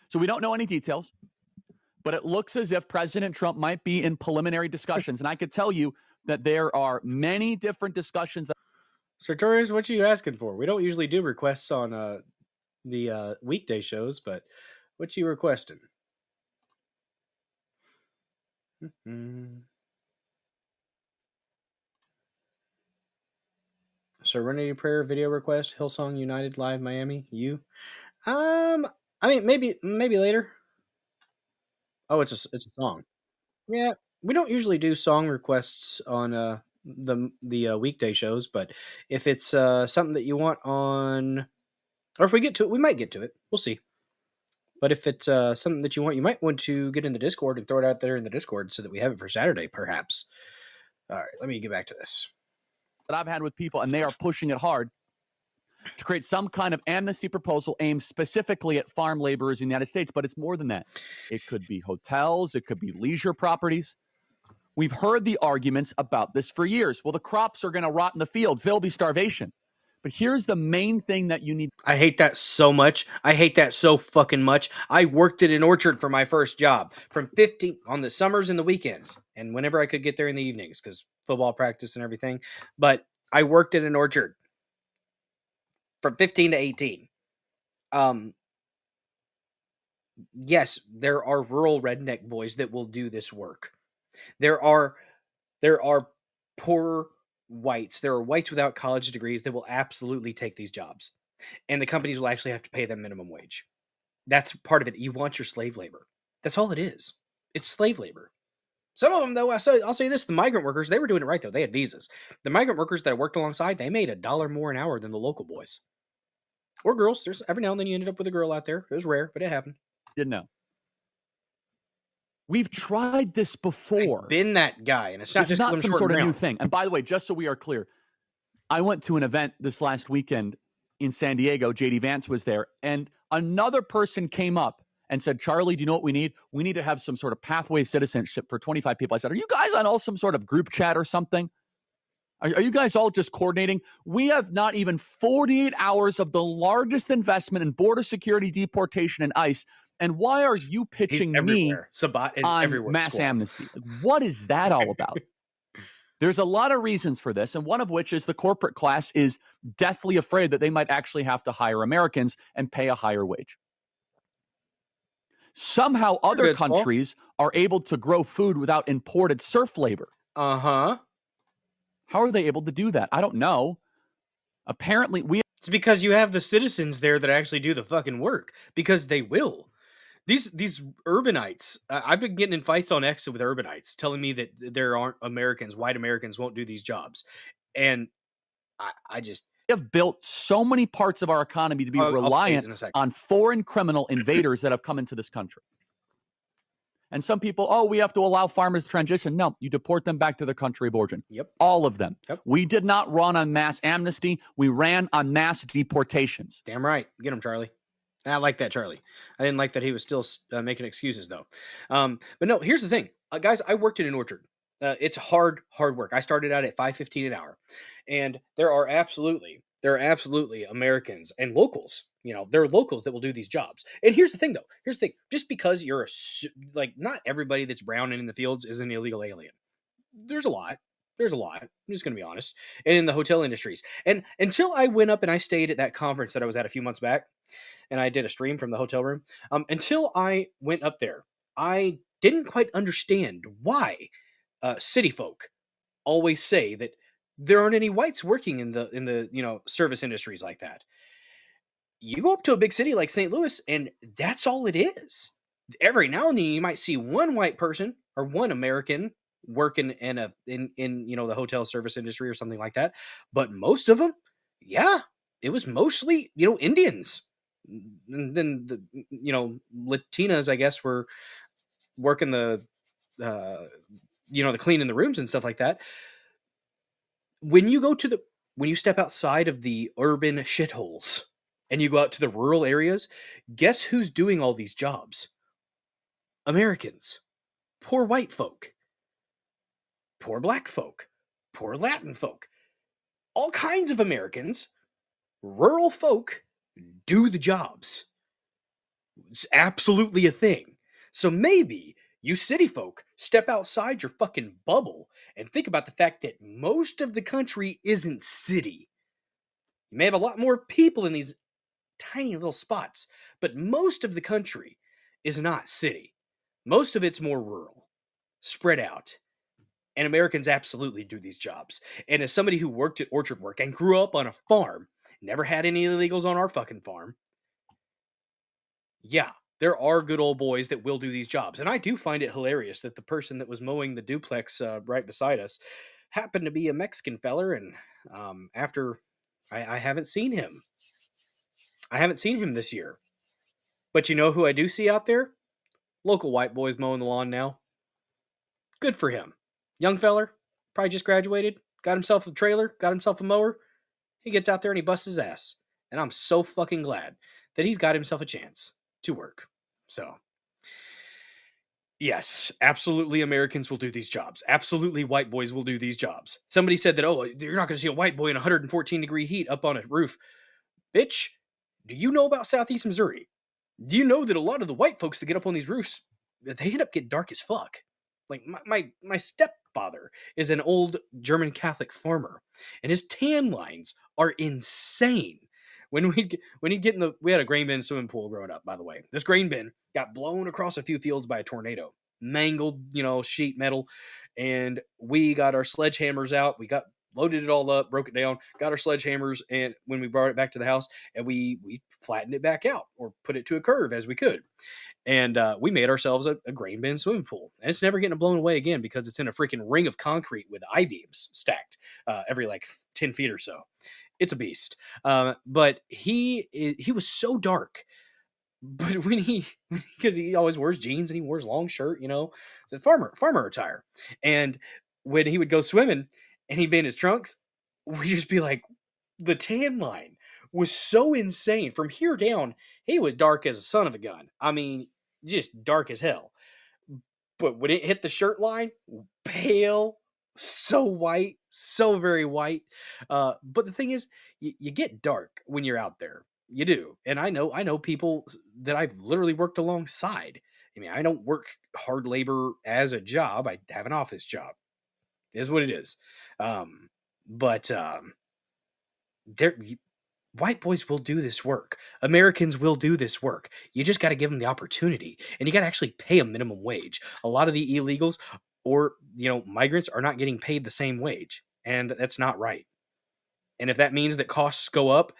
So we don't know any details, but it looks as if President Trump might be in preliminary discussions. And I could tell you that there are many different discussions. Sartorius, what are you asking for? We don't usually do requests on the weekday shows, but what you requesting? Serenity Prayer video request, Hillsong United Live Miami. You? I mean, maybe later. Oh, it's a song. Yeah, we don't usually do song requests on the weekday shows, but if it's something that you want on, or if we get to it, we might get to it. We'll see. But if it's something that you want, you might want to get in the Discord and throw it out there in the Discord so that we have it for Saturday, perhaps. All right, let me get back to this. That I've had with people, and they are pushing it hard to create some kind of amnesty proposal aimed specifically at farm laborers in the United States. But it's more than that. It could be hotels. It could be leisure properties. We've heard the arguments about this for years. Well, the crops are going to rot in the fields. There'll be starvation. But here's the main thing that you need. I hate that so much. I hate that so fucking much. I worked at an orchard for my first job from 15 on the summers and the weekends. And whenever I could get there in the evenings because football practice and everything. But I worked at an orchard from 15 to 18. Yes, there are rural redneck boys that will do this work. There are poor whites. There are whites without college degrees that will absolutely take these jobs. And the companies will actually have to pay them minimum wage. That's part of it. You want your slave labor. That's all it is. It's slave labor. Some of them, though, I'll say this, the migrant workers, they were doing it right, though. They had visas. The migrant workers that I worked alongside, they made $1 more an hour than the local boys. Or girls. There's every now and then you ended up with a girl out there. It was rare, but it happened. Didn't know. We've tried this before. I've been that guy, and it's not This is just not I'm some short sort of and new brown. thing. And by the way, just so we are clear, I went to an event this last weekend in San Diego. JD Vance was there, and another person came up and said, Charlie, do you know what we need? We need to have some sort of pathway citizenship for 25 people. I said, are you guys on all some sort of group chat or something? Are you guys all just coordinating? We have not even 48 hours of the largest investment in border security, deportation, and ICE. And why are you pitching me Sabat is on everywhere. mass Squad. amnesty? Like, what is that all about? There's a lot of reasons for this, and one of which is the corporate class is deathly afraid that they might actually have to hire Americans and pay a higher wage. Somehow other good, Squall. countries are able to grow food without imported serf labor. Uh-huh. How are they able to do that? I don't know. Apparently, It's because you have the citizens there that actually do the fucking work, because they will. These urbanites, I've been getting in fights on X with urbanites telling me that there aren't Americans, white Americans won't do these jobs. And I just have built so many parts of our economy to be I'll say it reliant in a second. on foreign criminal invaders that have come into this country. And some people, oh, we have to allow farmers to transition. No, you deport them back to their country of origin. Yep. All of them. Yep. We did not run on mass amnesty. We ran on mass deportations. Damn right. Get him, Charlie. I like that, Charlie. I didn't like that he was still making excuses, though. But no, here's the thing. Guys, I worked in an orchard. It's hard work. I started out at $5.15 an hour. And there are absolutely Americans and locals. You know, there are locals that will do these jobs. And here's the thing, though. Here's the thing. Just because you're not everybody that's brown and in the fields is an illegal alien. There's a lot. I'm just going to be honest. And in the hotel industries. And until I went up and I stayed at that conference that I was at a few months back, and I did a stream from the hotel room, until I went up there, I didn't quite understand why city folk always say that there aren't any whites working in the service industries like that. You go up to a big city like St. Louis, and that's all it is. Every now and then you might see one white person or one American working in the hotel service industry or something like that. But most of them, yeah, it was mostly, Indians. And then the Latinas, I guess, were working the cleaning the rooms and stuff like that. When you step outside of the urban shitholes and you go out to the rural areas, guess who's doing all these jobs? Americans. Poor white folk. Poor black folk. Poor Latin folk. All kinds of Americans, rural folk, do the jobs. It's absolutely a thing. So maybe you city folk step outside your fucking bubble and think about the fact that most of the country isn't city. You may have a lot more people in these tiny little spots, but most of the country is not city. Most of it's more rural, spread out. And Americans absolutely do these jobs. And as somebody who worked at orchard work and grew up on a farm, never had any illegals on our fucking farm, yeah, there are good old boys that will do these jobs. And I do find it hilarious that the person that was mowing the duplex right beside us happened to be a Mexican feller. And after I haven't seen him. I haven't seen him this year. But you know who I do see out there? Local white boys mowing the lawn now. Good for him. Young feller, probably just graduated, got himself a trailer, got himself a mower. He gets out there and he busts his ass. And I'm so fucking glad that he's got himself a chance to work. So, yes, absolutely Americans will do these jobs. Absolutely white boys will do these jobs. Somebody said that, oh, you're not going to see a white boy in 114-degree heat up on a roof. Bitch, do you know about Southeast Missouri? Do you know that a lot of the white folks that get up on these roofs, they end up getting dark as fuck? Like, my stepfather is an old German Catholic farmer, and his tan lines are insane. when he'd get in the, we had a grain bin swimming pool growing up, by the way. This grain bin got blown across a few fields by a tornado, mangled, sheet metal, and we got our sledgehammers out. We loaded it all up, broke it down, got our sledgehammers, and when we brought it back to the house, and we flattened it back out or put it to a curve as we could. And we made ourselves a grain bin swimming pool. And it's never getting blown away again because it's in a freaking ring of concrete with I-beams stacked every 10 feet or so. It's a beast. But he was so dark. But because he always wears jeans and he wears long shirt, it's a farmer attire. And when he would go swimming and he'd be in his trunks, we'd just be like, the tan line was so insane. From here down, he was dark as a son of a gun. I mean, just dark as hell. But when it hit the shirt line, pale, so white, so very white. But the thing is, you get dark when you're out there. You do. And I know people that I've literally worked alongside. I mean, I don't work hard labor as a job. I have an office job. It is what it is. White boys will do this work. Americans will do this work. You just got to give them the opportunity, and you got to actually pay them minimum wage. A lot of the illegals or, migrants are not getting paid the same wage, and that's not right. And if that means that costs go up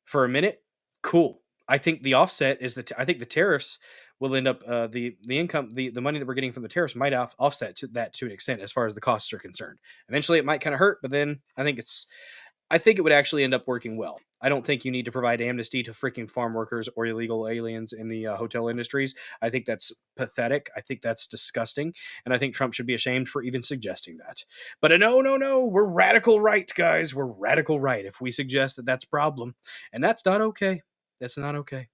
for a minute, cool. I think the offset is I think the tariffs will end up, the income, the money that we're getting from the tariffs might offset that to an extent as far as the costs are concerned. Eventually it might kind of hurt, but then I think it would actually end up working well. I don't think you need to provide amnesty to freaking farm workers or illegal aliens in the hotel industries. I think that's pathetic. I think that's disgusting. And I think Trump should be ashamed for even suggesting that. But no. We're radical right, guys. We're radical right if we suggest that that's a problem. And that's not okay. That's not okay.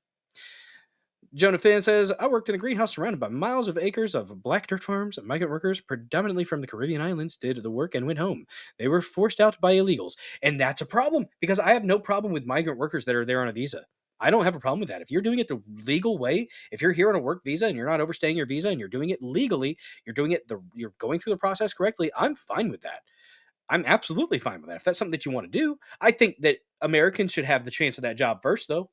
Jonah Finn says, I worked in a greenhouse surrounded by miles of acres of black dirt farms. Migrant workers, predominantly from the Caribbean islands, did the work and went home. They were forced out by illegals. And that's a problem because I have no problem with migrant workers that are there on a visa. I don't have a problem with that. If you're doing it the legal way, if you're here on a work visa and you're not overstaying your visa and you're doing it legally, you're going through the process correctly, I'm fine with that. I'm absolutely fine with that. If that's something that you want to do, I think that Americans should have the chance of that job first, though.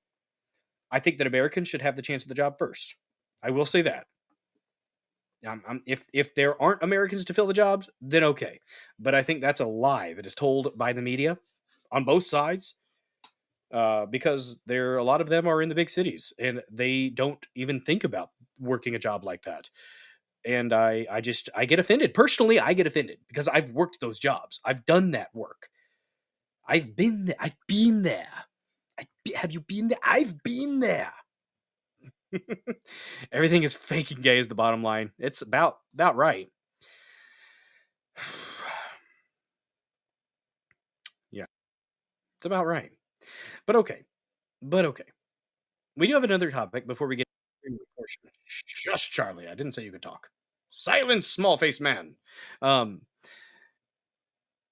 I think that Americans should have the chance of the job first. I will say that. If there aren't Americans to fill the jobs, then okay. But I think that's a lie that is told by the media on both sides because a lot of them are in the big cities and they don't even think about working a job like that. And I get offended. Personally, I get offended because I've worked those jobs. I've done that work. I've been there. Have you been there? I've been there. Everything is fake and gay is the bottom line. It's about right. Yeah. It's about right. But okay. We do have another topic before we get to the portion. Shush, Charlie. I didn't say you could talk. Silence, small-faced man.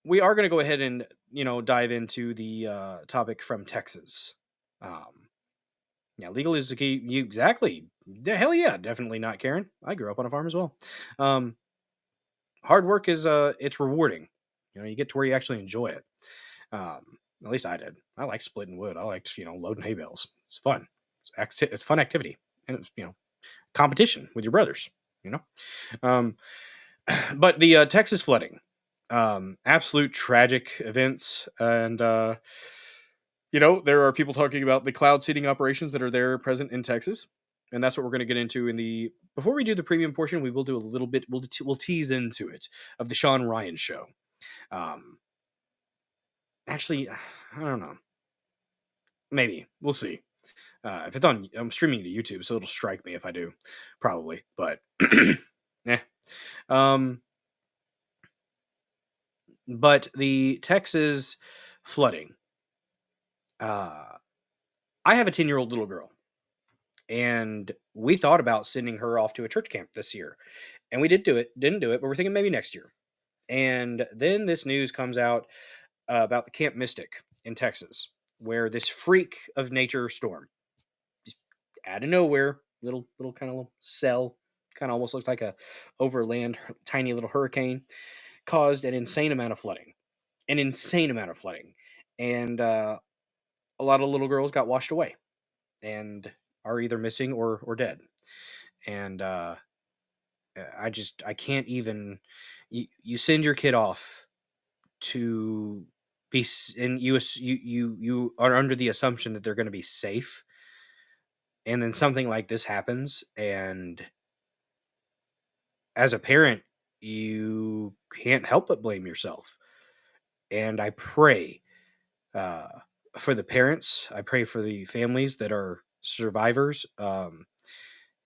We are going to go ahead and, dive into the topic from Texas. Yeah, legal is the key. Exactly. Hell yeah, definitely not, Karen. I grew up on a farm as well. Hard work is it's rewarding. You get to where you actually enjoy it. At least I did. I like splitting wood. I liked loading hay bales. It's fun. It's fun activity, and it's competition with your brothers. But the Texas flooding, absolute tragic events, and there are people talking about the cloud seeding operations that are there present in Texas. And that's what we're going to get into before we do the premium portion, we will do a little bit, we'll tease into it, of the Shawn Ryan Show. Actually, I don't know. Maybe. We'll see. If it's I'm streaming to YouTube, so it'll strike me if I do. Probably. But, yeah. But the Texas flooding. I have a 10-year-old little girl, and we thought about sending her off to a church camp this year, and we didn't do it, but we're thinking maybe next year. And then this news comes out about the Camp Mystic in Texas, where this freak of nature storm, just out of nowhere, little kind of little cell, kind of almost looks like a overland tiny little hurricane, caused an insane amount of flooding. And a lot of little girls got washed away and are either missing or dead. And I can't even. You send your kid off to be, and you are under the assumption that they're going to be safe, and then something like this happens, and as a parent, you can't help but blame yourself. And I pray for the parents. I pray for the families that are survivors, and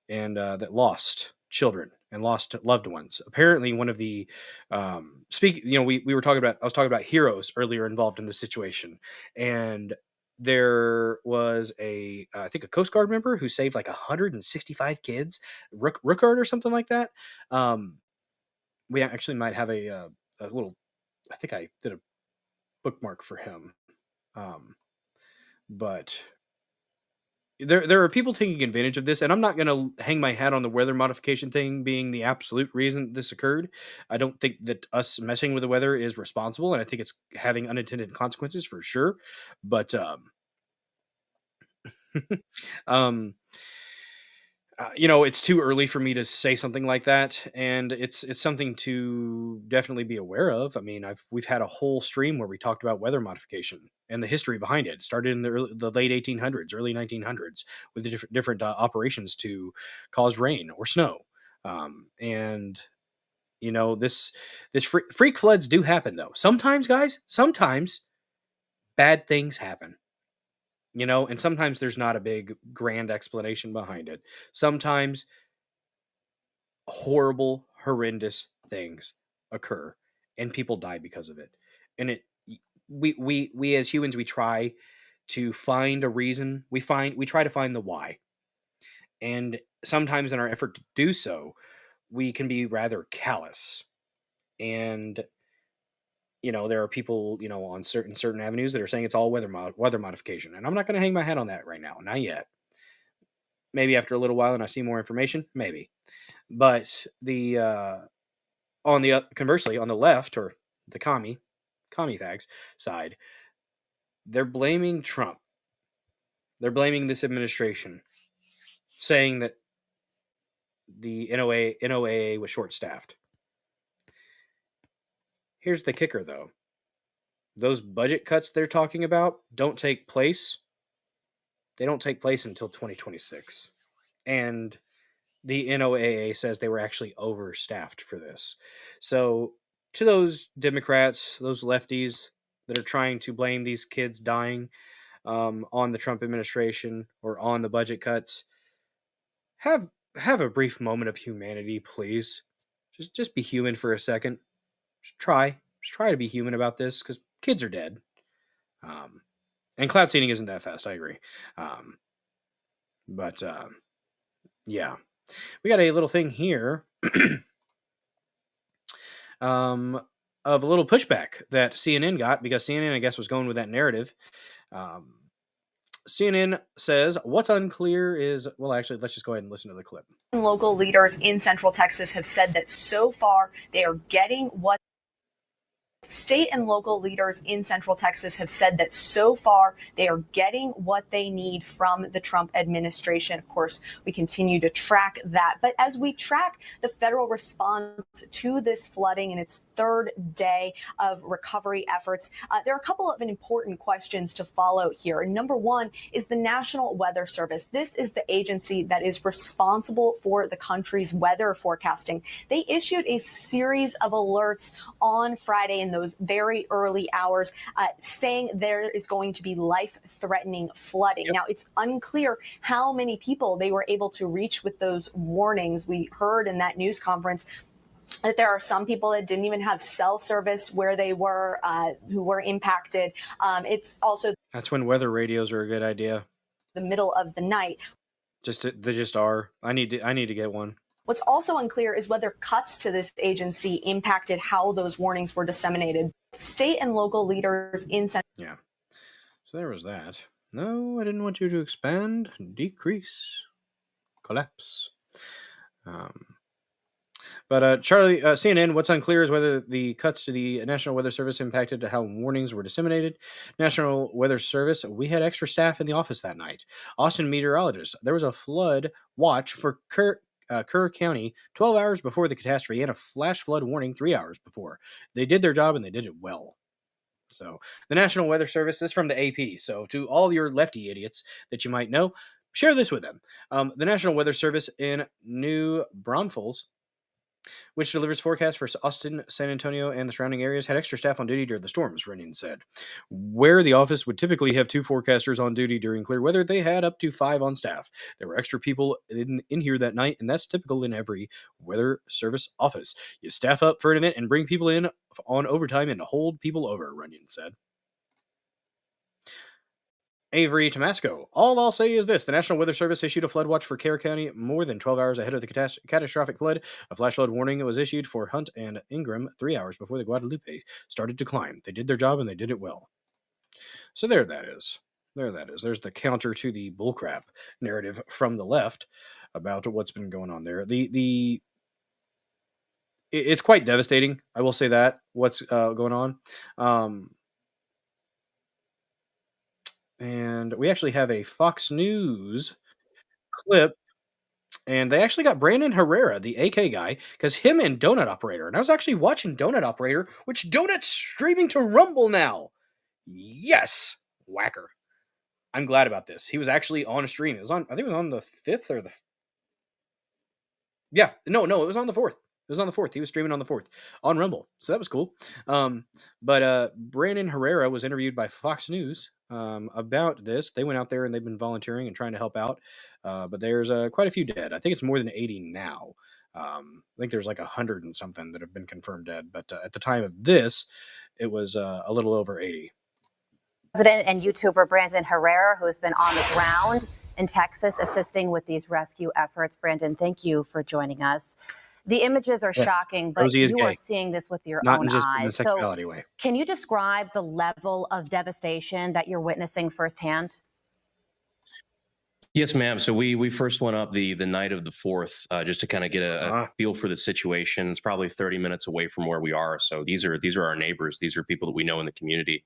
that lost children and lost loved ones. Apparently, one of the we were talking about. I was talking about heroes earlier involved in the situation, and there was I think a Coast Guard member who saved like 165 kids, Rookard or something like that. We actually might have a little. I think I did a bookmark for him, but there are people taking advantage of this, and I'm not going to hang my hat on the weather modification thing being the absolute reason this occurred. I don't think that us messing with the weather is responsible, and I think it's having unintended consequences for sure. But it's too early for me to say something like that, and it's something to definitely be aware of. I mean, we've had a whole stream where we talked about weather modification and the history behind it. It started in the late 1800s, early 1900s, with the different operations to cause rain or snow, and this freak floods do happen though. Sometimes, guys, sometimes bad things happen. And sometimes there's not a big grand explanation behind it. Sometimes horrible, horrendous things occur and people die because of it. And we as humans, we try to find a reason. We try to find the why. And sometimes in our effort to do so, we can be rather callous. And there are people, on certain avenues that are saying it's all weather modification. And I'm not going to hang my hat on that right now. Not yet. Maybe after a little while and I see more information, maybe. But conversely, on the left, or the commie fags side, they're blaming Trump. They're blaming this administration, saying that the NOAA was short-staffed. Here's the kicker, though. Those budget cuts they're talking about don't take place. They don't take place until 2026. And the NOAA says they were actually overstaffed for this. So to those Democrats, those lefties that are trying to blame these kids dying on the Trump administration or on the budget cuts, have a brief moment of humanity, please. Just be human for a second. Just try to be human about this, because kids are dead. And cloud seeding isn't that fast. I agree. But yeah, we got a little thing here of a little pushback that CNN got, because CNN, I guess, was going with that narrative. CNN says what's unclear is, well, actually, let's just go ahead and listen to the clip. Local leaders in Central Texas have said that so far they are getting what State and local leaders in Central Texas have said that so far they are getting what they need from the Trump administration. Of course, we continue to track that. But as we track the federal response to this flooding in its third day of recovery efforts, there are a couple of important questions to follow here. Number one is the National Weather Service. This is the agency that is responsible for the country's weather forecasting. They issued a series of alerts on Friday in those very early hours, saying there is going to be life-threatening flooding. Now, it's unclear how many people they were able to reach with those warnings. We heard in that news conference that there are some people that didn't even have cell service where they were, who were impacted. It's also that's when weather radios are a good idea. The middle of the night. They just are. I need to get one. What's also unclear is whether cuts to this agency impacted how those warnings were disseminated. State and local leaders in Yeah. So there was that. No, I didn't want you to expand, decrease, collapse. But Charlie, CNN, what's unclear is whether the cuts to the National Weather Service impacted how warnings were disseminated. National Weather Service, we had extra staff in the office that night. Austin meteorologists, there was a flood watch for Kerr County 12 hours before the catastrophe and a flash flood warning 3 hours before. They did their job and they did it well. So the National Weather Service, this is from the AP. So to all your lefty idiots that you might know, share this with them. The National Weather Service in New Braunfels, which delivers forecasts for Austin, San Antonio, and the surrounding areas, had extra staff on duty during the storms, Rennian said. Where the office would typically have 2 forecasters on duty during clear weather, they had up to 5 on staff. There were extra people in here that night, and that's typical in every weather service office. You staff up for an event and bring people in on overtime and hold people over, Rennian said. Avery Tomasco. All I'll say is this. The National Weather Service issued a flood watch for Kerr County more than 12 hours ahead of the catastrophic flood. A flash flood warning was issued for Hunt and Ingram 3 hours before the Guadalupe started to climb. They did their job and they did it well. So there that is. There's the counter to the bullcrap narrative from the left about what's been going on there. It's quite devastating. I will say that, what's going on. And we actually have a Fox News clip, and they actually got Brandon Herrera, the AK guy, because him and Donut Operator, and I was actually watching Donut Operator, which Donut's streaming to Rumble now. Yes, whacker. I'm glad about this. He was actually on a stream. It was on, I think it was on the 5th or the... Yeah, no, it was on the 4th. It was on the 4th. He was streaming on the 4th on Rumble. So that was cool. But Brandon Herrera was interviewed by Fox News about this. They went out there and they've been volunteering and trying to help out. But there's quite a few dead. I think it's more than 80 now. I think there's like 100 and something that have been confirmed dead. But at the time of this, it was a little over 80. President and YouTuber Brandon Herrera, who has been on the ground in Texas assisting with these rescue efforts. Brandon, thank you for joining us. The images are shocking, but you are seeing this with your own just eyes. in the sexuality way. Can you describe the level of devastation that you're witnessing firsthand? Yes, ma'am. So we first went up the night of the 4th just to kind of get a feel for the situation. It's probably 30 minutes away from where we are. So these are our neighbors. These are people that we know in the community.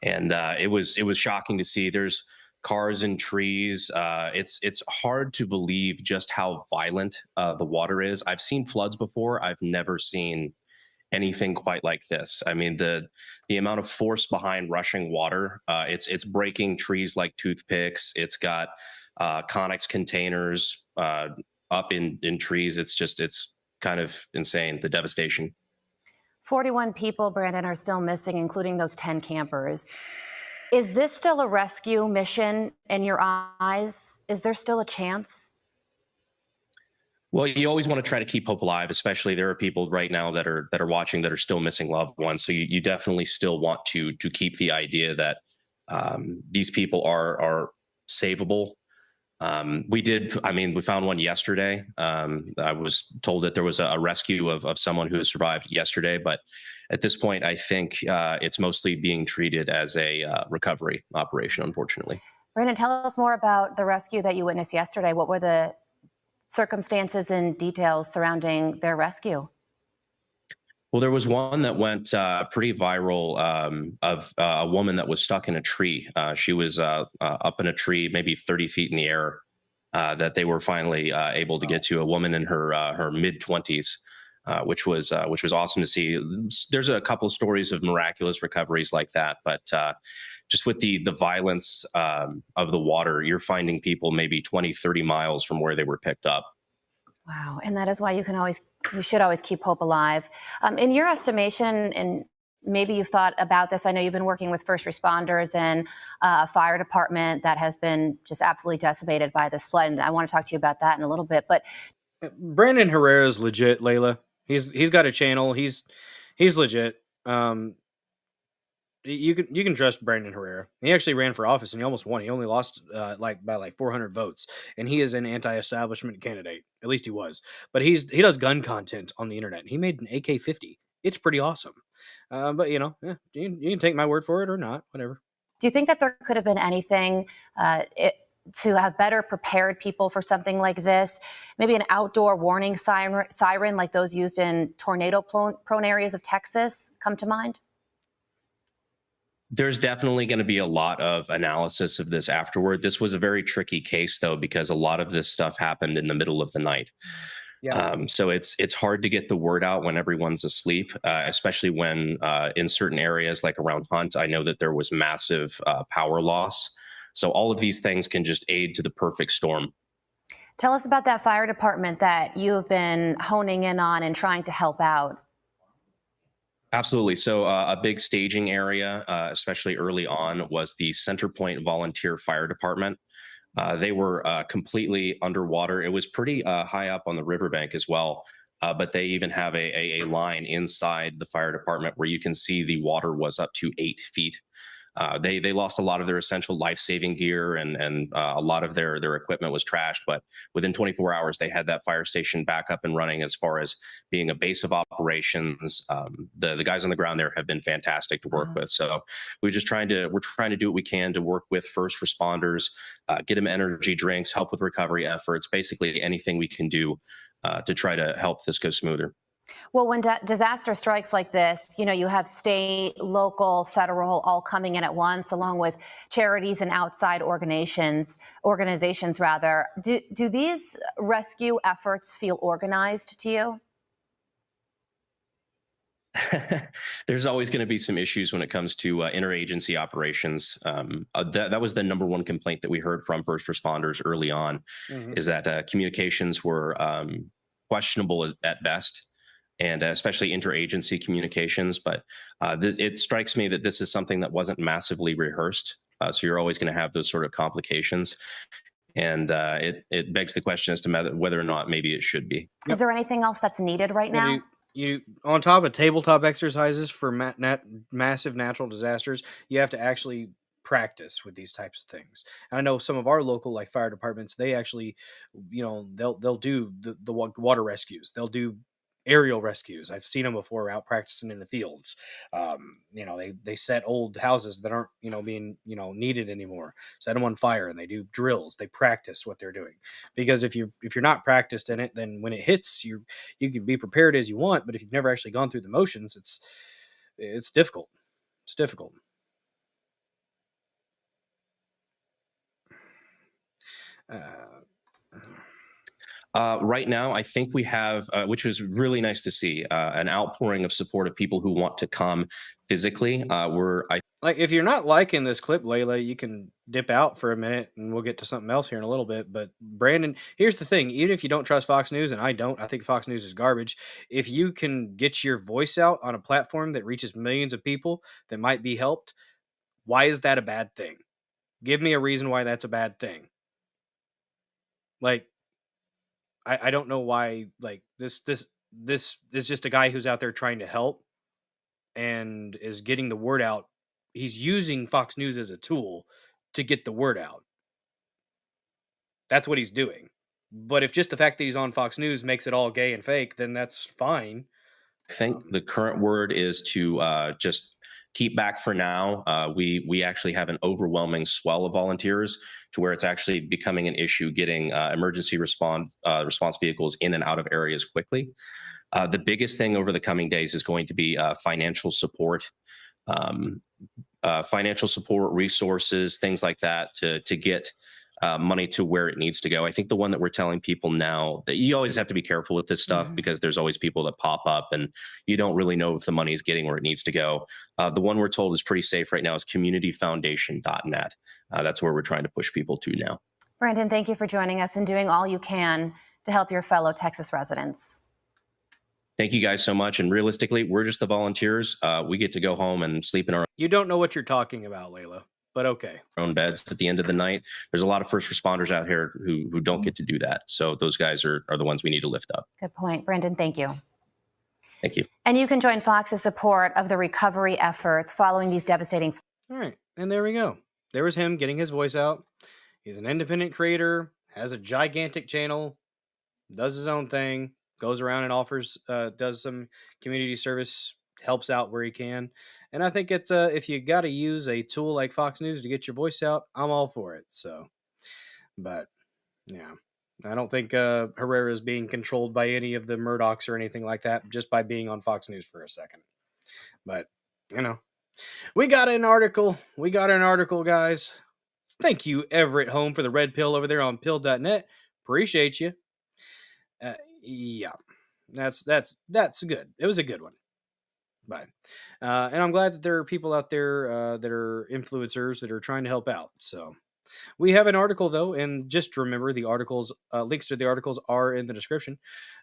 And it was shocking to see. There's cars and trees. It's hard to believe just how violent the water is. I've seen floods before. I've never seen anything quite like this. I mean, the amount of force behind rushing water, it's breaking trees like toothpicks. It's got Connex containers up in trees. It's kind of insane, the devastation. 41 people, Brandon, are still missing, including those 10 campers. Is this still a rescue mission in your eyes? Is there still a chance? Well, you always want to try to keep hope alive, especially there are people right now that are watching that are still missing loved ones. So you definitely still want to keep the idea that these people are savable. We found one yesterday. I was told that there was a rescue of someone who has survived yesterday, but at this point, I think it's mostly being treated as a recovery operation, unfortunately. Brandon, tell us more about the rescue that you witnessed yesterday. What were the circumstances and details surrounding their rescue? Well, there was one that went pretty viral of a woman that was stuck in a tree. She was up in a tree, maybe 30 feet in the air, that they were finally able to get to. A woman in her mid-20s, which was awesome to see. There's a couple of stories of miraculous recoveries like that, but just with the violence of the water, you're finding people maybe 20, 30 miles from where they were picked up. Wow. And that is why you should always keep hope alive. In your estimation, and maybe you've thought about this, I know you've been working with first responders and a fire department that has been just absolutely decimated by this flood. And I want to talk to you about that in a little bit. But Brandon Herrera is legit, Layla. He's got a channel. He's legit. You can trust Brandon Herrera. He actually ran for office and he almost won. He only lost by 400 votes, and he is an anti-establishment candidate. At least he was. But he does gun content on the internet. He made an AK-50. It's pretty awesome. But you can take my word for it or not. Whatever. do you think that there could have been anything to have better prepared people for something like this? Maybe an outdoor warning siren like those used in tornado-prone areas of Texas come to mind? There's definitely going to be a lot of analysis of this afterward. This was a very tricky case, though, because a lot of this stuff happened in the middle of the night. Yeah. So it's hard to get the word out when everyone's asleep, especially when in certain areas like around Hunt, I know that there was massive power loss. So all of these things can just aid to the perfect storm. Tell us about that fire department that you have been honing in on and trying to help out. Absolutely. So a big staging area, especially early on, was the Center Point Volunteer Fire Department. They were completely underwater. It was pretty high up on the riverbank as well. But they even have a line inside the fire department where you can see the water was up to 8 feet. They lost a lot of their essential life-saving gear, and a lot of their equipment was trashed. But within 24 hours, they had that fire station back up and running as far as being a base of operations. The guys on the ground there have been fantastic to work with. So we're trying to do what we can to work with first responders, get them energy drinks, help with recovery efforts, basically anything we can do to try to help this go smoother. Well, when disaster strikes like this, you know, you have state, local, federal all coming in at once, along with charities and outside organizations rather. Do these rescue efforts feel organized to you? There's always going to be some issues when it comes to interagency operations. That was the number one complaint that we heard from first responders early on, is that communications were questionable at best, and especially interagency communications. But it strikes me that this is something that wasn't massively rehearsed. So you're always going to have those sort of complications. And it begs the question as to whether or not maybe it should be. Is there anything else that's needed right now? You on top of tabletop exercises for massive natural disasters, you have to actually practice with these types of things. And I know some of our local like fire departments, they actually, you know, they'll do the water rescues. They'll do aerial rescues. I've seen them before out practicing in the fields. You know, they set old houses that aren't, you know, being, you know, needed anymore, set them on fire, and they do drills. They practice what they're doing, because if you're not practiced in it, then when it hits you can be prepared as you want, but if you've never actually gone through the motions, it's difficult. It's difficult. Right now, I think we have, which was really nice to see, an outpouring of support of people who want to come physically. Like, if you're not liking this clip, Layla, you can dip out for a minute and we'll get to something else here in a little bit. But Brandon, here's the thing. Even if you don't trust Fox News, and I don't, I think Fox News is garbage. If you can get your voice out on a platform that reaches millions of people that might be helped, why is that a bad thing? Give me a reason why that's a bad thing. Like, I don't know why, like, this is just a guy who's out there trying to help and is getting the word out. He's using Fox News as a tool to get the word out. That's what he's doing. But if just the fact that he's on Fox News makes it all gay and fake, then that's fine. I think the current word is to just keep back for now. We actually have an overwhelming swell of volunteers to where it's actually becoming an issue getting emergency response vehicles in and out of areas quickly. The biggest thing over the coming days is going to be financial support, resources, things like that to get money to where it needs to go. I think the one that we're telling people now, that you always have to be careful with this stuff because there's always people that pop up and you don't really know if the money is getting where it needs to go. The one we're told is pretty safe right now is communityfoundation.net. That's where we're trying to push people to now. Brandon, thank you for joining us and doing all you can to help your fellow Texas residents. Thank you guys so much. And realistically, we're just the volunteers. We get to go home and sleep in our You don't know what you're talking about, Layla. But okay. Own beds at the end of the night. There's a lot of first responders out here who don't get to do that. So those guys are the ones we need to lift up. Good point. Brandon, thank you. Thank you. And you can join Fox's support of the recovery efforts following these devastating. All right. And there we go. There was him getting his voice out. He's an independent creator, has a gigantic channel, does his own thing, goes around and offers, does some community service, helps out where he can. And I think it's if you got to use a tool like Fox News to get your voice out, I'm all for it. So But yeah, I don't think Herrera is being controlled by any of the Murdochs or anything like that, just by being on Fox News for a second. But, we got an article. Guys. Thank you, Everett Home, for the red pill over there on pill.net. Appreciate you. Yeah, that's good. It was a good one. But, and I'm glad that there are people out there that are influencers that are trying to help out. So, we have an article, though, and just remember the articles, links to the articles are in the description.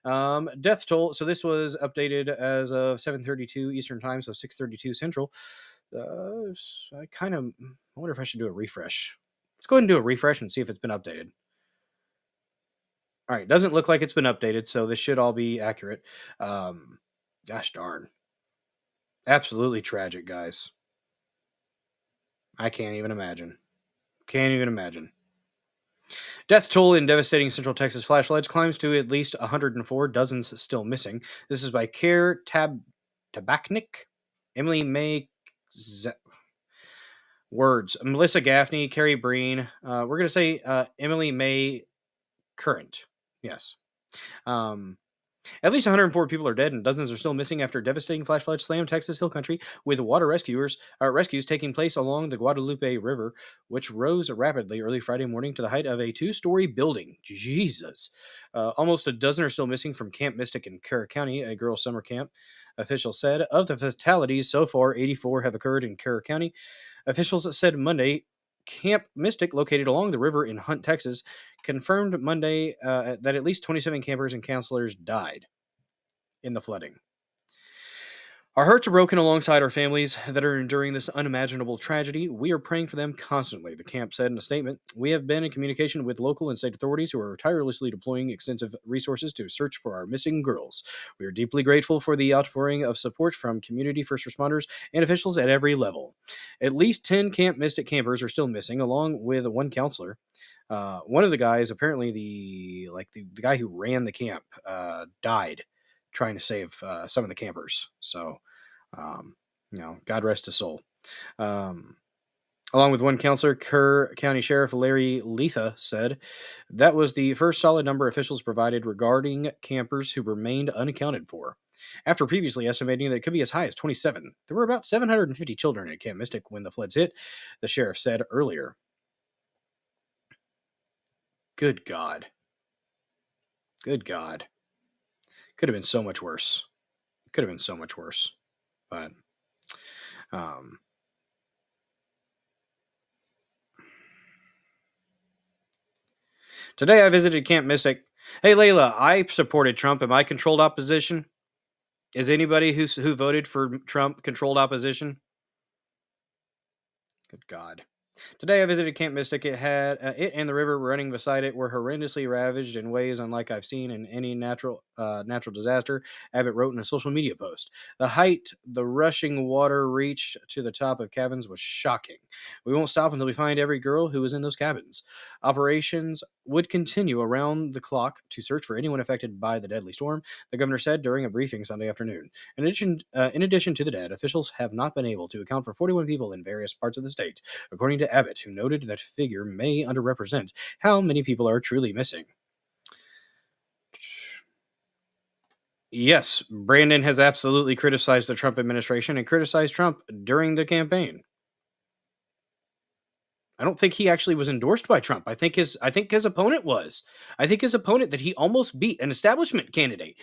Death toll. So this was updated as of 7:32 Eastern Time, so 6:32 Central. I wonder if I should do a refresh. Let's go ahead and do a refresh and see if it's been updated. All right, doesn't look like it's been updated, so this should all be accurate. Gosh darn. Absolutely tragic, guys. I can't even imagine. Death toll in devastating Central Texas flash floods climbs to at least 104, dozens still missing. This is by Care Tabachnik, Emily May Words, Melissa Gaffney, Carrie Breen. We're going to say Emily May Current. Yes. At least 104 people are dead and dozens are still missing after devastating flash floods slammed Texas Hill Country, with water rescues taking place along the Guadalupe River, which rose rapidly early Friday morning to the height of a 2-story building. Jesus. Almost a dozen are still missing from Camp Mystic in Kerr County, a girls' summer camp. Officials said of the fatalities so far, 84 have occurred in Kerr County. Officials said Monday Camp Mystic, located along the river in Hunt, Texas, confirmed Monday that at least 27 campers and counselors died in the flooding. Our hearts are broken alongside our families that are enduring this unimaginable tragedy. We are praying for them constantly, the camp said in a statement. We have been in communication with local and state authorities who are tirelessly deploying extensive resources to search for our missing girls. We are deeply grateful for the outpouring of support from community first responders and officials at every level. At least 10 Camp Mystic campers are still missing, along with one counselor. One of the guys, apparently the guy who ran the camp, died trying to save some of the campers. So, God rest his soul. Along with one counselor, Kerr County Sheriff Larry Letha said that was the first solid number officials provided regarding campers who remained unaccounted for. After previously estimating that it could be as high as 27, there were about 750 children at Camp Mystic when the floods hit, the sheriff said earlier. Good God. Could have been so much worse. But, today I visited Camp Mystic. Hey, Layla, I supported Trump. Am I controlled opposition? Is anybody who voted for Trump controlled opposition? Good God. Today I visited Camp Mystic. It and the river running beside it were horrendously ravaged in ways unlike I've seen in any natural disaster, Abbott wrote in a social media post. The height the rushing water reached to the top of cabins was shocking. We won't stop until we find every girl who was in those cabins. Operations would continue around the clock to search for anyone affected by the deadly storm, the governor said during a briefing Sunday afternoon. In addition to the dead, officials have not been able to account for 41 people in various parts of the state, according to Abbott, who noted that figure may underrepresent how many people are truly missing. Yes, Brandon has absolutely criticized the Trump administration and criticized Trump during the campaign. I don't think he actually was endorsed by Trump. I think his opponent was. I think his opponent that he almost beat, an establishment candidate.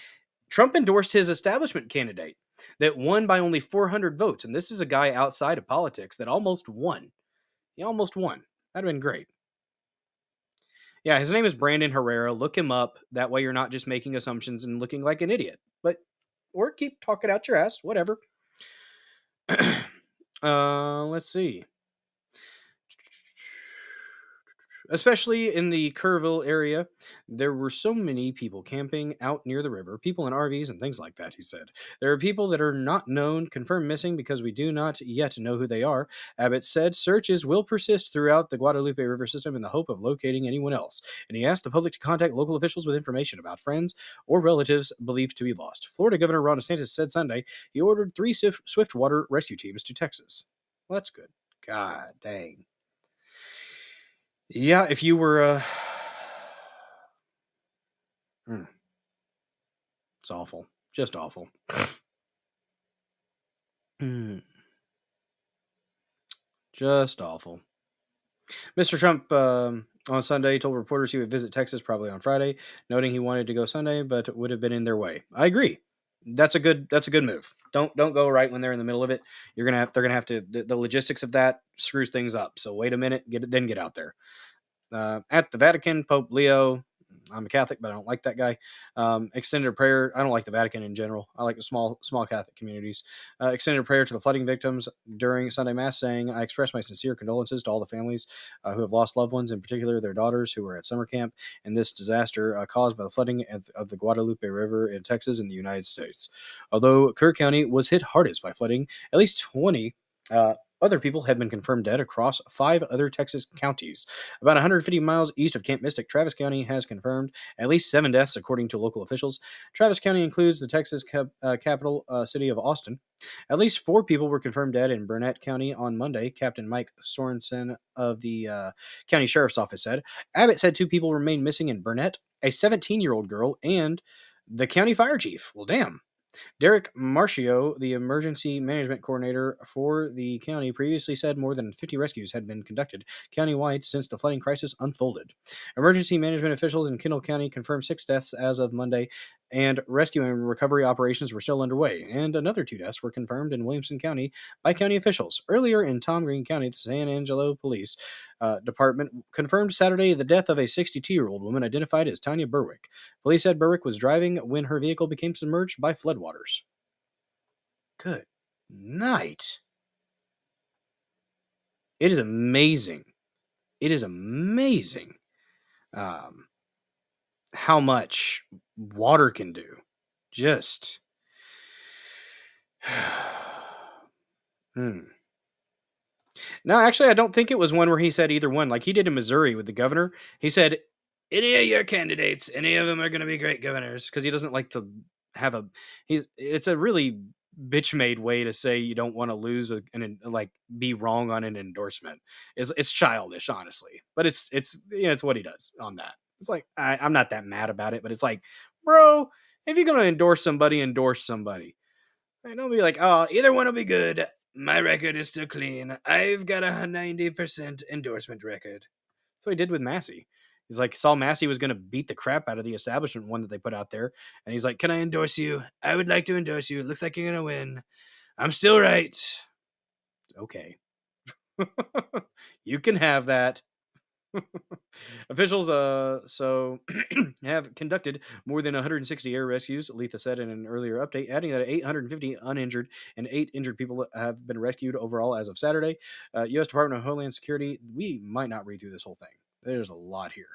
Trump endorsed his establishment candidate that won by only 400 votes. And this is a guy outside of politics that almost won. He almost won. That'd have been great. Yeah, his name is Brandon Herrera. Look him up. That way you're not just making assumptions and looking like an idiot. Or keep talking out your ass. Whatever. Let's see. Especially in the Kerrville area, there were so many people camping out near the river, people in RVs and things like that, he said. There are people that are not known, confirmed missing because we do not yet know who they are. Abbott said searches will persist throughout the Guadalupe River system in the hope of locating anyone else. And he asked the public to contact local officials with information about friends or relatives believed to be lost. Florida Governor Ron DeSantis said Sunday he ordered 3 swift water rescue teams to Texas. Well, that's good. God dang. Yeah, if you were, it's awful, just awful. Just awful. Mr. Trump on Sunday told reporters he would visit Texas probably on Friday, noting he wanted to go Sunday, but would have been in their way. I agree. That's a good move. Don't go right when they're in the middle of it. They're gonna have to the logistics of that screws things up. So wait a minute, get out there. At the Vatican, Pope Leo, I'm a Catholic, but I don't like that guy. Extended a prayer. I don't like the Vatican in general. I like the small Catholic communities. Extended a prayer to the flooding victims during Sunday Mass, saying, "I express my sincere condolences to all the families who have lost loved ones, in particular their daughters who were at summer camp in this disaster caused by the flooding of the Guadalupe River in Texas in the United States. Although Kerr County was hit hardest by flooding, at least 20 other people have been confirmed dead across 5 other Texas counties. About 150 miles east of Camp Mystic, Travis County has confirmed at least 7 deaths, according to local officials. Travis County includes the Texas capital city of Austin. At least 4 people were confirmed dead in Burnett County on Monday, Captain Mike Sorensen of the county sheriff's office said. Abbott said 2 people remain missing in Burnett, a 17-year-old girl, and the county fire chief. Well, damn. Derek Marcio, the emergency management coordinator for the county, previously said more than 50 rescues had been conducted countywide since the flooding crisis unfolded. Emergency management officials in Kendall County confirmed 6 deaths as of Monday, and rescue and recovery operations were still underway, and another 2 deaths were confirmed in Williamson County by county officials. Earlier in Tom Green County, the San Angelo Police Department confirmed Saturday the death of a 62-year-old woman identified as Tanya Berwick. Police said Berwick was driving when her vehicle became submerged by floodwaters. Good night. It is amazing. It is amazing how much water can do. Just. No, actually, I don't think it was one where he said either one. Like he did in Missouri with the governor. He said, any of your candidates, any of them are going to be great governors, because he doesn't like to have a. It's a really bitch-made way to say you don't want to lose like be wrong on an endorsement. It's childish, honestly, but it's it's what he does on that. It's like I'm not that mad about it, but it's like, bro, if you're going to endorse somebody, endorse somebody. Don't be like, oh, either one will be good. My record is still clean. I've got a 90% endorsement record. That's what he did with Massey. He's like, saw Massey was going to beat the crap out of the establishment one that they put out there. And he's like, can I endorse you? I would like to endorse you. It looks like you're going to win. I'm still right. Okay. You can have that. Officials have conducted more than 160 air rescues, Letha said in an earlier update, adding that 850 uninjured and 8 injured people have been rescued overall as of Saturday. U.S. Department of Homeland Security, we might not read through this whole thing. There's a lot here.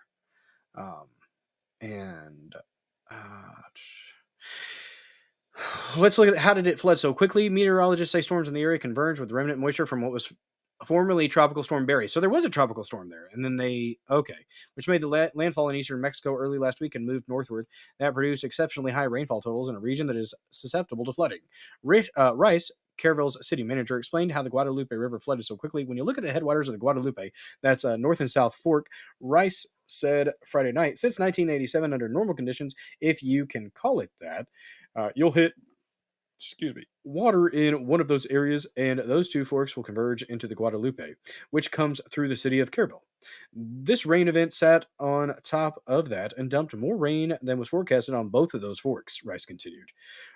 Let's look at how did it flood so quickly. Meteorologists say storms in the area converged with remnant moisture from what was formerly Tropical Storm Barry. So there was a tropical storm there, and then which made the landfall in eastern Mexico early last week and moved northward. That produced exceptionally high rainfall totals in a region that is susceptible to flooding. Rice, Kerrville's city manager, explained how the Guadalupe River flooded so quickly. When you look at the headwaters of the Guadalupe, that's North and South Fork, Rice said Friday night, since 1987, under normal conditions, if you can call it that, you'll hit water in one of those areas, and those 2 forks will converge into the Guadalupe, which comes through the city of Kerrville. This rain event sat on top of that and dumped more rain than was forecasted on both of those forks, Rice continued.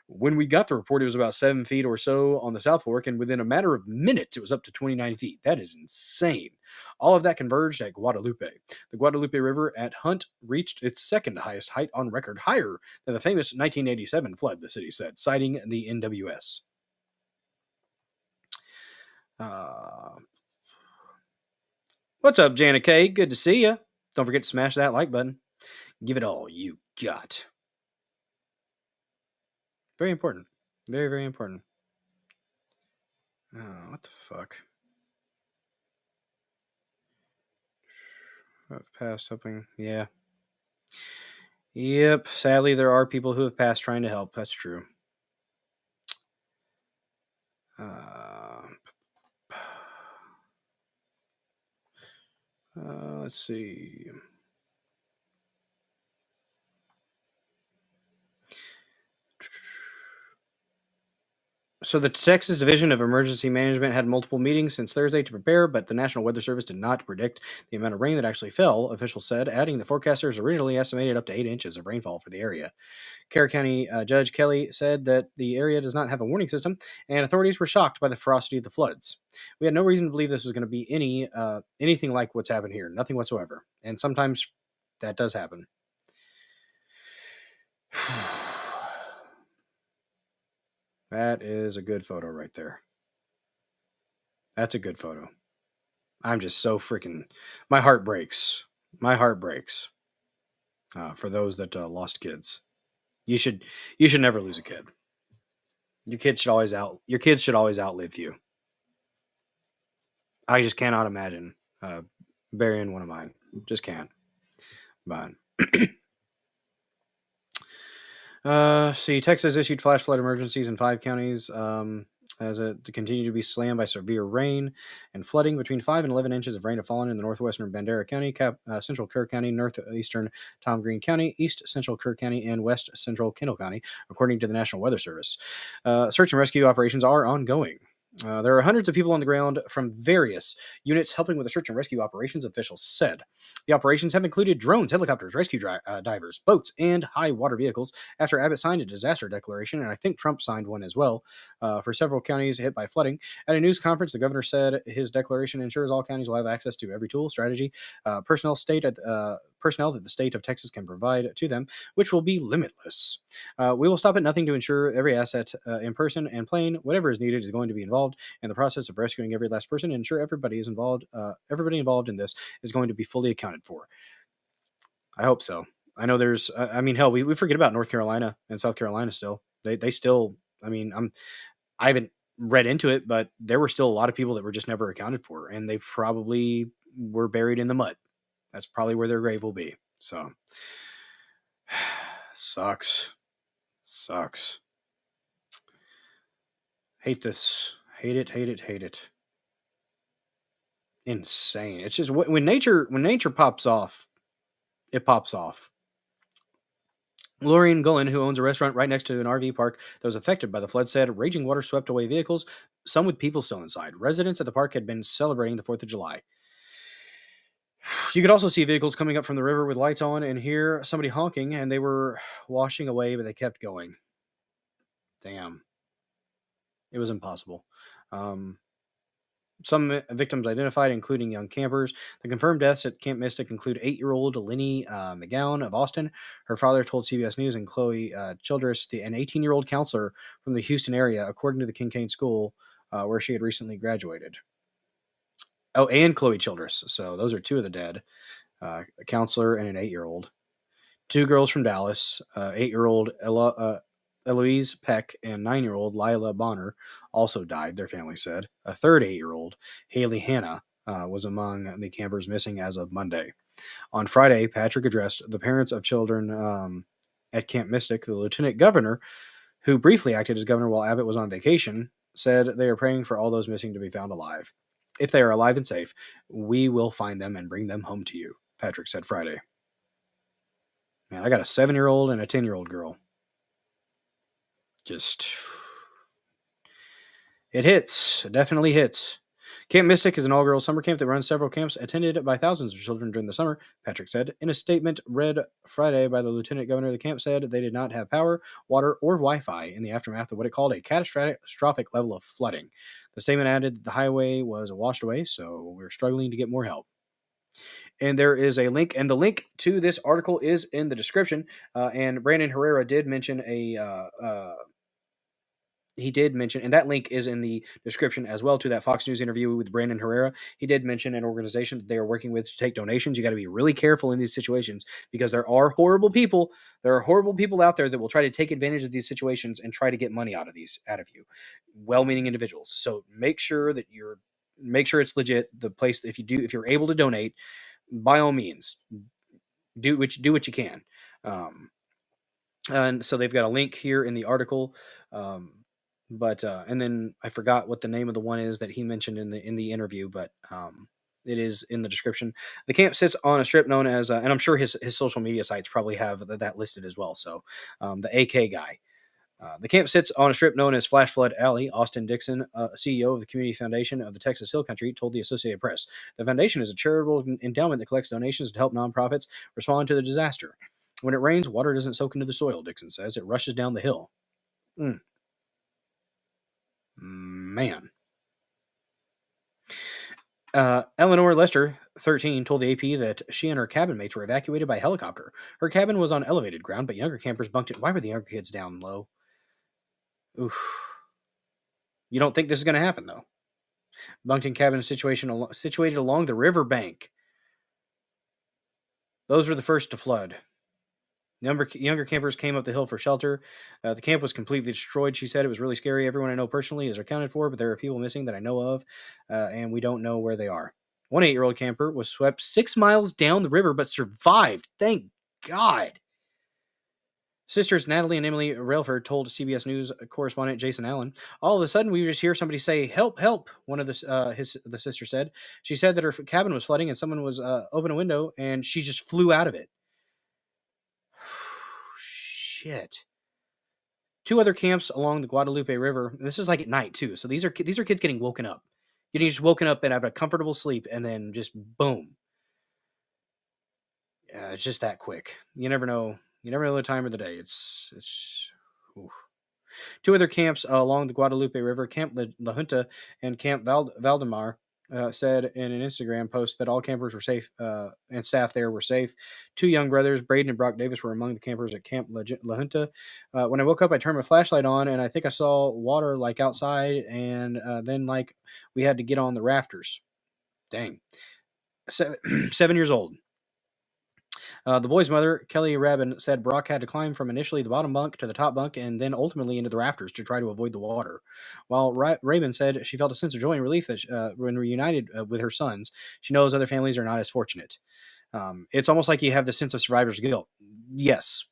When we got the report, it was about 7 feet or so on the South Fork, and within a matter of minutes, it was up to 29 feet. That is insane. All of that converged at Guadalupe. The Guadalupe River at Hunt reached its second highest height on record, higher than the famous 1987 flood, the city said, citing the NWS. What's up, Janet K? Good to see you. Don't forget to smash that like button. Give it all you got. Very important. Very, very important. Oh, what the fuck? I've passed helping. Yeah. Yep. Sadly, there are people who have passed trying to help. That's true. Let's see. So the Texas Division of Emergency Management had multiple meetings since Thursday to prepare, but the National Weather Service did not predict the amount of rain that actually fell, officials said, adding the forecasters originally estimated up to 8 inches of rainfall for the area. Kerr County Judge Kelly said that the area does not have a warning system, and authorities were shocked by the ferocity of the floods. We had no reason to believe this was going to be anything like what's happened here, nothing whatsoever. And sometimes that does happen. That is a good photo right there. That's a good photo. I'm just so freaking... My heart breaks. My heart breaks. For those that lost kids. You should never lose a kid. Your kids should always outlive you. I just cannot imagine burying one of mine. Just can't. But... see, Texas issued flash flood emergencies in 5 counties as it continue to be slammed by severe rain and flooding. Between 5 and 11 inches of rain have fallen in the northwestern Bandera County, central Kerr County, northeastern Tom Green County, east central Kerr County, and west central Kendall County, according to the National Weather Service. Search and rescue operations are ongoing. There are hundreds of people on the ground from various units helping with the search and rescue operations, officials said. The operations have included drones, helicopters, rescue divers, boats, and high water vehicles after Abbott signed a disaster declaration, and I think Trump signed one as well, for several counties hit by flooding. At a news conference, the governor said his declaration ensures all counties will have access to every tool, strategy, personnel that the state of Texas can provide to them, which will be limitless. We will stop at nothing to ensure every asset in person and plane, whatever is needed, is going to be involved in the process of rescuing every last person and ensure everybody involved in this is going to be fully accounted for. I hope so. I know there's, I mean, hell, we forget about North Carolina and South Carolina still. They still, I mean, I haven't read into it, but there were still a lot of people that were just never accounted for, and they probably were buried in the mud. That's probably where their grave will be. So, sucks. Hate this. Hate it. Insane. It's just when nature pops off, it pops off. Lorraine Gullen, who owns a restaurant right next to an RV park that was affected by the flood, said raging water swept away vehicles, some with people still inside. Residents at the park had been celebrating the 4th of July. You could also see vehicles coming up from the river with lights on and hear somebody honking, and they were washing away, but they kept going. Damn. It was impossible. Some victims identified, including young campers. The confirmed deaths at Camp Mystic include 8-year-old Lenny McGowan of Austin. Her father told CBS News, and Chloe Childress, an 18-year-old counselor from the Houston area, according to the Kincaid School, where she had recently graduated. Oh, and Chloe Childress. So those are 2 of the dead. A counselor and an 8-year-old. 2 girls from Dallas, 8-year-old Eloise Peck and 9-year-old Lila Bonner also died, their family said. A third 8-year-old, Haley Hanna, was among the campers missing as of Monday. On Friday, Patrick addressed the parents of children at Camp Mystic. The lieutenant governor, who briefly acted as governor while Abbott was on vacation, said they are praying for all those missing to be found alive. If they are alive and safe, we will find them and bring them home to you, Patrick said Friday. Man, I got a 7-year-old and a 10-year-old girl. Just, it hits. It definitely hits. Camp Mystic is an all-girls summer camp that runs several camps attended by thousands of children during the summer, Patrick said. In a statement read Friday by the lieutenant governor, the camp said they did not have power, water, or Wi-Fi in the aftermath of what it called a catastrophic level of flooding. The statement added that the highway was washed away, so we're struggling to get more help. And there is a link, and the link to this article is in the description. And Brandon Herrera did mention and that link is in the description as well to that Fox News interview with Brandon Herrera. He did mention an organization that they are working with to take donations. You got to be really careful in these situations because there are horrible people. There are horrible people out there that will try to take advantage of these situations and try to get money out of you. Well-meaning individuals. So make sure it's legit. The place, if you're able to donate, by all means, do what you can. And so they've got a link here in the article. But and then I forgot what the name of the one is that he mentioned in the interview, but It is in the description. The camp sits on a strip known as, and I'm sure his social media sites probably have that listed as well. So the AK guy. The camp sits on a strip known as Flash Flood Alley. Austin Dixon, CEO of the Community Foundation of the Texas Hill Country, told the Associated Press. The foundation is a charitable endowment that collects donations to help nonprofits respond to the disaster. When it rains, water doesn't soak into the soil, Dixon says. It rushes down the hill. Man. Eleanor Lester, 13, told the AP that she and her cabin mates were evacuated by helicopter. Her cabin was on elevated ground, but younger campers bunked it. Why were the younger kids down low? Oof. You don't think this is going to happen, though. Bunked in cabin situated along the riverbank. Those were the first to flood. Younger campers came up the hill for shelter. The camp was completely destroyed, she said. It was really scary. Everyone I know personally is accounted for, but there are people missing that I know of, and we don't know where they are. One 8-year-old camper was swept 6 miles down the river, but survived. Thank God. Sisters Natalie and Emily Railford told CBS News correspondent Jason Allen, all of a sudden we just hear somebody say, "Help, help," one of the sister said. She said that her cabin was flooding and someone was open a window, and she just flew out of it. Shit. 2 other camps along the Guadalupe River. This is like at night too. So these are kids getting woken up. Getting just woken up and have a comfortable sleep, and then just boom. It's just that quick. You never know. You never know the time of the day. It's. Oof. 2 other camps along the Guadalupe River, Camp La Junta and Camp Valdemar, said in an Instagram post that all campers were safe and staff there were safe. 2 young brothers, Braden and Brock Davis, were among the campers at Camp La Junta. When I woke up, I turned my flashlight on, and I think I saw water like outside, and then like we had to get on the rafters. Dang. 7 years old. The boy's mother, Kelly Rabin, said Brock had to climb from initially the bottom bunk to the top bunk and then ultimately into the rafters to try to avoid the water. While Rabin said she felt a sense of joy and relief that when reunited with her sons, she knows other families are not as fortunate. It's almost like you have the sense of survivor's guilt. Yes,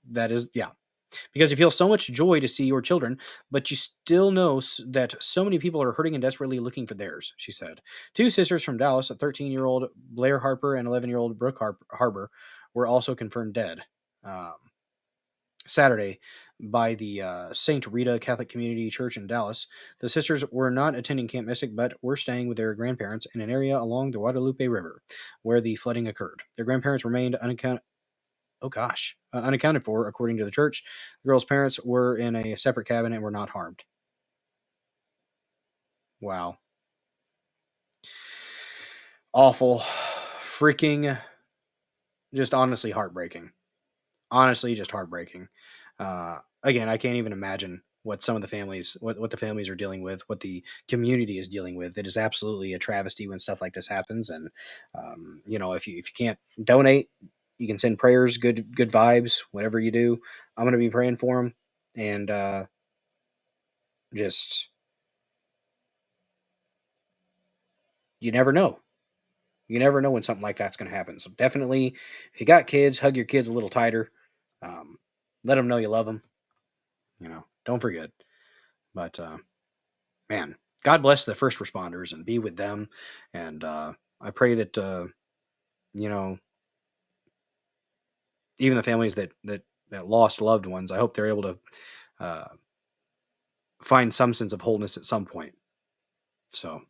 that is, yeah. Because you feel so much joy to see your children, but you still know that so many people are hurting and desperately looking for theirs, she said. 2 sisters from Dallas, a 13-year-old Blair Harper and 11-year-old Brooke Harper, were also confirmed dead Saturday by the St. Rita Catholic Community Church in Dallas. The sisters were not attending Camp Mystic, but were staying with their grandparents in an area along the Guadalupe River where the flooding occurred. Their grandparents remained unaccounted for, according to the church. The girls' parents were in a separate cabin and were not harmed. Wow. Awful. Freaking, just honestly heartbreaking. Honestly, just heartbreaking. Again, I can't even imagine what some of the families, what the families are dealing with, what the community is dealing with. It is absolutely a travesty when stuff like this happens. And, if you can't donate, you can send prayers, good vibes, whatever you do. I'm going to be praying for them. And just, you never know. You never know when something like that's going to happen. So definitely, if you got kids, hug your kids a little tighter. Let them know you love them. Don't forget. But, man, God bless the first responders and be with them. And I pray that, even the families that lost loved ones, I hope they're able to find some sense of wholeness at some point. So,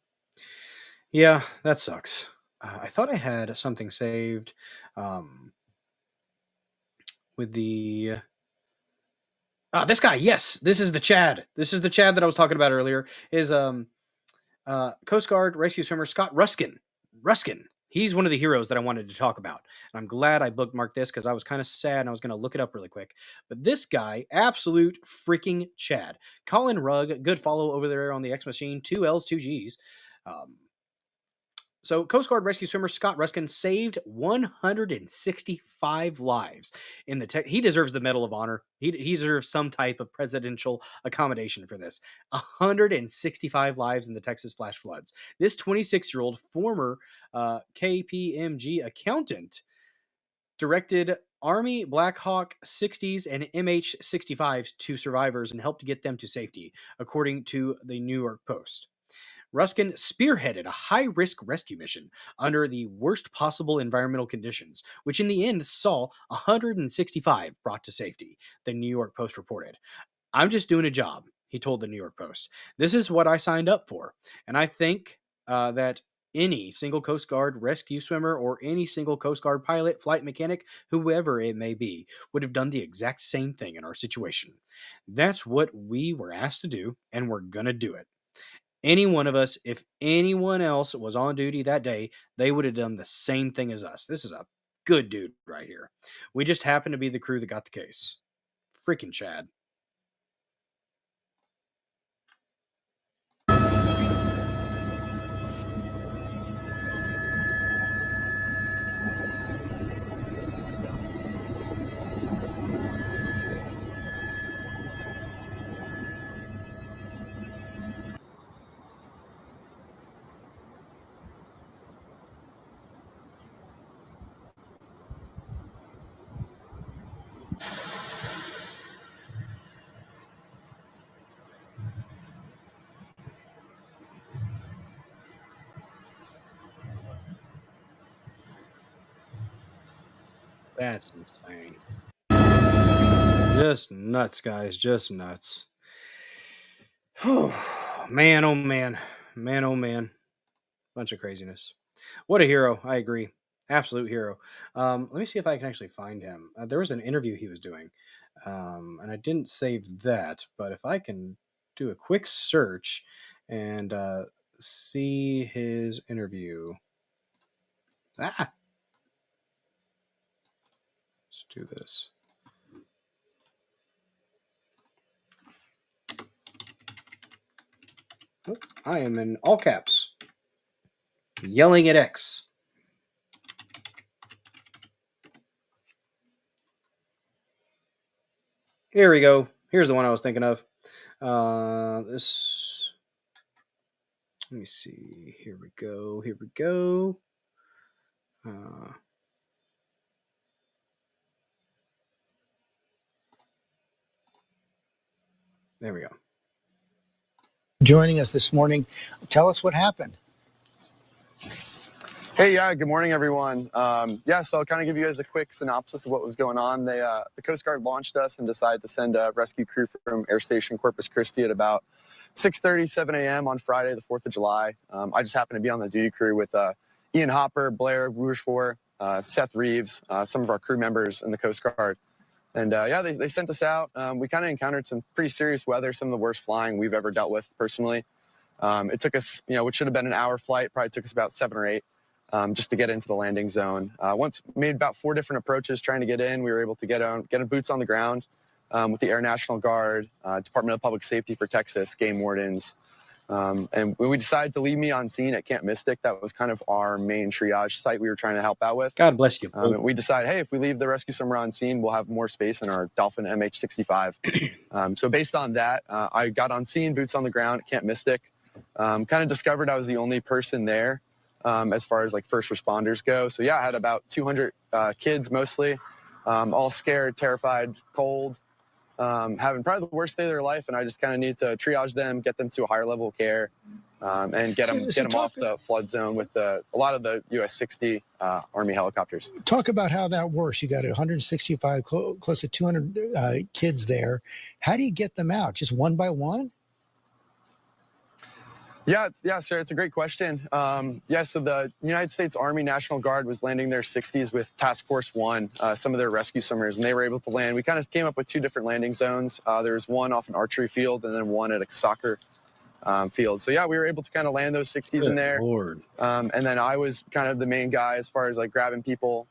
yeah, that sucks. I thought I had something saved with the... this guy, yes, this is the Chad. This is the Chad that I was talking about earlier. Is Coast Guard rescue swimmer Scott Ruskin. He's one of the heroes that I wanted to talk about. And I'm glad I bookmarked this because I was kind of sad and I was going to look it up really quick. But this guy, absolute freaking Chad. Colin Rugg, good follow over there on the X Machine. 2 L's, 2 G's. So Coast Guard rescue swimmer Scott Ruskin saved 165 lives in the he deserves the Medal of Honor. He deserves some type of presidential accommodation for this. 165 lives in the Texas flash floods. This 26-year-old former KPMG accountant directed Army Black Hawk 60s and MH-65s to survivors and helped get them to safety, according to the New York Post. Ruskin spearheaded a high-risk rescue mission under the worst possible environmental conditions, which in the end saw 165 brought to safety, the New York Post reported. I'm just doing a job, he told the New York Post. This is what I signed up for. And I think that any single Coast Guard rescue swimmer or any single Coast Guard pilot, flight mechanic, whoever it may be, would have done the exact same thing in our situation. That's what we were asked to do, and we're going to do it. Any one of us, if anyone else was on duty that day, they would have done the same thing as us. This is a good dude right here. We just happened to be the crew that got the case. Freaking Chad. That's insane. Just nuts, guys. Just nuts. Man, oh man. Man, oh man. Bunch of craziness. What a hero. I agree. Absolute hero. Let me see if I can actually find him. There was an interview he was doing, and I didn't save that. But if I can do a quick search and see his interview. Let's do this. Oh, I am in all caps, yelling at X. Here we go. Here's the one I was thinking of. This. Let me see. Here we go. Here we go. There we go. Joining us this morning. Tell us what happened. Hey, yeah, good morning, everyone. So I'll kind of give you guys a quick synopsis of what was going on. The Coast Guard launched us and decided to send a rescue crew from Air Station Corpus Christi at about 6:30, 7 a.m. on Friday, the 4th of July. I just happened to be on the duty crew with Ian Hopper, Blair Rougefort, Seth Reeves, some of our crew members in the Coast Guard. And they sent us out. We kind of encountered some pretty serious weather, some of the worst flying we've ever dealt with personally. It took us, which should have been an hour flight, probably took us about 7 or 8 just to get into the landing zone. Once made about 4 different approaches trying to get in, we were able to get boots on the ground with the Air National Guard, Department of Public Safety for Texas, game wardens. And when we decided to leave me on scene at Camp Mystic, that was kind of our main triage site we were trying to help out with. God bless you. We decided, hey, if we leave the rescue swimmer on scene, we'll have more space in our Dolphin MH-65. So based on that, I got on scene, boots on the ground at Camp Mystic. Kind of discovered I was the only person there as far as like first responders go. So yeah, I had about 200 kids mostly, all scared, terrified, cold. Having probably the worst day of their life, and I just kind of need to triage them, get them to a higher level of care, and get them off the flood zone with a lot of the US-60 Army helicopters. Talk about how that works. You got 165, close to 200 kids there. How do you get them out? Just one by one? Yeah, sir. It's a great question. So the United States Army National Guard was landing their 60s with Task Force 1, some of their rescue swimmers, and they were able to land. We kind of came up with 2 different landing zones. There was one off an archery field and then one at a soccer field. So yeah, we were able to kind of land those 60s in there. Lord. And then I was kind of the main guy as far as like grabbing people,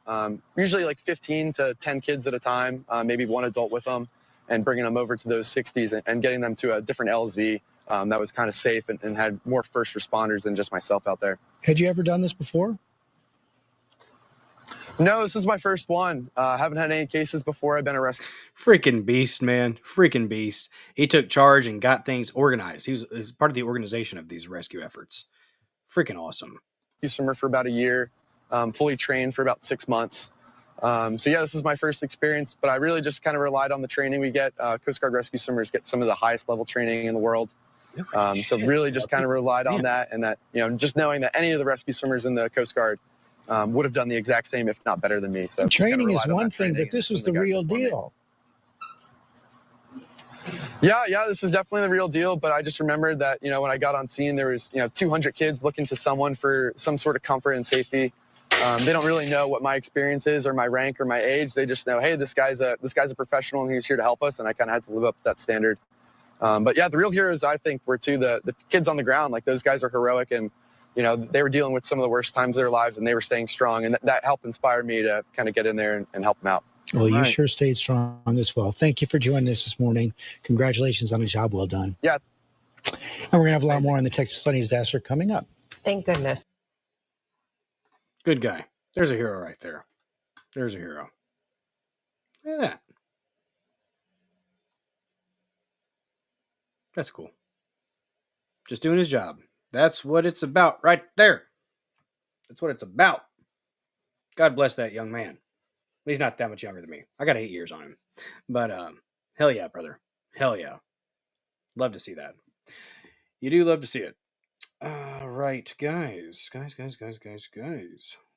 usually like 15 to 10 kids at a time, maybe one adult with them, and bringing them over to those 60s and getting them to a different LZ. That was kind of safe and had more first responders than just myself out there. Had you ever done this before? No, this is my first one. Haven't had any cases before. I've been arrested. Freaking beast, man. Freaking beast. He took charge and got things organized. He was part of the organization of these rescue efforts. Freaking awesome. Swimmer for about a year, fully trained for about 6 months. This is my first experience, but I really just kind of relied on the training we get. Coast Guard rescue swimmers get some of the highest level training in the world. So really just kind of relied on that, and that, just knowing that any of the rescue swimmers in the Coast Guard would have done the exact same, if not better than me. So training is one thing, but this was the real deal. Yeah, this was definitely the real deal. But I just remembered that, when I got on scene, there was, 200 kids looking to someone for some sort of comfort and safety. They don't really know what my experience is or my rank or my age. They just know, hey, this guy's a professional and he's here to help us. And I kind of had to live up to that standard. But yeah, the real heroes, I think, were the kids on the ground. Like, those guys are heroic, and, they were dealing with some of the worst times of their lives, and they were staying strong. And that helped inspire me to kind of get in there and help them out. Well, you sure stayed strong as well. Thank you for joining us this morning. Congratulations on a job well done. Yeah. And we're going to have a lot more on the Texas flooding disaster coming up. Thank goodness. Good guy. There's a hero right there. There's a hero. Look at that. That's cool. Just doing his job. That's what it's about right there. That's what it's about. God bless that young man. He's not that much younger than me. I got 8 years on him. But hell yeah, brother. Hell yeah. Love to see that. You do love to see it. All right, guys. Guys.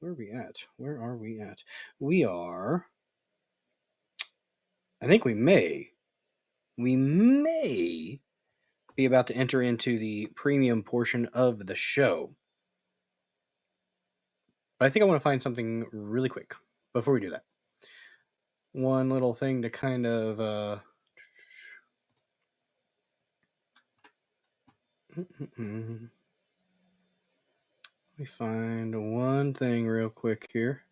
Where are we at? We are... I think we may be about to enter into the premium portion of the show. But I think I want to find something really quick before we do that. One little thing to kind of let me find one thing real quick here.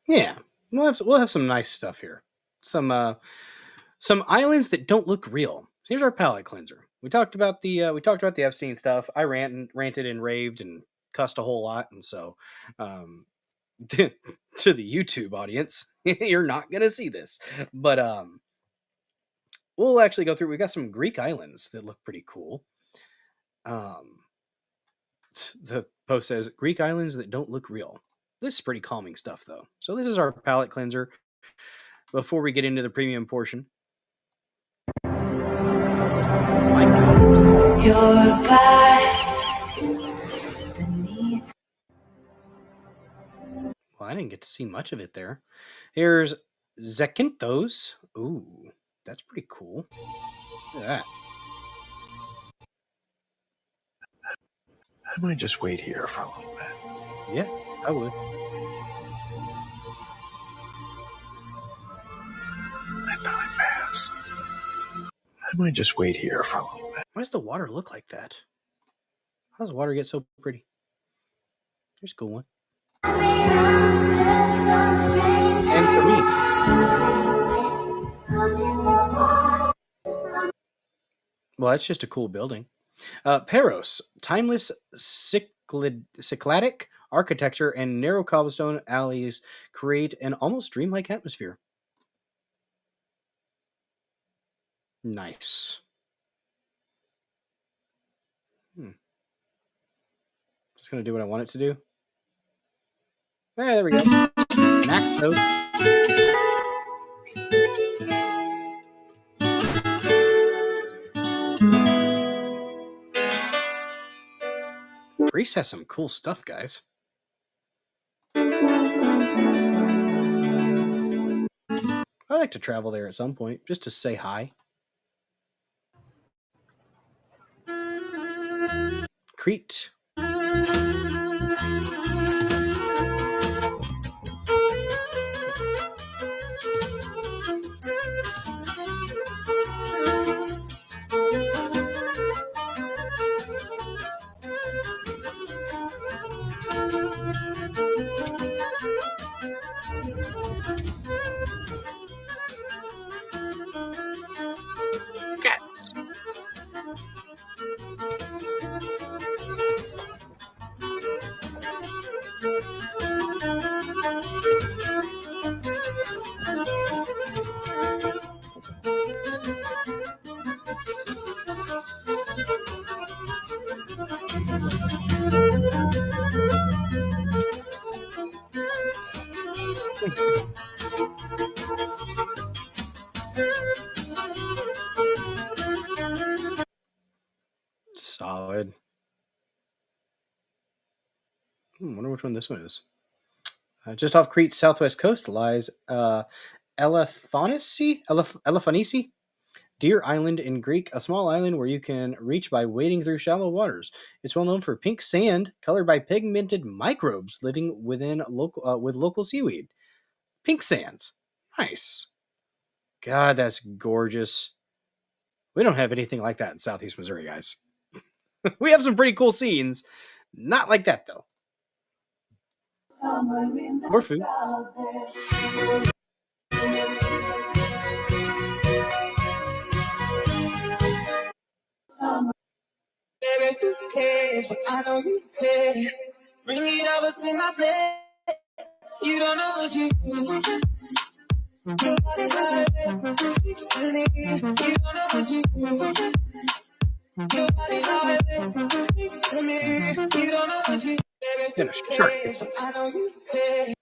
Yeah, we'll have some nice stuff here. Some islands that don't look real. Here's our palate cleanser. We talked about the Epstein stuff. I ranted and raved and cussed a whole lot, and so to the YouTube audience, you're not gonna see this, but we'll actually go through. We got some Greek islands that look pretty cool. The post says Greek islands that don't look real. This is pretty calming stuff, though. So this is our palate cleanser before we get into the premium portion. You're back beneath. Well, I didn't get to see much of it there. Here's Zakynthos. Ooh, that's pretty cool. Look at that. I might just wait here for a little bit. Yeah, I would. I'd probably pass. I might just wait here for a little bit. Why does the water look like that? How does water get so pretty? Here's a cool one. And for me. Well, that's just a cool building. Peros, timeless cycladic architecture and narrow cobblestone alleys create an almost dreamlike atmosphere. Nice. Just gonna do what I want it to do. There we go. Max note. Greece has some cool stuff, guys. I'd like to travel there at some point, just to say hi. Crete. Solid. Wonder which one this one is. Just off Crete's southwest coast lies Elefanisi, Deer Island in Greek, a small island where you can reach by wading through shallow waters. It's well known for pink sand colored by pigmented microbes living within with local seaweed. Pink sands. Nice. God, that's gorgeous. We don't have anything like that in Southeast Missouri, guys. We have some pretty cool scenes. Not like that, though. More food. Baby, who cares? But I know you care. Bring it over to my bed. You don't know what you do. Your body like speaks to me. You don't know what you do. Your body like speaks to me. You don't know what you do. Baby, who cares? But I know you care.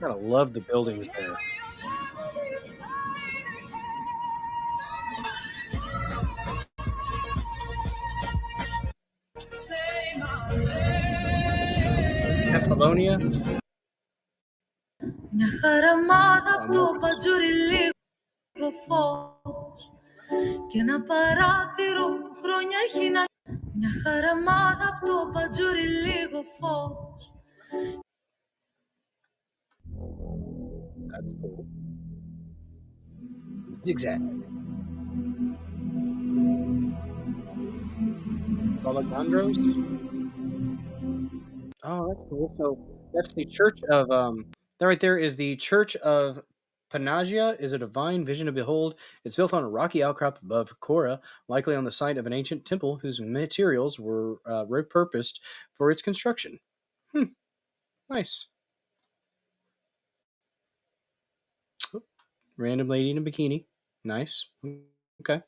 Gotta love the buildings there. Apollonia. Μια χαραμάδα απ' το πατζούρι λίγο φως και ένα παράθυρο που χρόνια έχει να... Μια χαραμάδα απ' το πατζούρι λίγο φως. That's cool. Zigzag. Alejandros. Oh, that's cool. So that's the church of that right there is the Church of Panagia, is a divine vision to behold. It's built on a rocky outcrop above Kora, likely on the site of an ancient temple whose materials were repurposed for its construction. Nice. Oh, random lady in a bikini. Nice. Okay.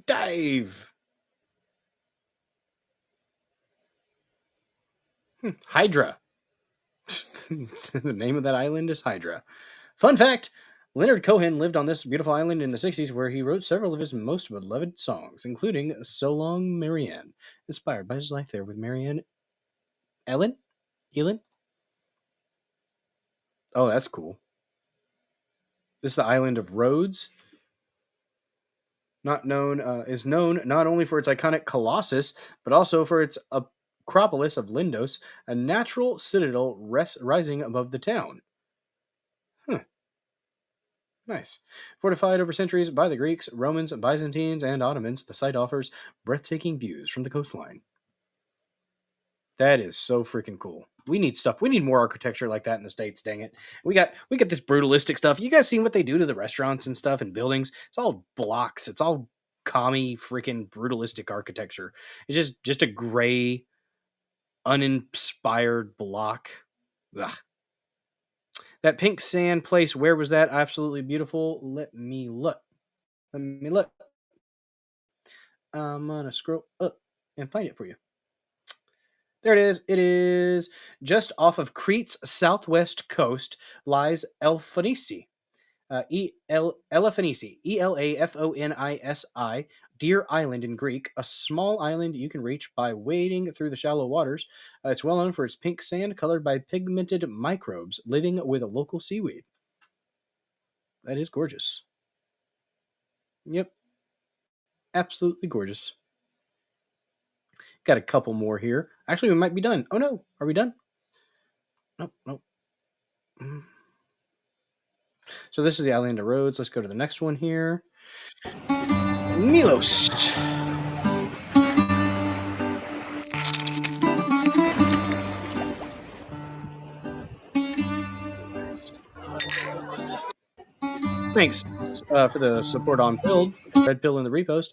Dive. Hydra. The name of that island is Hydra. Fun fact, Leonard Cohen lived on this beautiful island in the 60s, where he wrote several of his most beloved songs, including So Long, Marianne, inspired by his life there with Marianne Elin? Oh, that's cool. This is the island of Rhodes. Is known not only for its iconic Colossus, but also for its Acropolis of Lindos, a natural citadel rising above the town. Nice. Fortified over centuries by the Greeks, Romans, Byzantines, and Ottomans, the site offers breathtaking views from the coastline. That is so freaking cool. We need stuff. We need more architecture like that in the States, dang it. We got this brutalistic stuff. You guys seen what they do to the restaurants and stuff and buildings? It's all blocks. It's all commie freaking brutalistic architecture. It's just a gray, uninspired block. Ugh. That pink sand place, where was that? Absolutely beautiful. Let me look. I'm gonna scroll up and find it for you. There it is. It is just off of Crete's southwest coast lies Elefanisi. Elefanisi. Elafonisi. Deer Island in Greek, a small island you can reach by wading through the shallow waters. It's well known for its pink sand colored by pigmented microbes living with a local seaweed. That is gorgeous. Yep. Absolutely gorgeous. Got a couple more here. Actually, we might be done. Oh no, are we done? Nope. So this is the island of Rhodes. Let's go to the next one here. Milos. Thanks for the support on Build, Red Pill in the repost.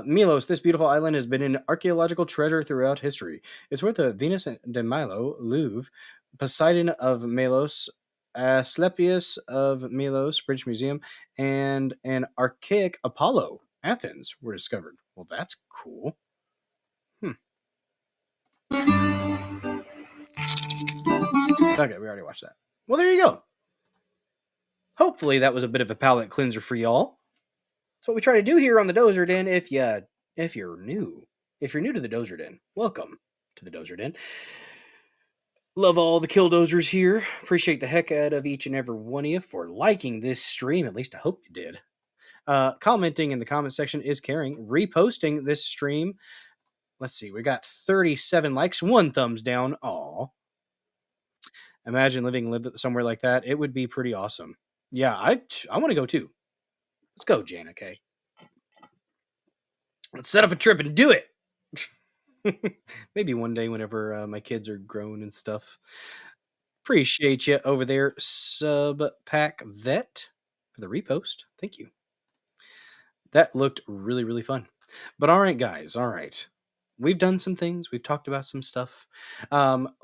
Milos, this beautiful island has been an archaeological treasure throughout history. It's where the Venus de Milo, Louvre, Poseidon of Melos, Asclepius of Milos, British Museum, and an archaic Apollo, Athens, were discovered. Well, that's cool. Okay, we already watched that. Well, there you go. Hopefully that was a bit of a palate cleanser for y'all. That's what we try to do here on the Dozer Den. If you're new to the Dozer Den, welcome to the Dozer Den. Love all the killdozers here. Appreciate the heck out of each and every one of you for liking this stream. At least I hope you did. Commenting in the comment section is caring. Reposting this stream. Let's see. We got 37 likes. 1 thumbs down. Aw. Imagine living somewhere like that. It would be pretty awesome. Yeah, I want to go too. Let's go, Jana K. Let's set up a trip and do it. Maybe one day whenever my kids are grown and stuff. Appreciate you over there, Subpack Vet, for the repost. Thank you. That looked really, really fun. But all right, guys. All right. We've done some things. We've talked about some stuff.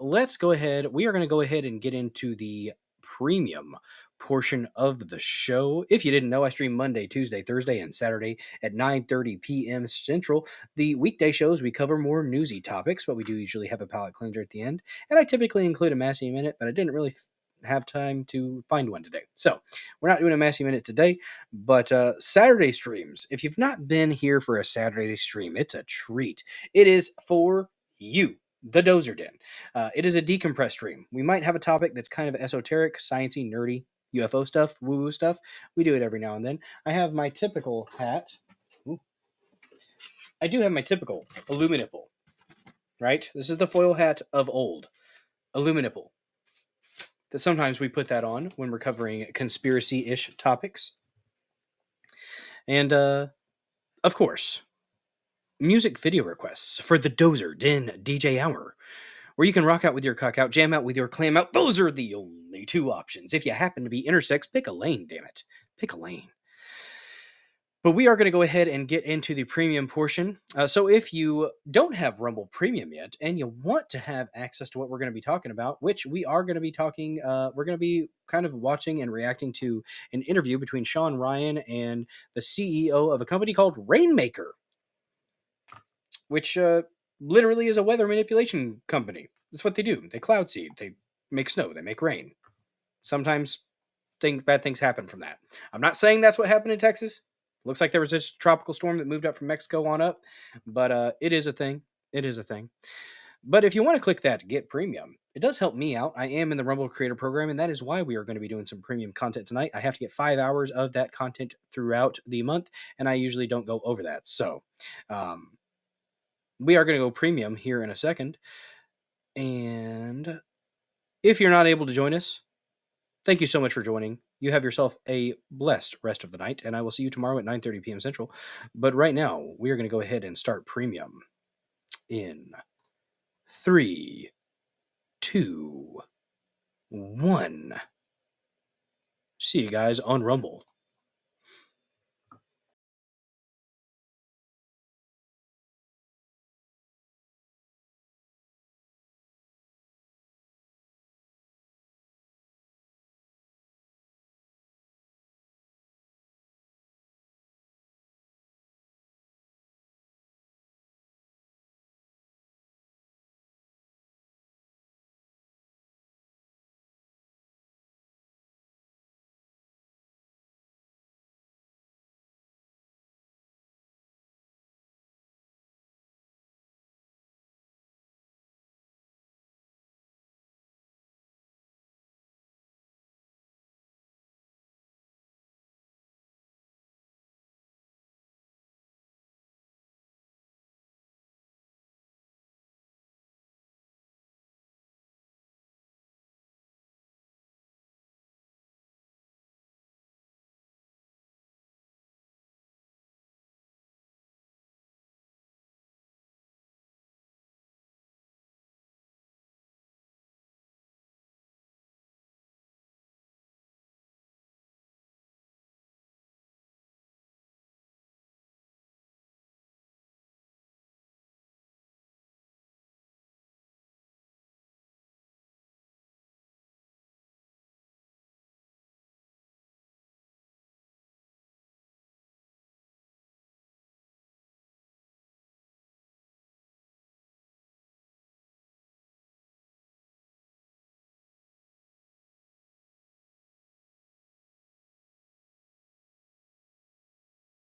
Let's go ahead. We are going to go ahead and get into the premium portion of the show. If you didn't know, I stream Monday, Tuesday, Thursday, and Saturday at 9:30 p.m. Central. The weekday shows, we cover more newsy topics, but we do usually have a palate cleanser at the end. And I typically include a Massey Minute, but I didn't really have time to find one today. So we're not doing a Massey Minute today, but Saturday streams. If you've not been here for a Saturday stream, it's a treat. It is for you. The Dozer Den. It is a decompressed stream. We might have a topic that's kind of esoteric, sciencey, nerdy, UFO stuff, woo-woo stuff. We do it every now and then. I have my typical hat. Ooh. I do have my typical Illuminipple, right? This is the foil hat of old. Illuminipple. That sometimes we put that on when we're covering conspiracy-ish topics. And, of course, music video requests for the Dozer Den DJ Hour, where you can rock out with your cock out, jam out with your clam out. Those are the only 2 options. If you happen to be intersex, pick a lane, damn it. Pick a lane. But we are going to go ahead and get into the premium portion. So if you don't have Rumble Premium yet, and you want to have access to what we're going to be talking about, which we are going to be talking, we're going to be kind of watching and reacting to an interview between Shawn Ryan and the CEO of a company called Rainmaker, which literally is a weather manipulation company. That's what they do. They cloud seed. They make snow. They make rain. Sometimes bad things happen from that. I'm not saying that's what happened in Texas. Looks like there was this tropical storm that moved up from Mexico on up. But it is a thing. It is a thing. But if you want to click that to get premium, it does help me out. I am in the Rumble Creator Program, and that is why we are going to be doing some premium content tonight. I have to get 5 hours of that content throughout the month, and I usually don't go over that. So, we are going to go premium here in a second. And if you're not able to join us, thank you so much for joining. You have yourself a blessed rest of the night, and I will see you tomorrow at 9:30 p.m. Central. But right now, we are going to go ahead and start premium in 3, 2, 1. See you guys on Rumble.